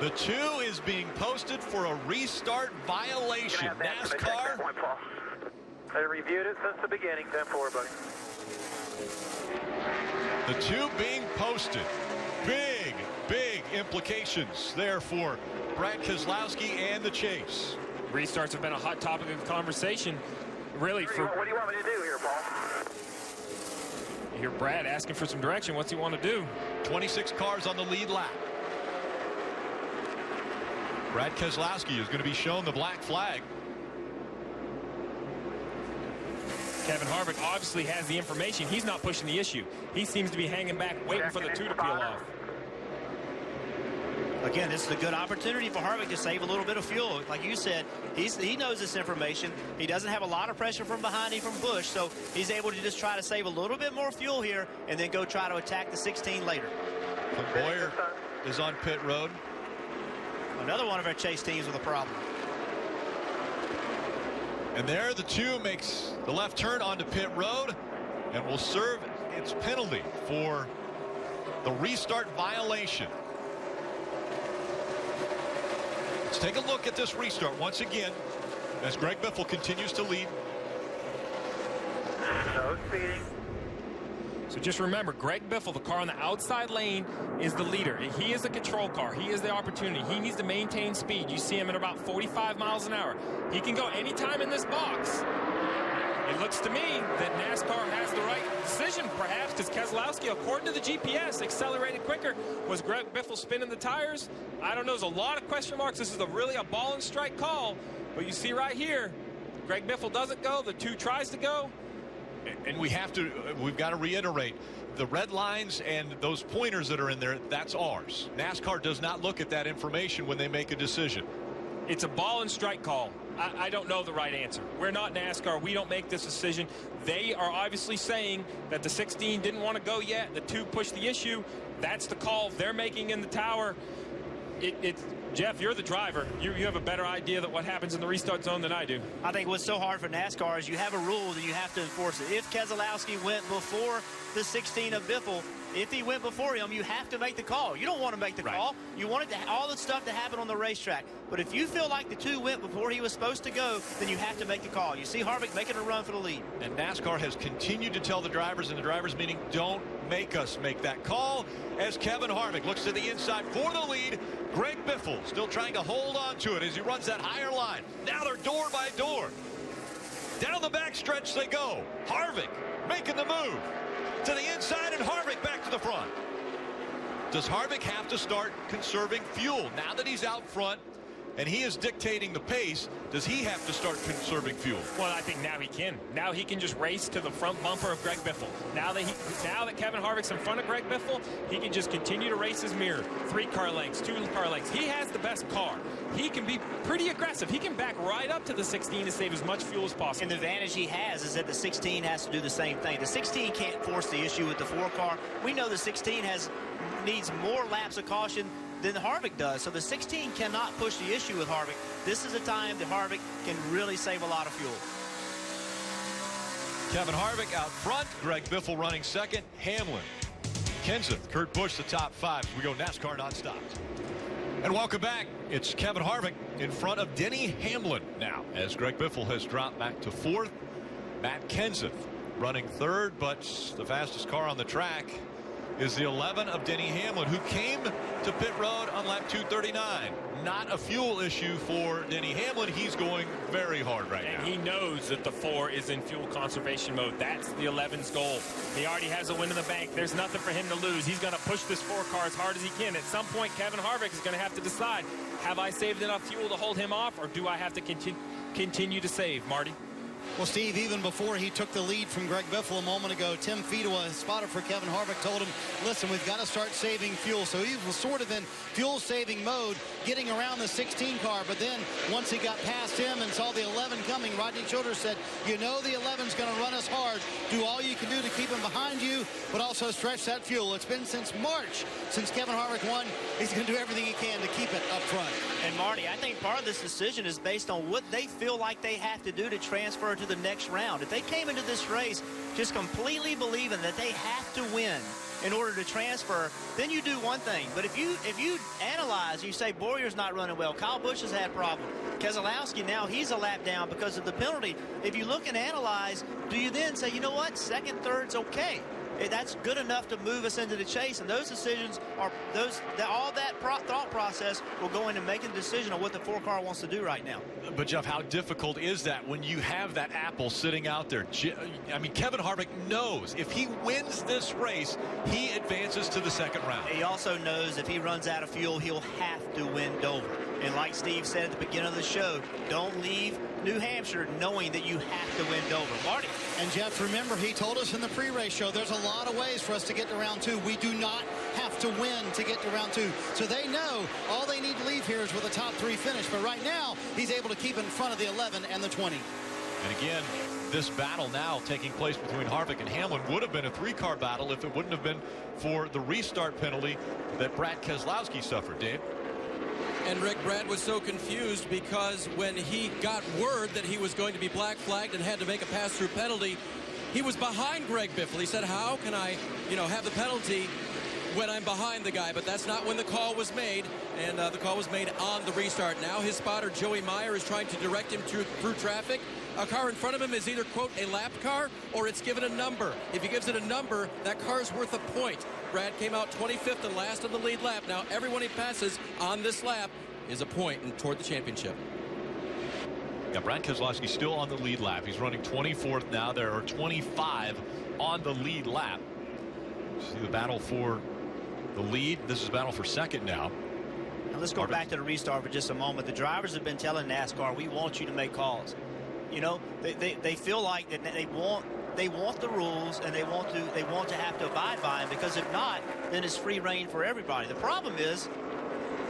The 2 is being posted for a restart violation. NASCAR. They reviewed it since the beginning. 10-4, buddy. The 2 being posted. Big implications there for Brad Keselowski and the chase. Restarts have been a hot topic of conversation, really. What do you want me to do here, Paul? You hear Brad asking for some direction. What's he want to do? 26 cars on the lead lap. Brad Keselowski is going to be shown the black flag. Kevin Harvick obviously has the information. He's not pushing the issue. He seems to be hanging back, waiting for the 2 to peel off. Again, this is a good opportunity for Harvick to save a little bit of fuel. Like you said, he knows this information. He doesn't have a lot of pressure from behind him from Busch, so he's able to just try to save a little bit more fuel here and then go try to attack the 16 later. Boyer is on pit road. Another one of our chase teams with a problem. And there the 2 makes the left turn onto pit road and will serve its penalty for the restart violation. Let's take a look at this restart once again as Greg Biffle continues to lead. No speeding. So just remember, Greg Biffle, the car on the outside lane, is the leader. He is the control car. He is the opportunity. He needs to maintain speed. You see him at about 45 miles an hour. He can go anytime in this box. It looks to me that NASCAR has the right decision, perhaps, because Keselowski, according to the GPS, accelerated quicker. Was Greg Biffle spinning the tires? I don't know. There's a lot of question marks. This is really a ball and strike call. But you see right here, Greg Biffle doesn't go. The 2 tries to go. And we've got to reiterate, the red lines and those pointers that are in there, that's ours. NASCAR does not look at that information when they make a decision. It's a ball and strike call. I don't know the right answer. We're not NASCAR. We don't make this decision. They are obviously saying that the 16 didn't want to go yet. The 2 pushed the issue. That's the call they're making in the tower. Jeff, you're the driver. You have a better idea of what happens in the restart zone than I do. I think what's so hard for NASCAR is you have a rule and you have to enforce it. If Keselowski went before the 16 of Biffle, if he went before him, you have to make the call. You don't want to make the call. You want all the stuff to happen on the racetrack. But if you feel like the 2 went before he was supposed to go, then you have to make the call. You see Harvick making a run for the lead. And NASCAR has continued to tell the drivers in the drivers' meeting, don't make us make that call, as Kevin Harvick looks to the inside for the lead. Greg Biffle still trying to hold on to it as he runs that higher line. Now they're door by door. Down the backstretch they go. Harvick making the move to the inside, and Harvick back to the front. Does Harvick have to start conserving fuel now that he's out front and he is dictating the pace? Does he have to start conserving fuel? Well, I think now he can. Now he can just race to the front bumper of Greg Biffle. Now that Kevin Harvick's in front of Greg Biffle, he can just continue to race his mirror. 3 car lengths, 2 car lengths. He has the best car. He can be pretty aggressive. He can back right up to the 16 to save as much fuel as possible. And the advantage he has is that the 16 has to do the same thing. The 16 can't force the issue with the 4 car. We know the 16 needs more laps of caution than Harvick does. So the 16 cannot push the issue with Harvick. This is a time that Harvick can really save a lot of fuel. Kevin Harvick out front. Greg Biffle running second. Hamlin, Kenseth, Kurt Busch the top 5. We go NASCAR nonstop. And welcome back. It's Kevin Harvick in front of Denny Hamlin now, as Greg Biffle has dropped back to 4th. Matt Kenseth running 3rd, but the fastest car on the track is the 11 of Denny Hamlin, who came to pit road on lap 239. Not a fuel issue for Denny Hamlin. He's going very hard right now. And he knows that the 4 is in fuel conservation mode. That's the 11's goal. He already has a win in the bank. There's nothing for him to lose. He's going to push this 4 car as hard as he can. At some point, Kevin Harvick is going to have to decide, have I saved enough fuel to hold him off, or do I have to continue to save, Marty? Well, Steve, even before he took the lead from Greg Biffle a moment ago, Tim Fedewa, spotter for Kevin Harvick, told him, listen, we've got to start saving fuel. So he was sort of in fuel-saving mode, getting around the 16 car. But then once he got past him and saw the 11 coming, Rodney Childers said, you know the 11's going to run us hard. Do all you can do to keep him behind you, but also stretch that fuel. It's been since March since Kevin Harvick won. He's going to do everything he can to keep it up front. And, Marty, I think part of this decision is based on what they feel like they have to do to transfer to the next round. If they came into this race just completely believing that they have to win in order to transfer, then you do one thing. But if you analyze, you say Bowyer's not running well, Kyle Busch has had problems, Keselowski now he's a lap down because of the penalty. If you look and analyze, do you then say, you know what, second, third's okay? That's good enough to move us into the chase, and those decisions are all that thought process will go into making a decision on what the 4 car wants to do right now. But Jeff, how difficult is that when you have that apple sitting out there? I mean, Kevin Harvick knows if he wins this race, he advances to the second round. He also knows if he runs out of fuel, he'll have to win Dover. And like Steve said at the beginning of the show, don't leave New Hampshire knowing that you have to win Dover. Marty. And Jeff, remember, he told us in the pre-race show, there's a lot of ways for us to get to round 2. We do not have to win to get to round 2. So they know all they need to leave here is with a top 3 finish. But right now, he's able to keep in front of the 11 and the 20. And again, this battle now taking place between Harvick and Hamlin would have been a 3-car battle if it wouldn't have been for the restart penalty that Brad Keselowski suffered. Dave? And Rick, Brad was so confused because when he got word that he was going to be black flagged and had to make a pass-through penalty, he was behind Greg Biffle. He said, how can I, have the penalty when I'm behind the guy? But that's not when the call was made, and the call was made on the restart. Now his spotter, Joey Meyer, is trying to direct him through traffic. A car in front of him is either, quote, a lap car, or it's given a number. If he gives it a number, that car is worth a point. Brad came out 25th and last on the lead lap. Now everyone he passes on this lap is a point and toward the championship. Yeah, Brad Keselowski still on the lead lap. He's running 24th now. There are 25 on the lead lap. See the battle for the lead. This is battle for second now. Now let's go back to the restart for just a moment. The drivers have been telling NASCAR, we want you to make calls. They feel like that they want the rules, and they want to have to abide by them, because if not, then it's free reign for everybody. The problem is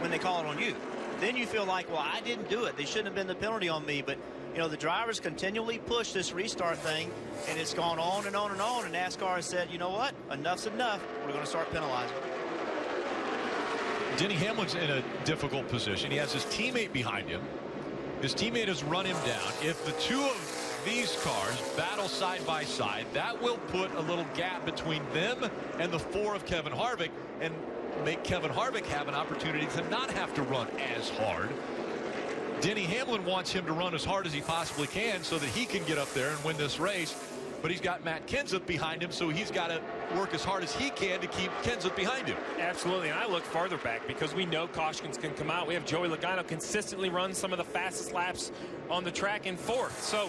when they call it on you. Then you feel like, well, I didn't do it. They shouldn't have been the penalty on me. But, the drivers continually push this restart thing, and it's gone on and on and on. And NASCAR has said, you know what? Enough's enough. We're going to start penalizing. Denny Hamlin's in a difficult position. He has his teammate behind him. His teammate has run him down. If the two of these cars battle side by side, that will put a little gap between them and the 4 of Kevin Harvick and make Kevin Harvick have an opportunity to not have to run as hard. Denny Hamlin wants him to run as hard as he possibly can so that he can get up there and win this race. But he's got Matt Kenseth behind him, so he's got to work as hard as he can to keep Kenseth behind him. Absolutely, and I look farther back because we know cautions can come out. We have Joey Logano consistently run some of the fastest laps on the track in 4th. So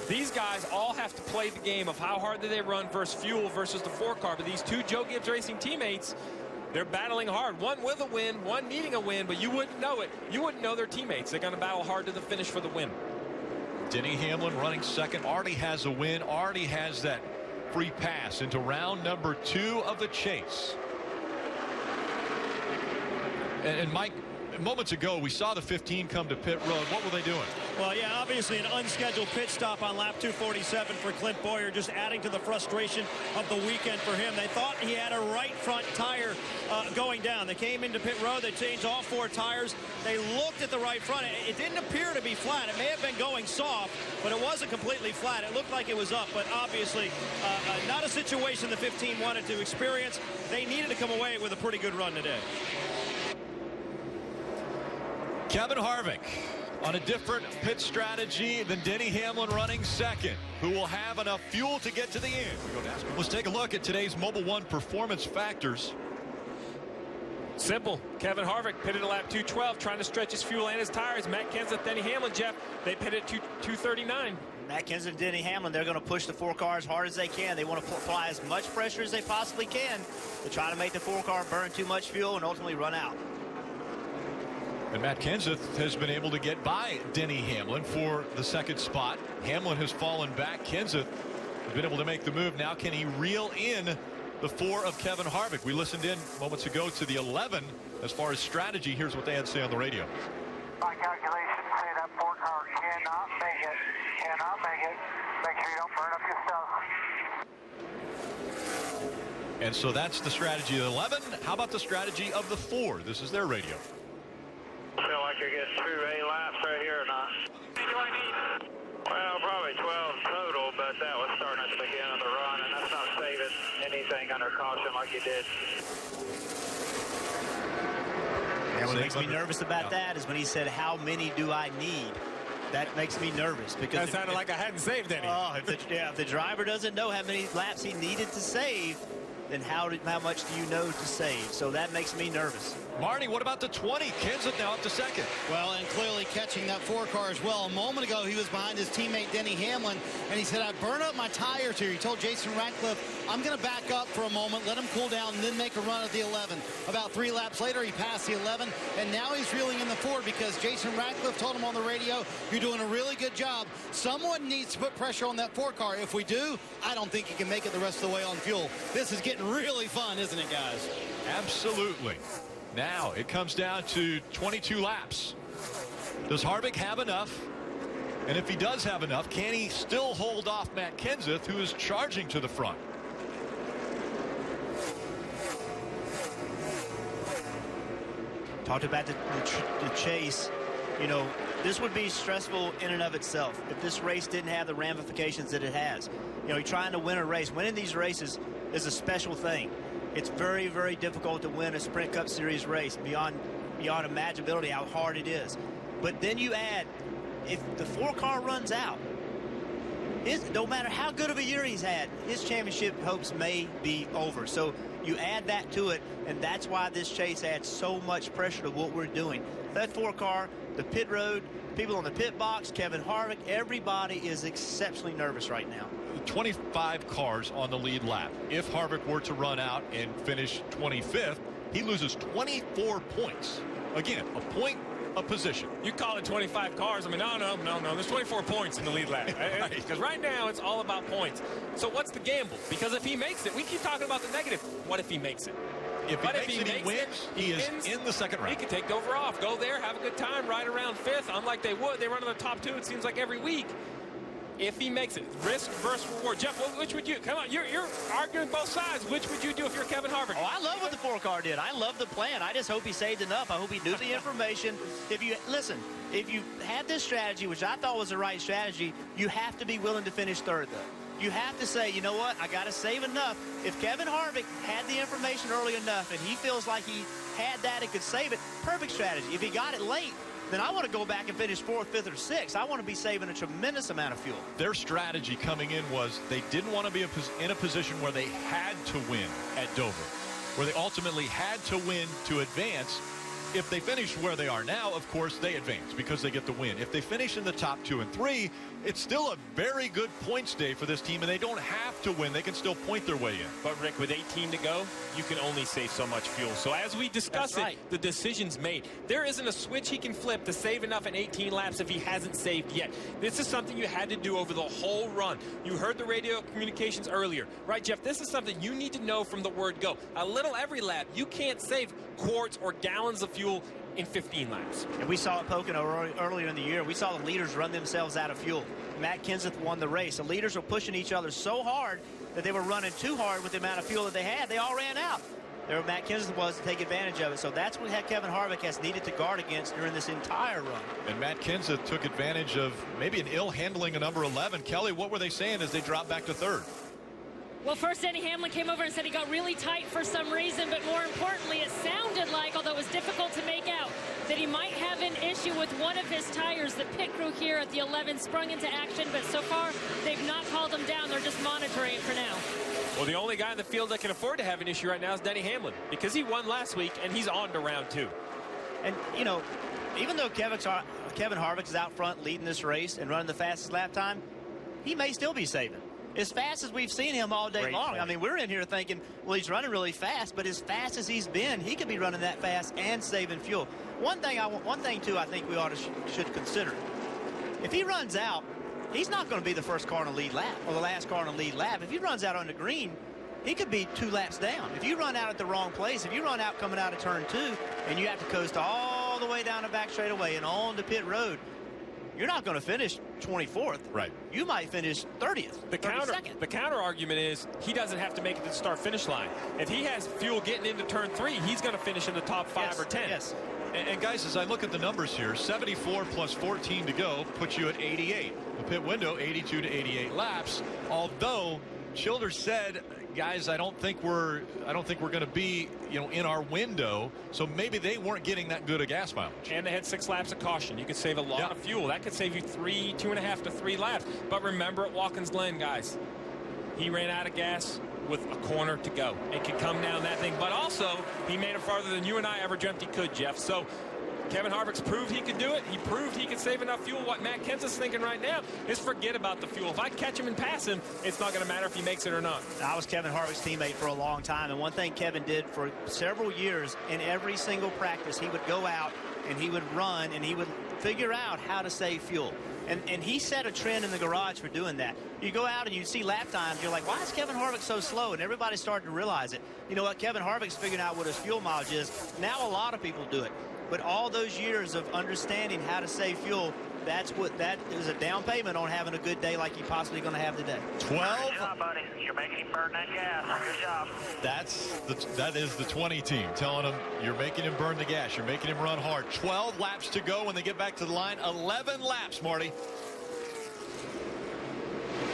these guys all have to play the game of how hard do they run versus fuel versus the 4-car. But these two Joe Gibbs Racing teammates, they're battling hard. One with a win, one needing a win, but you wouldn't know it. You wouldn't know their teammates. They're going to battle hard to the finish for the win. Denny Hamlin running second, already has a win, already has that free pass into round number 2 of the chase. And Mike, moments ago we saw the 15 come to pit road. What were they doing? Well, yeah, obviously an unscheduled pit stop on lap 247 for Clint Bowyer, just adding to the frustration of the weekend for him. They thought he had a right front tire going down. They came into pit road. They changed all 4 tires. They looked at the right front. It didn't appear to be flat. It may have been going soft, but it wasn't completely flat. It looked like it was up, but obviously not a situation the 15 wanted to experience. They needed to come away with a pretty good run today. Kevin Harvick on a different pit strategy than Denny Hamlin running second, who will have enough fuel to get to the end. Let's take a look at today's Mobil 1 performance factors. Simple. Kevin Harvick pitted at lap 212, trying to stretch his fuel and his tires. Matt Kenseth, Denny Hamlin, Jeff, they pitted at 239. Matt Kenseth and Denny Hamlin, they're going to push the 4 car as hard as they can. They want to apply as much pressure as they possibly can to try to make the 4 car burn too much fuel and ultimately run out. And Matt Kenseth has been able to get by Denny Hamlin for the second spot. Hamlin has fallen back. Kenseth has been able to make the move. Now can he reel in the 4 of Kevin Harvick? We listened in moments ago to the 11 as far as strategy. Here's what they had to say on the radio. My calculations say that 4 car cannot make it. Cannot make it. Make sure you don't burn up your stuff. And so that's the strategy of the 11. How about the strategy of the 4? This is their radio. Feel like you're getting through 8 laps right here or not? How many do I need? Well, probably 12 total, but that was starting at the beginning of the run, and that's not saving anything under caution like you did. And what makes me nervous about that is when he said, how many do I need? That makes me nervous because that sounded like I hadn't saved any. Oh, if the driver doesn't know how many laps he needed to save, then how much do you know to save? So that makes me nervous. Marty, what about the 20? Kenseth now up to second. Well, and clearly catching that 4 car as well. A moment ago, he was behind his teammate Denny Hamlin, and he said, I burn up my tires here. He told Jason Ratcliffe, I'm going to back up for a moment, let him cool down, and then make a run at the 11. About 3 laps later, he passed the 11, and now he's reeling in the 4 because Jason Ratcliffe told him on the radio, you're doing a really good job. Someone needs to put pressure on that 4 car. If we do, I don't think he can make it the rest of the way on fuel. This is getting really fun, isn't it, guys? Absolutely. Now it comes down to 22 laps. Does Harvick have enough? And if he does have enough, can he still hold off Matt Kenseth, who is charging to the front? Talked about the chase. You know, this would be stressful in and of itself if this race didn't have the ramifications that it has. You know, you're trying to win a race. Winning these races is a special thing. It's very, very difficult to win a Sprint Cup Series race beyond imaginability how hard it is. But then you add, if the 4 car runs out, no matter how good of a year he's had, his championship hopes may be over. So you add that to it, and that's why this chase adds so much pressure to what we're doing. That 4 car, the pit road, people on the pit box, Kevin Harvick, everybody is exceptionally nervous right now. 25 cars on the lead lap. If Harvick were to run out and finish 25th, he loses 24 points. Again, a point a position. You call it 25 cars. I mean, no. There's 24 points in the lead lap. Because right now it's all about points. So what's the gamble? Because if he makes it, we keep talking about the negative. What if he makes it? If he wins, he is in the second round. He could take Dover off, go there, have a good time, ride around 5th. Unlike they would, they run in the top 2. It seems like every week. If he makes it, risk versus reward. Jeff, which would you? Come on, you're arguing both sides. Which would you do if you're Kevin Harvick? Oh, I love what the 4 car did. I love the plan. I just hope he saved enough. I hope he knew the information. If you had this strategy, which I thought was the right strategy, you have to be willing to finish 3rd, though. You have to say, you know what, I got to save enough. If Kevin Harvick had the information early enough and he feels like he had that and could save it, perfect strategy. If he got it late, then I want to go back and finish 4th, 5th, or 6th. I want to be saving a tremendous amount of fuel. Their strategy coming in was they didn't want to be in a position where they had to win at Dover, where they ultimately had to win to advance. If they finish where they are now, of course, they advance because they get the win. If they finish in the top 2 and 3, it's still a very good points day for this team, and they don't have to win. They can still point their way in. But, Rick, with 18 to go, you can only save so much fuel. So as we discuss the decision's made. There isn't a switch he can flip to save enough in 18 laps if he hasn't saved yet. This is something you had to do over the whole run. You heard the radio communications earlier. Right, Jeff? This is something you need to know from the word go. A little every lap. You can't save quarts or gallons of fuel in 15 laps. And we saw it Pocono earlier in the year. We saw the leaders run themselves out of fuel. Matt Kenseth won the race. The leaders were pushing each other so hard that they were running too hard with the amount of fuel that they had. They all ran out. There Matt Kenseth was to take advantage of it. So that's what Kevin Harvick has needed to guard against during this entire run. And Matt Kenseth took advantage of maybe an ill handling of number 11. Kelly, what were they saying as they dropped back to 3rd? Well, first, Denny Hamlin came over and said he got really tight for some reason, but more importantly, it sounded like, although it was difficult to make out, that he might have an issue with one of his tires. The pit crew here at the 11 sprung into action, but so far, they've not called him down. They're just monitoring it for now. Well, the only guy in the field that can afford to have an issue right now is Denny Hamlin, because he won last week, and he's on to round 2. And, you know, even though Kevin Harvick is out front leading this race and running the fastest lap time, he may still be saving. As fast as we've seen him all day long. I mean, we're in here thinking, well, he's running really fast, but as fast as he's been, he could be running that fast and saving fuel. One thing too, I think we should consider. If he runs out, he's not going to be the first car in the lead lap or the last car in the lead lap. If he runs out on the green, he could be 2 laps down. If you run out at the wrong place, if you run out coming out of turn 2, and you have to coast all the way down the back straightaway and on the pit road, you're not going to finish 24th. Right. You might finish 30th. The counter argument is he doesn't have to make it to the start-finish line. If he has fuel getting into turn 3, he's going to finish in the top 5 or 10. Yes. And guys, as I look at the numbers here, 74 plus 14 to go puts you at 88. The pit window, 82 to 88 laps. Although Childers said, guys, I don't think we're going to be, in our window. So maybe they weren't getting that good a gas mileage. And they had 6 laps of caution. You could save a lot of fuel. That could save you 2.5 to 3 laps. But remember at Watkins Glen, guys, he ran out of gas with a corner to go and can come down that thing. But also, he made it farther than you and I ever dreamt he could, Jeff. So Kevin Harvick's proved he could do it. He proved he could save enough fuel. What Matt Kenseth's thinking right now is forget about the fuel. If I catch him and pass him, it's not going to matter if he makes it or not. I was Kevin Harvick's teammate for a long time, and one thing Kevin did for several years, in every single practice, he would go out and he would run and he would figure out how to save fuel. And he set a trend in the garage for doing that. You go out and you see lap times, you're like, why is Kevin Harvick so slow? And everybody's starting to realize it. You know what? Kevin Harvick's figuring out what his fuel mileage is. Now a lot of people do it. But all those years of understanding how to save fuel, that is a down payment on having a good day like you're possibly going to have today. 12. Good job, buddy. You're making him burn that gas. Good job. That is the 20 team telling him you're making him burn the gas. You're making him run hard. 12 laps to go when they get back to the line. 11 laps, Marty.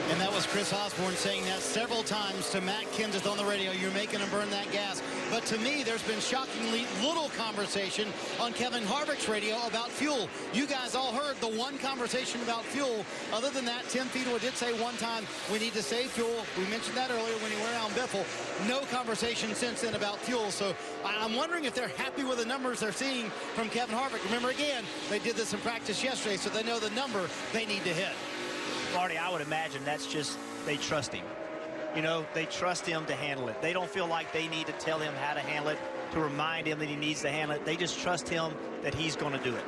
And that was Chris Osborne saying that several times to Matt Kenseth on the radio. You're making him burn that gas. But to me, there's been shockingly little conversation on Kevin Harvick's radio about fuel. You guys all heard the one conversation about fuel. Other than that, Tim Fiedler did say one time, we need to save fuel. We mentioned that earlier when he went around Biffle. No conversation since then about fuel. So I'm wondering if they're happy with the numbers they're seeing from Kevin Harvick. Remember, again, they did this in practice yesterday, so they know the number they need to hit. Marty, I would imagine that's just they trust him. You know, they trust him to handle it. They don't feel like they need to tell him how to handle it, to remind him that he needs to handle it. They just trust him that he's going to do it.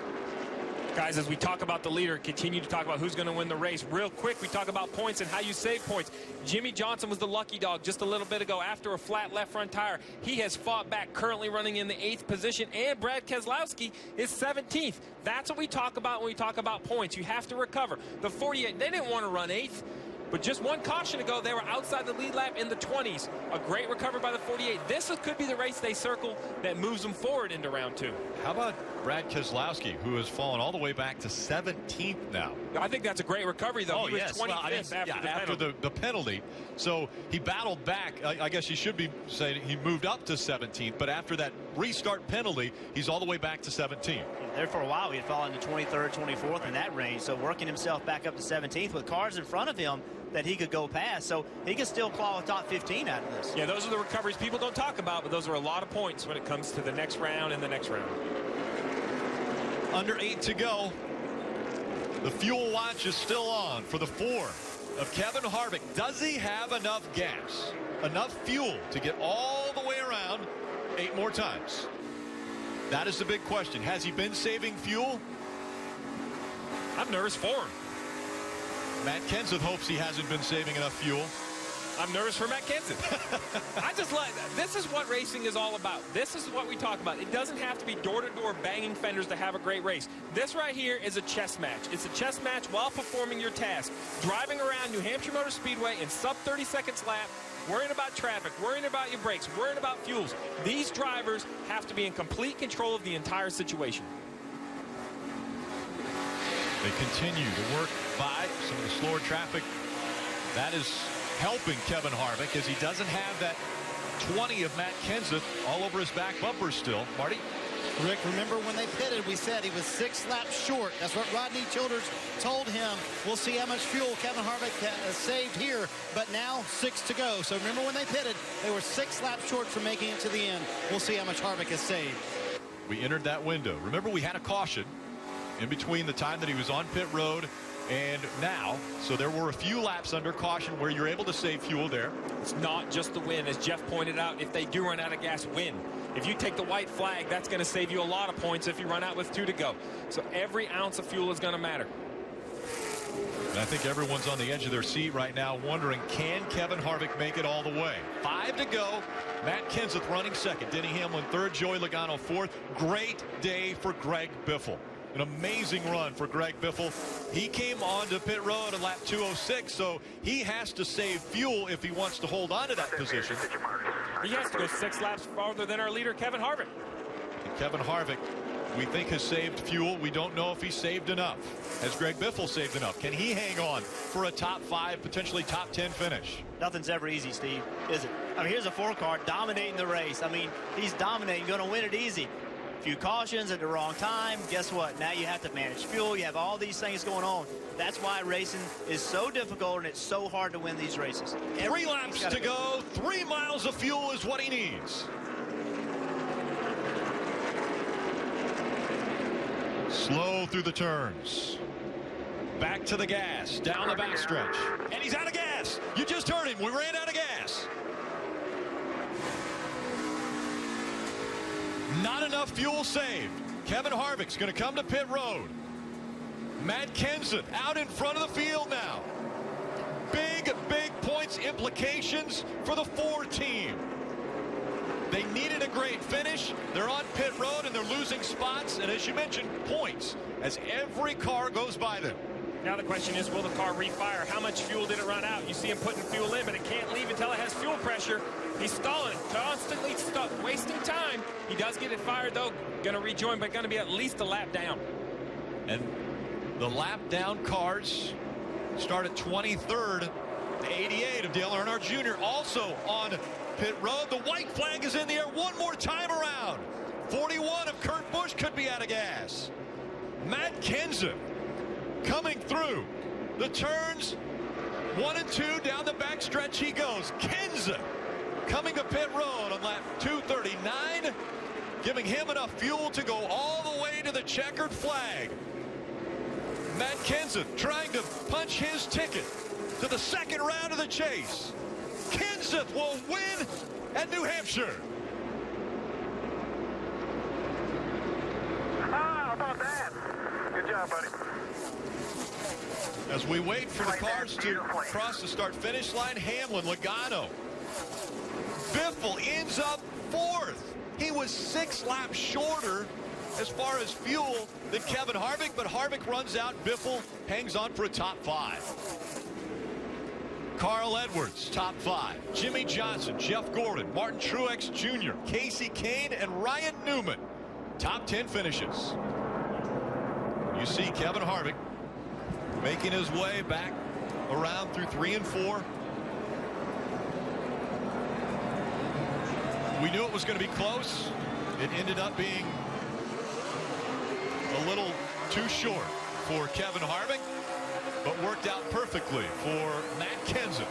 Guys, as we talk about the leader, continue to talk about who's going to win the race. Real quick, we talk about points and how you save points. Jimmy Johnson was the lucky dog just a little bit ago after a flat left front tire. He has fought back, currently running in the 8th position, and Brad Keselowski is 17th. That's what we talk about when we talk about points. You have to recover. The 48, they didn't want to run 8th. But just one caution ago, they were outside the lead lap in the 20s. A great recovery by the 48. This could be the race they circle that moves them forward into round 2. How about Brad Keselowski, who has fallen all the way back to 17th now? I think that's a great recovery, though. Oh, he was yes. 25th after the penalty. So he battled back. I guess you should be saying he moved up to 17th, but after that restart penalty, he's all the way back to 17th. There for a while, he had fallen to 23rd, 24th in that range. So working himself back up to 17th with cars in front of him that he could go past, so he could still claw a top 15 out of this. Yeah, those are the recoveries people don't talk about, but those are a lot of points when it comes to the next round and the next round. Under 8 to go. The fuel watch is still on for the 4 of Kevin Harvick. Does he have enough gas, enough fuel to get all the way around 8 more times? That is the big question. Has he been saving fuel? I'm nervous for him. Matt Kenseth hopes he hasn't been saving enough fuel. I'm nervous for Matt Kenseth. This is what racing is all about. This is what we talk about. It doesn't have to be door-to-door banging fenders to have a great race. This right here is a chess match. It's a chess match while performing your task. Driving around New Hampshire Motor Speedway in sub 30 seconds lap, worrying about traffic, worrying about your brakes, worrying about fuels. These drivers have to be in complete control of the entire situation. They continue to work by some of the slower traffic. That is helping Kevin Harvick as he doesn't have that 20 of Matt Kenseth all over his back bumper still. Marty? Rick, remember when they pitted, we said he was 6 laps short. That's what Rodney Childers told him. We'll see how much fuel Kevin Harvick has saved here, but now 6 to go. So remember when they pitted, they were 6 laps short from making it to the end. We'll see how much Harvick has saved. We entered that window. Remember, we had a caution in between the time that he was on pit road and now, so there were a few laps under caution where you're able to save fuel there. It's not just the win, as Jeff pointed out. If they do run out of gas, win. If you take the white flag, that's going to save you a lot of points if you run out with 2 to go. So every ounce of fuel is going to matter. And I think everyone's on the edge of their seat right now wondering, can Kevin Harvick make it all the way? 5 to go. Matt Kenseth running second. Denny Hamlin third. Joey Logano fourth. Great day for Greg Biffle. An amazing run for Greg Biffle. He came onto pit road at lap 206, so he has to save fuel if he wants to hold on to that position. He has to go 6 laps farther than our leader, Kevin Harvick. And Kevin Harvick, we think, has saved fuel. We don't know if he saved enough. Has Greg Biffle saved enough? Can he hang on for a top 5, potentially top 10 finish? Nothing's ever easy, Steve, is it? I mean, here's a 4 car dominating the race. I mean, he's dominating, going to win it easy. few cautions at the wrong time. Guess what? Now you have to manage fuel. You have all these things going on. That's why racing is so difficult and it's so hard to win these races. 3 laps to go. 3 miles of fuel is what he needs. Slow through the turns. Back to the gas. Down the backstretch. And he's out of gas. You just heard him. We ran out of gas. Not enough fuel saved. Kevin Harvick's going to come to pit road. Matt Kenseth out in front of the field now. Big points implications for the Ford team. They needed a great finish. They're on pit road and they're losing spots. And as you mentioned, points as every car goes by them. Now the question is, will the car refire? How much fuel did it run out? You see him putting fuel in, but it can't leave until it has fuel pressure. He's stalling, constantly wasting time. He does get it fired, though. Going to rejoin, but going to be at least a lap down. And the lap down cars start at 23rd. The 88 of Dale Earnhardt Jr. also on pit road. The white flag is in the air one more time around. 41 of Kurt Busch could be out of gas. Matt Kenseth coming through the turns 1 and 2 down the backstretch he goes. Kenseth coming to pit road on lap 239, giving him enough fuel to go all the way to the checkered flag. Matt Kenseth trying to punch his ticket to the second round of the chase. Kenseth will win at New Hampshire. How about that? Good job, buddy. As we wait for the cars to cross the start-finish line, Hamlin, Logano. Biffle ends up 4th. He was 6 laps shorter as far as fuel than Kevin Harvick, but Harvick runs out. Biffle hangs on for a top 5. Carl Edwards, top 5. Jimmy Johnson, Jeff Gordon, Martin Truex Jr., Casey Kane, and Ryan Newman. Top 10 finishes. You see Kevin Harvick making his way back around through 3 and 4. We knew it was going to be close. It ended up being a little too short for Kevin Harvick, but worked out perfectly for Matt Kenseth.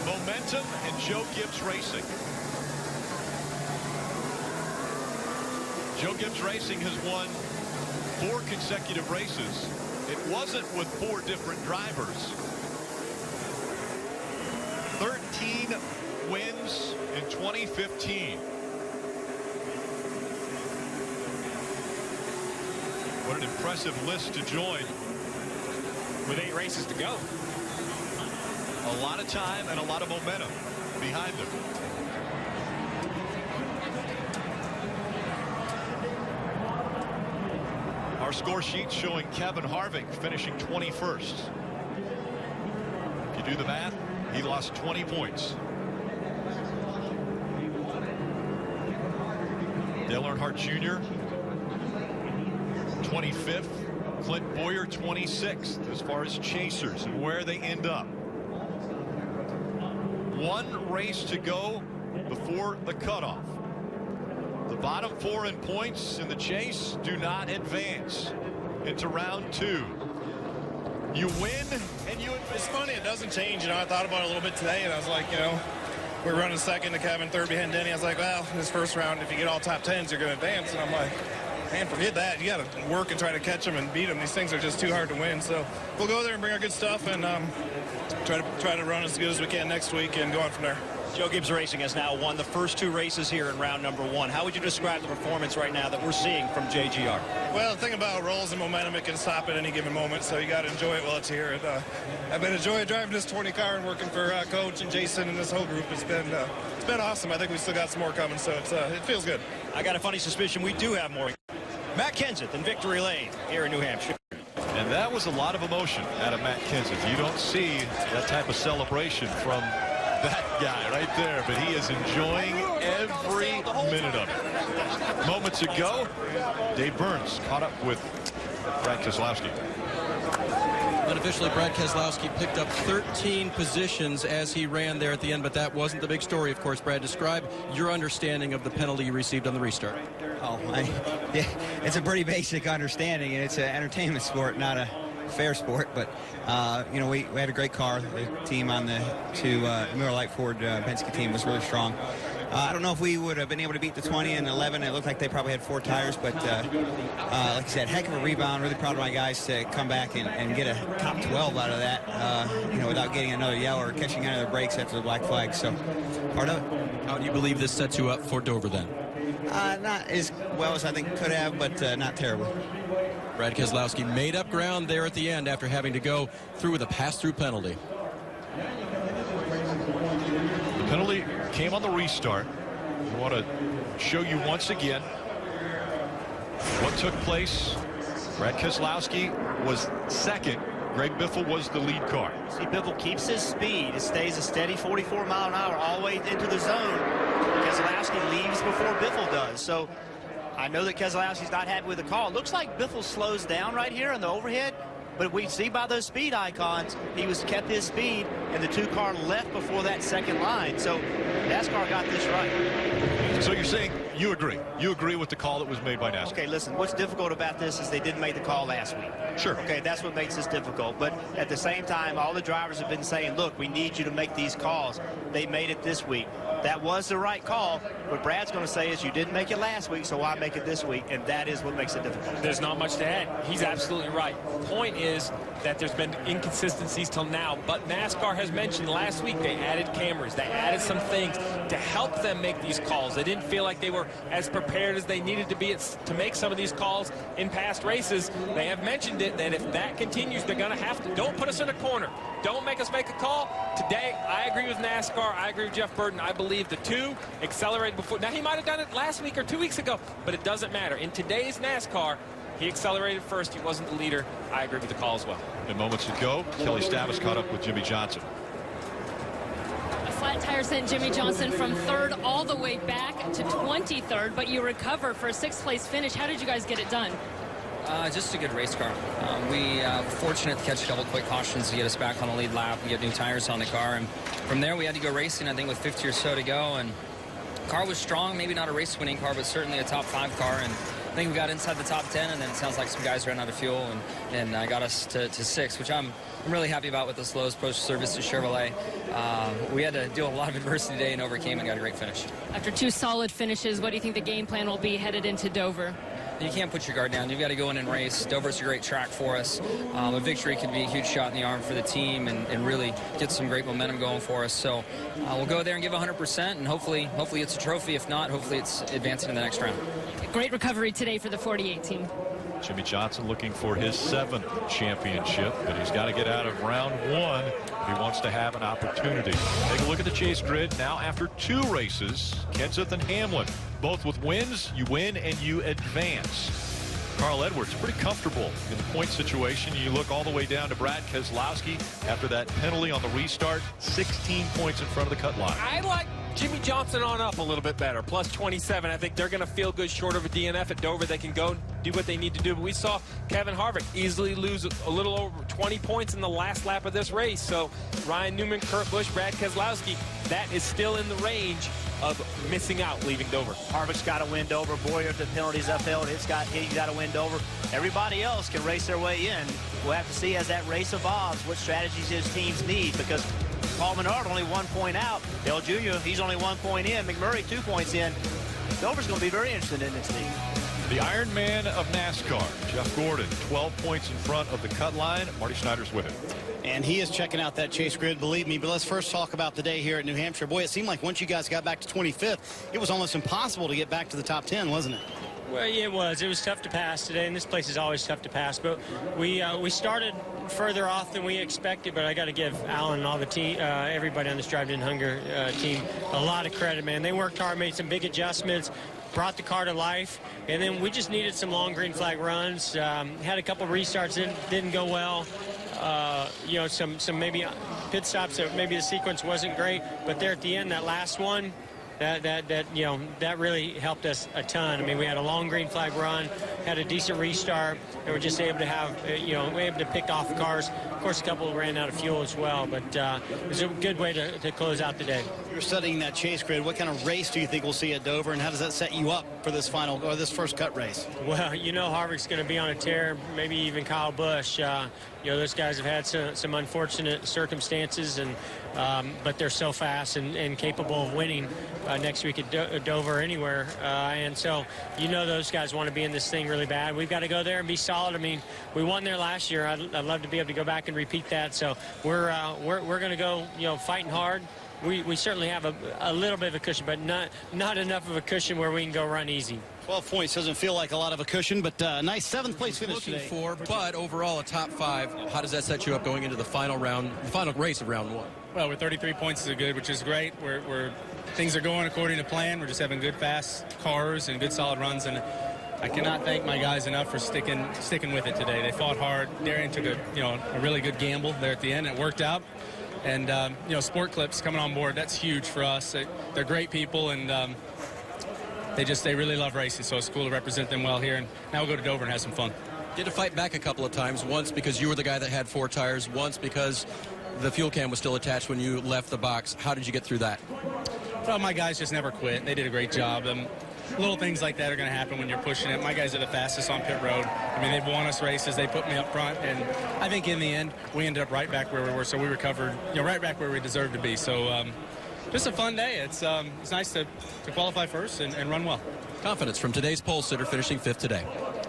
Momentum and Joe Gibbs Racing. Joe Gibbs Racing has won 4 consecutive races. It wasn't with 4 different drivers. 13 wins in 2015. What an impressive list to join. With 8 races to go. A lot of time and a lot of momentum behind them. Our score sheet showing Kevin Harvick finishing 21st. If you do the math, he lost 20 points. Dale Earnhardt Jr. 25th. Clint Boyer 26th as far as chasers and where they end up. 1 race to go before the cutoff. The bottom 4 in points in the chase do not advance into round 2. You win and you advance. It's funny, it doesn't change. You know, I thought about it a little bit today, and I was like, you know, we're running second to Kevin, third behind Denny. I was like, well, this first round, if you get all top 10s, you're going to advance. And I'm like, man, forget that. You got to work and try to catch them and beat them. These things are just too hard to win. So we'll go there and bring our good stuff and try to run as good as we can next week and go on from there. Joe Gibbs Racing has now won the first 2 races here in round number 1. How would you describe the performance right now that we're seeing from JGR? Well, the thing about rolls and momentum, it can stop at any given moment, so you got to enjoy it while it's here. I've been enjoying driving this 20 car and working for Coach and Jason and this whole group. It's been awesome. I think we still got some more coming, so it feels good. I got a funny suspicion we do have more. Matt Kenseth in victory lane here in New Hampshire. And that was a lot of emotion out of Matt Kenseth. You don't see that type of celebration from that guy right there, but he is enjoying every minute of it. Moments ago, Dave Burns caught up with Brad Keselowski. Unofficially, Brad Keselowski picked up 13 positions as he ran there at the end, but that wasn't the big story, of course. Brad, describe your understanding of the penalty you received on the restart. Oh, yeah, it's a pretty basic understanding, and it's an entertainment sport, not a fair sport. But you know, we had a great car. The team on the Miller Lite Ford Penske team was really strong. I don't know if we would have been able to beat the 20 and 11. It looked like they probably had 4 tires, but like I said, heck of a rebound. Really proud of my guys to come back and get a top 12 out of that, you know, without getting another yell or catching another brakes after the black flag. So part of it. How do you believe this sets you up for Dover then? Not as well as I think could have, but not terrible. Brad Keselowski made up ground there at the end after having to go through with a pass-through penalty. The penalty came on the restart. I want to show you once again what took place. Brad Keselowski was second. Greg Biffle was the lead car. See, Biffle keeps his speed. It stays a steady 44 mile an hour all the way into the zone. Keselowski leaves before Biffle does. So I know that Keselowski's not happy with the call. It looks like Biffle slows down right here on the overhead, but we see by those speed icons, he kept his speed, and the 2 car left before that second line. So NASCAR got this right. So you're saying you agree? You agree with the call that was made by NASCAR? Okay, listen, what's difficult about this is they didn't make the call last week. Sure. Okay, that's what makes this difficult. But at the same time, all the drivers have been saying, look, we need you to make these calls. They made it this week. That was the right call. What Brad's going to say is you didn't make it last week, so why make it this week? And that is what makes it difficult. There's not much to add. He's absolutely right. The point is that there's been inconsistencies till now, but NASCAR has mentioned last week they added cameras. They added some things to help them make these calls. They didn't feel like they were as prepared as they needed to be to make some of these calls in past races. They have mentioned it, that if that continues, they're going to have to. Don't put us in a corner. Don't make us make a call. Today, I agree with NASCAR. I agree with Jeff Burton. I believe the 2 accelerated before. Now, he might have done it last week or 2 weeks ago, but it doesn't matter. In today's NASCAR, he accelerated first. He wasn't the leader. I agree with the call as well. And moments ago, Kelly Stavis caught up with Jimmy Johnson. A flat tire sent Jimmy Johnson from 3rd all the way back to 23rd, but you recover for a 6th place finish. How did you guys get it done? Just a good race car. We were fortunate to catch a couple quick cautions to get us back on the lead lap and get new tires on the car. And from there, we had to go racing, I think, with 50 or so to go. And the car was strong, maybe not a race-winning car, but certainly a top 5 car. And I think we got inside the top 10, and then it sounds like some guys ran out of fuel and got us to 6, which I'm really happy about with the slowest approach service to Chevrolet. We had to deal with a lot of adversity today and overcame and got a great finish. After 2 solid finishes, what do you think the game plan will be headed into Dover? You can't put your guard down. You've got to go in and race. Dover's a great track for us. A victory could be a huge shot in the arm for the team and really get some great momentum going for us. So we'll go there and give 100%, and hopefully it's a trophy. If not, hopefully it's advancing to the next round. Great recovery today for the 48 team. Jimmy Johnson looking for his 7th championship, but he's got to get out of round 1 if he wants to have an opportunity. Take a look at the chase grid now after 2 races. Kenseth and Hamlin, both with wins. You win and you advance. Carl Edwards pretty comfortable in the point situation. You look all the way down to Brad Keselowski after that penalty on the restart, 16 points in front of the cut line. I like Jimmy Johnson on up a little bit better, plus 27. I think they're going to feel good short of a DNF at Dover. They can go do what they need to do. But we saw Kevin Harvick easily lose a little over 20 points in the last lap of this race. So Ryan Newman, Kurt Busch, Brad Keselowski, that is still in the range of missing out leaving Dover. Harvick's got to win Dover. Boyer, if the penalty's upheld, he's got to win Dover. Everybody else can race their way in. We'll have to see as that race evolves what strategies his teams need, because Paul Menard only 1 point out. Dale Jr., he's only 1 point in. McMurray 2 points in. Dover's going to be very interested in this team. The Iron Man of NASCAR, Jeff Gordon, 12 points in front of the cut line. Marty Snyder's with him. And he is checking out that chase grid, believe me. But let's first talk about the day here at New Hampshire. Boy, it seemed like once you guys got back to 25th, it was almost impossible to get back to the top 10, wasn't it? Well, yeah, it was. It was tough to pass today, and this place is always tough to pass. But we started further off than we expected, but I got to give Alan and all the team, everybody on this Drive to Hunger team, a lot of credit, man. They worked hard, made some big adjustments, brought the car to life. And then we just needed some long green flag runs. Had a couple restarts that didn't go well. You know, some maybe pit stops that maybe the sequence wasn't great, but there at the end, that last one, that really helped us a ton. I mean, we had a long green flag run, had a decent restart, and we're just able to have, we're able to pick off the cars. Of course, a couple ran out of fuel as well, but it was a good way to close out the day. You're studying that chase grid. What kind of race do you think we'll see at Dover, and how does that set you up for this final or this first cut race? Well, Harvick's going to be on a tear, maybe even Kyle Busch. Those guys have had some unfortunate circumstances, and but they're so fast and capable of winning next week at Dover anywhere. And so, those guys want to be in this thing really bad. We've got to go there and be solid. I mean, we won there last year. I'd love to be able to go back and repeat that. So we're going to go, fighting hard. We certainly have a little bit of a cushion, but not enough of a cushion where we can go run easy. 12 points doesn't feel like a lot of a cushion, but nice seventh place finish looking today. for, but overall a top 5. How does that set you up going into the final round, the final race of round 1? Well, we're 33 points is good, which is great. Things are going according to plan. We're just having good, fast cars and good, solid runs, and I cannot thank my guys enough for sticking with it today. They fought hard. Darian took a really good gamble there at the end. It worked out. And, Sport Clips coming on board, that's huge for us. They're great people, and they really love racing, so it's cool to represent them well here. And now we'll go to Dover and have some fun. You had to fight back a couple of times, once because you were the guy that had 4 tires, once because the fuel can was still attached when you left the box. How did you get through that? Well, my guys just never quit. They did a great job. Little things like that are going to happen when you're pushing it. My guys are the fastest on pit road. I mean, they've won us races. They put me up front, and I think in the end, we ended up right back where we were. So we recovered, right back where we deserved to be. So just a fun day. It's nice to qualify first and run well. Confidence from today's pole sitter, finishing 5th today.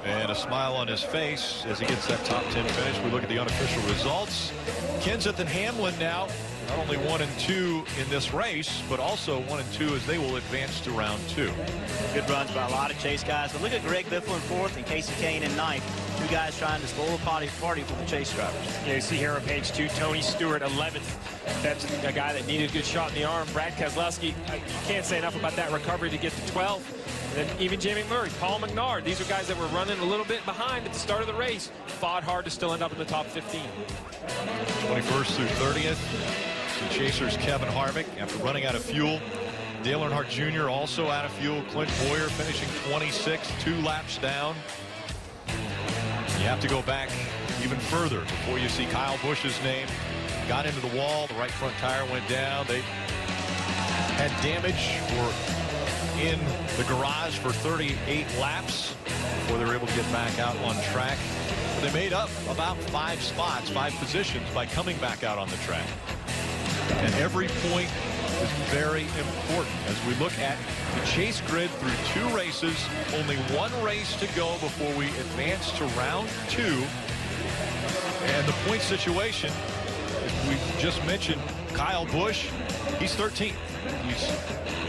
And a smile on his face as he gets that top 10 finish. We look at the unofficial results. Kenseth and Hamlin now not only 1 and 2 in this race, but also 1 and 2 as they will advance to round 2. Good runs by a lot of Chase guys. But look at Greg Biffle in 4th and Casey Kane in 9th. 2 guys trying to spoil the party for the Chase drivers. Yeah, you see here on page 2, Tony Stewart, 11th. That's a guy that needed a good shot in the arm. Brad Keselowski, you can't say enough about that recovery to get to 12th. And then even Jamie Murray, Paul McNard, these are guys that were running a little bit behind at the start of the race, fought hard to still end up in the top 15. 21st through 30th. The Chasers Kevin Harvick after running out of fuel. Dale Earnhardt Jr. also out of fuel. Clint Boyer finishing 26th, 2 laps down. You have to go back even further before you see Kyle Busch's name. Got into the wall, the right front tire went down. They had damage in the garage for 38 laps before they were able to get back out on track. They made up about 5 spots, 5 positions by coming back out on the track. And every point is very important as we look at the chase grid through 2 races. Only 1 race to go before we advance to round 2. And the point situation, as we just mentioned, Kyle Busch, he's 13th. He's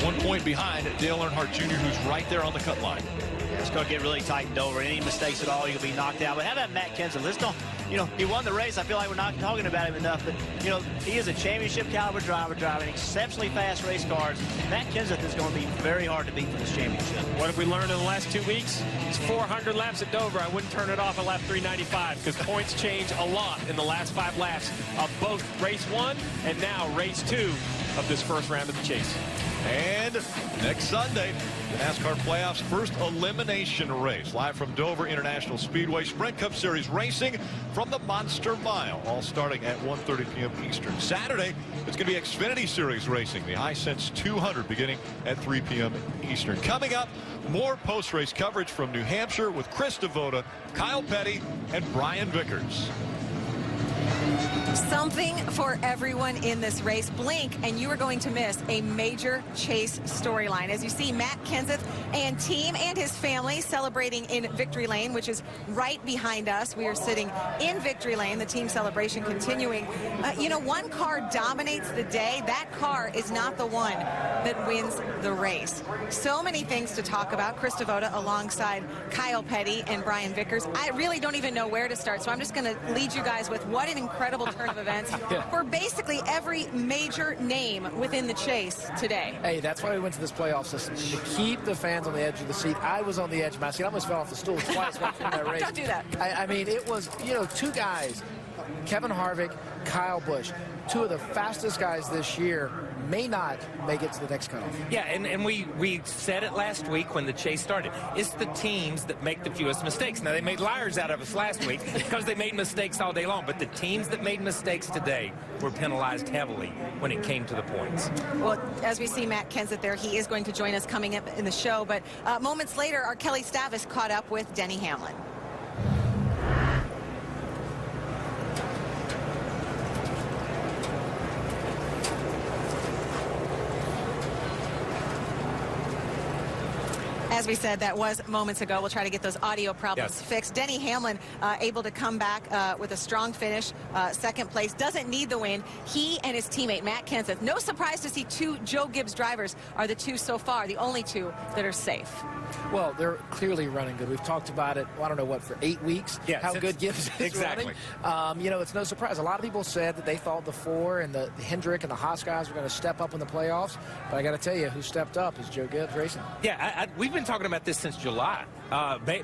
1 point behind Dale Earnhardt Jr., who's right there on the cut line. It's going to get really tightened over. Any mistakes at all, you'll be knocked out. But how about Matt Kenseth? Let's don't, he won the race. I feel like we're not talking about him enough. But, he is a championship caliber driver driving exceptionally fast race cars. Matt Kenseth is going to be very hard to beat for this championship. What have we learned in the last 2 weeks? It's 400 laps at Dover. I wouldn't turn it off at lap 395 because points change a lot in the last 5 laps of both race 1 and now race 2 of this first round of the chase. And next Sunday, the NASCAR playoffs first elimination race live from Dover International Speedway. Sprint Cup Series racing from the Monster Mile, all starting at 1:30 p.m. Eastern. Saturday, it's going to be Xfinity Series racing, the Hisense 200, beginning at 3 p.m. Eastern. Coming up, more post-race coverage from New Hampshire with Chris Devoda, Kyle Petty, and Brian Vickers. Something for everyone in this race. Blink and you are going to miss a major chase storyline. As you see, Matt Kenseth and team and his family celebrating in Victory Lane, which is right behind us. We are sitting in Victory Lane, the team celebration continuing. One car dominates the day. That car is not the one that wins the race. So many things to talk about. Chris Devoda alongside Kyle Petty and Brian Vickers. I really don't even know where to start, so I'm just going to lead you guys with what an incredible turn of events for basically every major name within the chase today. Hey, that's why we went to this playoff system, to keep the fans hands on the edge of the seat. I was on the edge of my seat. I almost fell off the stool twice watching that race. Don't do that. I mean, it was, two guys, Kevin Harvick, Kyle Busch, two of the fastest guys this year, may not make it to the next cutoff. Yeah, and we said it last week when the chase started. It's the teams that make the fewest mistakes. Now, they made liars out of us last week because they made mistakes all day long, but the teams that made mistakes today were penalized heavily when it came to the points. Well, as we see Matt Kenseth there, he is going to join us coming up in the show, but moments later, our Kelly Stavis caught up with Denny Hamlin. As we said, that was moments ago. We'll try to get those audio problems fixed. Denny Hamlin able to come back with a strong finish, second place. Doesn't need the win. He and his teammate, Matt Kenseth. No surprise to see two Joe Gibbs drivers are the two so far, the only two that are safe. Well, they're clearly running good. We've talked about it, I don't know what, for 8 weeks, how good Gibbs is running. It's no surprise. A lot of people said that they thought the 4 and the Hendrick and the Haas guys were going to step up in the playoffs. But I got to tell you, who stepped up is Joe Gibbs Racing. Yeah, we've been talking about this since July.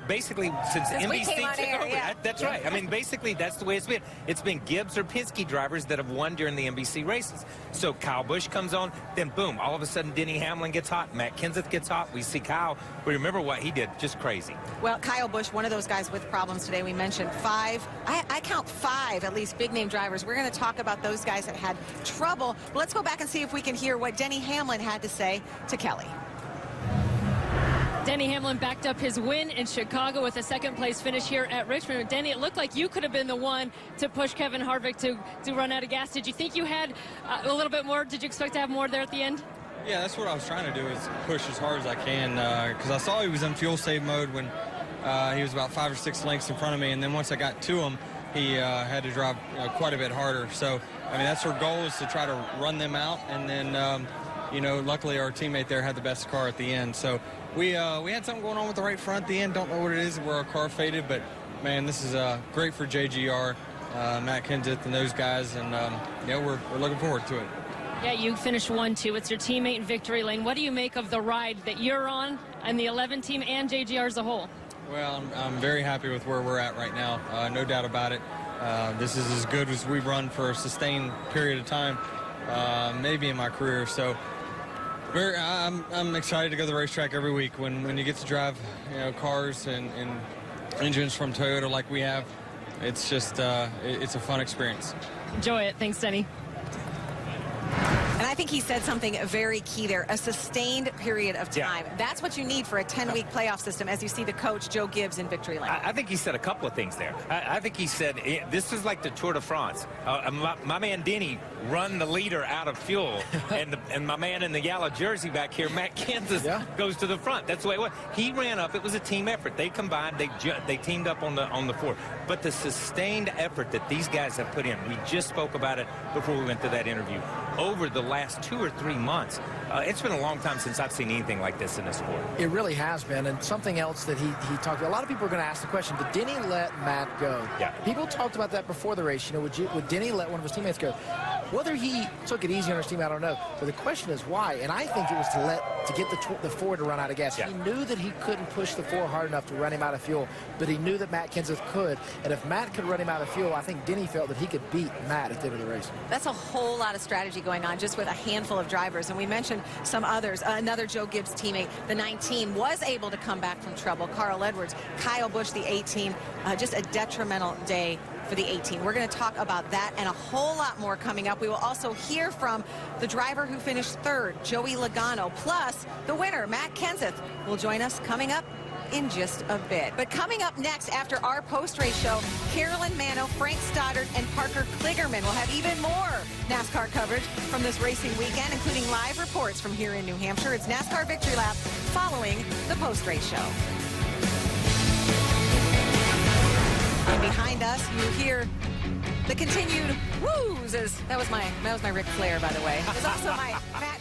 Basically, since NBC took over. That's right. I mean, basically, that's the way it's been. It's been Gibbs or Penske drivers that have won during the NBC races. So Kyle Busch comes on, then boom, all of a sudden Denny Hamlin gets hot, Matt Kenseth gets hot. We see Kyle. We remember what he did, just crazy. Well, Kyle Busch, one of those guys with problems today. We mentioned 5. I count 5, at least, big-name drivers. We're going to talk about those guys that had trouble. But let's go back and see if we can hear what Denny Hamlin had to say to Kelly. Denny Hamlin backed up his win in Chicago with a second-place finish here at Richmond. Denny, it looked like you could have been the one to push Kevin Harvick to run out of gas. Did you think you had a little bit more? Did you expect to have more there at the end? Yeah, that's what I was trying to do, is push as hard as I can, because I saw he was in fuel save mode when he was about 5 or 6 lengths in front of me, and then once I got to him, he had to drive quite a bit harder. So, I mean, that's our goal, is to try to run them out, and then, luckily our teammate there had the best car at the end. So we had something going on with the right front at the end. Don't know what it is, where our car faded, but, man, this is great for JGR, Matt Kenseth, and those guys, and, we're looking forward to it. Yeah, you finished 1-2. It's your teammate in victory lane. What do you make of the ride that you're on and the 11 team and JGR as a whole? Well, I'm very happy with where we're at right now. No doubt about it. This is as good as we've run for a sustained period of time, maybe in my career. So I'm excited to go to the racetrack every week. When you get to drive, cars and engines from Toyota like we have, it's just it's a fun experience. Enjoy it. Thanks, Denny. And I think he said something very key there, a sustained period of time. Yeah. That's what you need for a 10-week playoff system, as you see the coach, Joe Gibbs, in victory lane. I think he said a couple of things there. I think he said, this is like the Tour de France. My man Denny run the leader out of fuel, and my man in the yellow jersey back here, Matt Kenseth, goes to the front. That's the way it was. He ran up. It was a team effort. They combined. They teamed up on the 4. But the sustained effort that these guys have put in, we just spoke about it before we went to that interview, over the last 2 or 3 months. It's been a long time since I've seen anything like this in this sport. It really has been, and something else that he talked about. A lot of people are going to ask the question, did Denny let Matt go? Yeah. People talked about that before the race. Would Denny let one of his teammates go? Whether he took it easy on his team, I don't know. But the question is why, and I think it was to get the 4 to run out of gas. Yeah. He knew that he couldn't push the 4 hard enough to run him out of fuel, but he knew that Matt Kenseth could, and if Matt could run him out of fuel, I think Denny felt that he could beat Matt at the end of the race. That's a whole lot of strategy going on just with a handful of drivers, and we mentioned some others. Another Joe Gibbs teammate, the 19, was able to come back from trouble. Carl Edwards, Kyle Busch, the 18, just a detrimental day for the 18. We're going to talk about that and a whole lot more coming up. We will also hear from the driver who finished 3rd, Joey Logano, plus the winner, Matt Kenseth, will join us coming up in just a bit. But coming up next after our post-race show, Carolyn Mano, Frank Stoddard, and Parker Kligerman will have even more NASCAR coverage from this racing weekend, including live reports from here in New Hampshire. It's NASCAR Victory Lap following the post-race show. And behind us, you hear the continued woos. That was my Ric Flair, by the way. It was also my Matt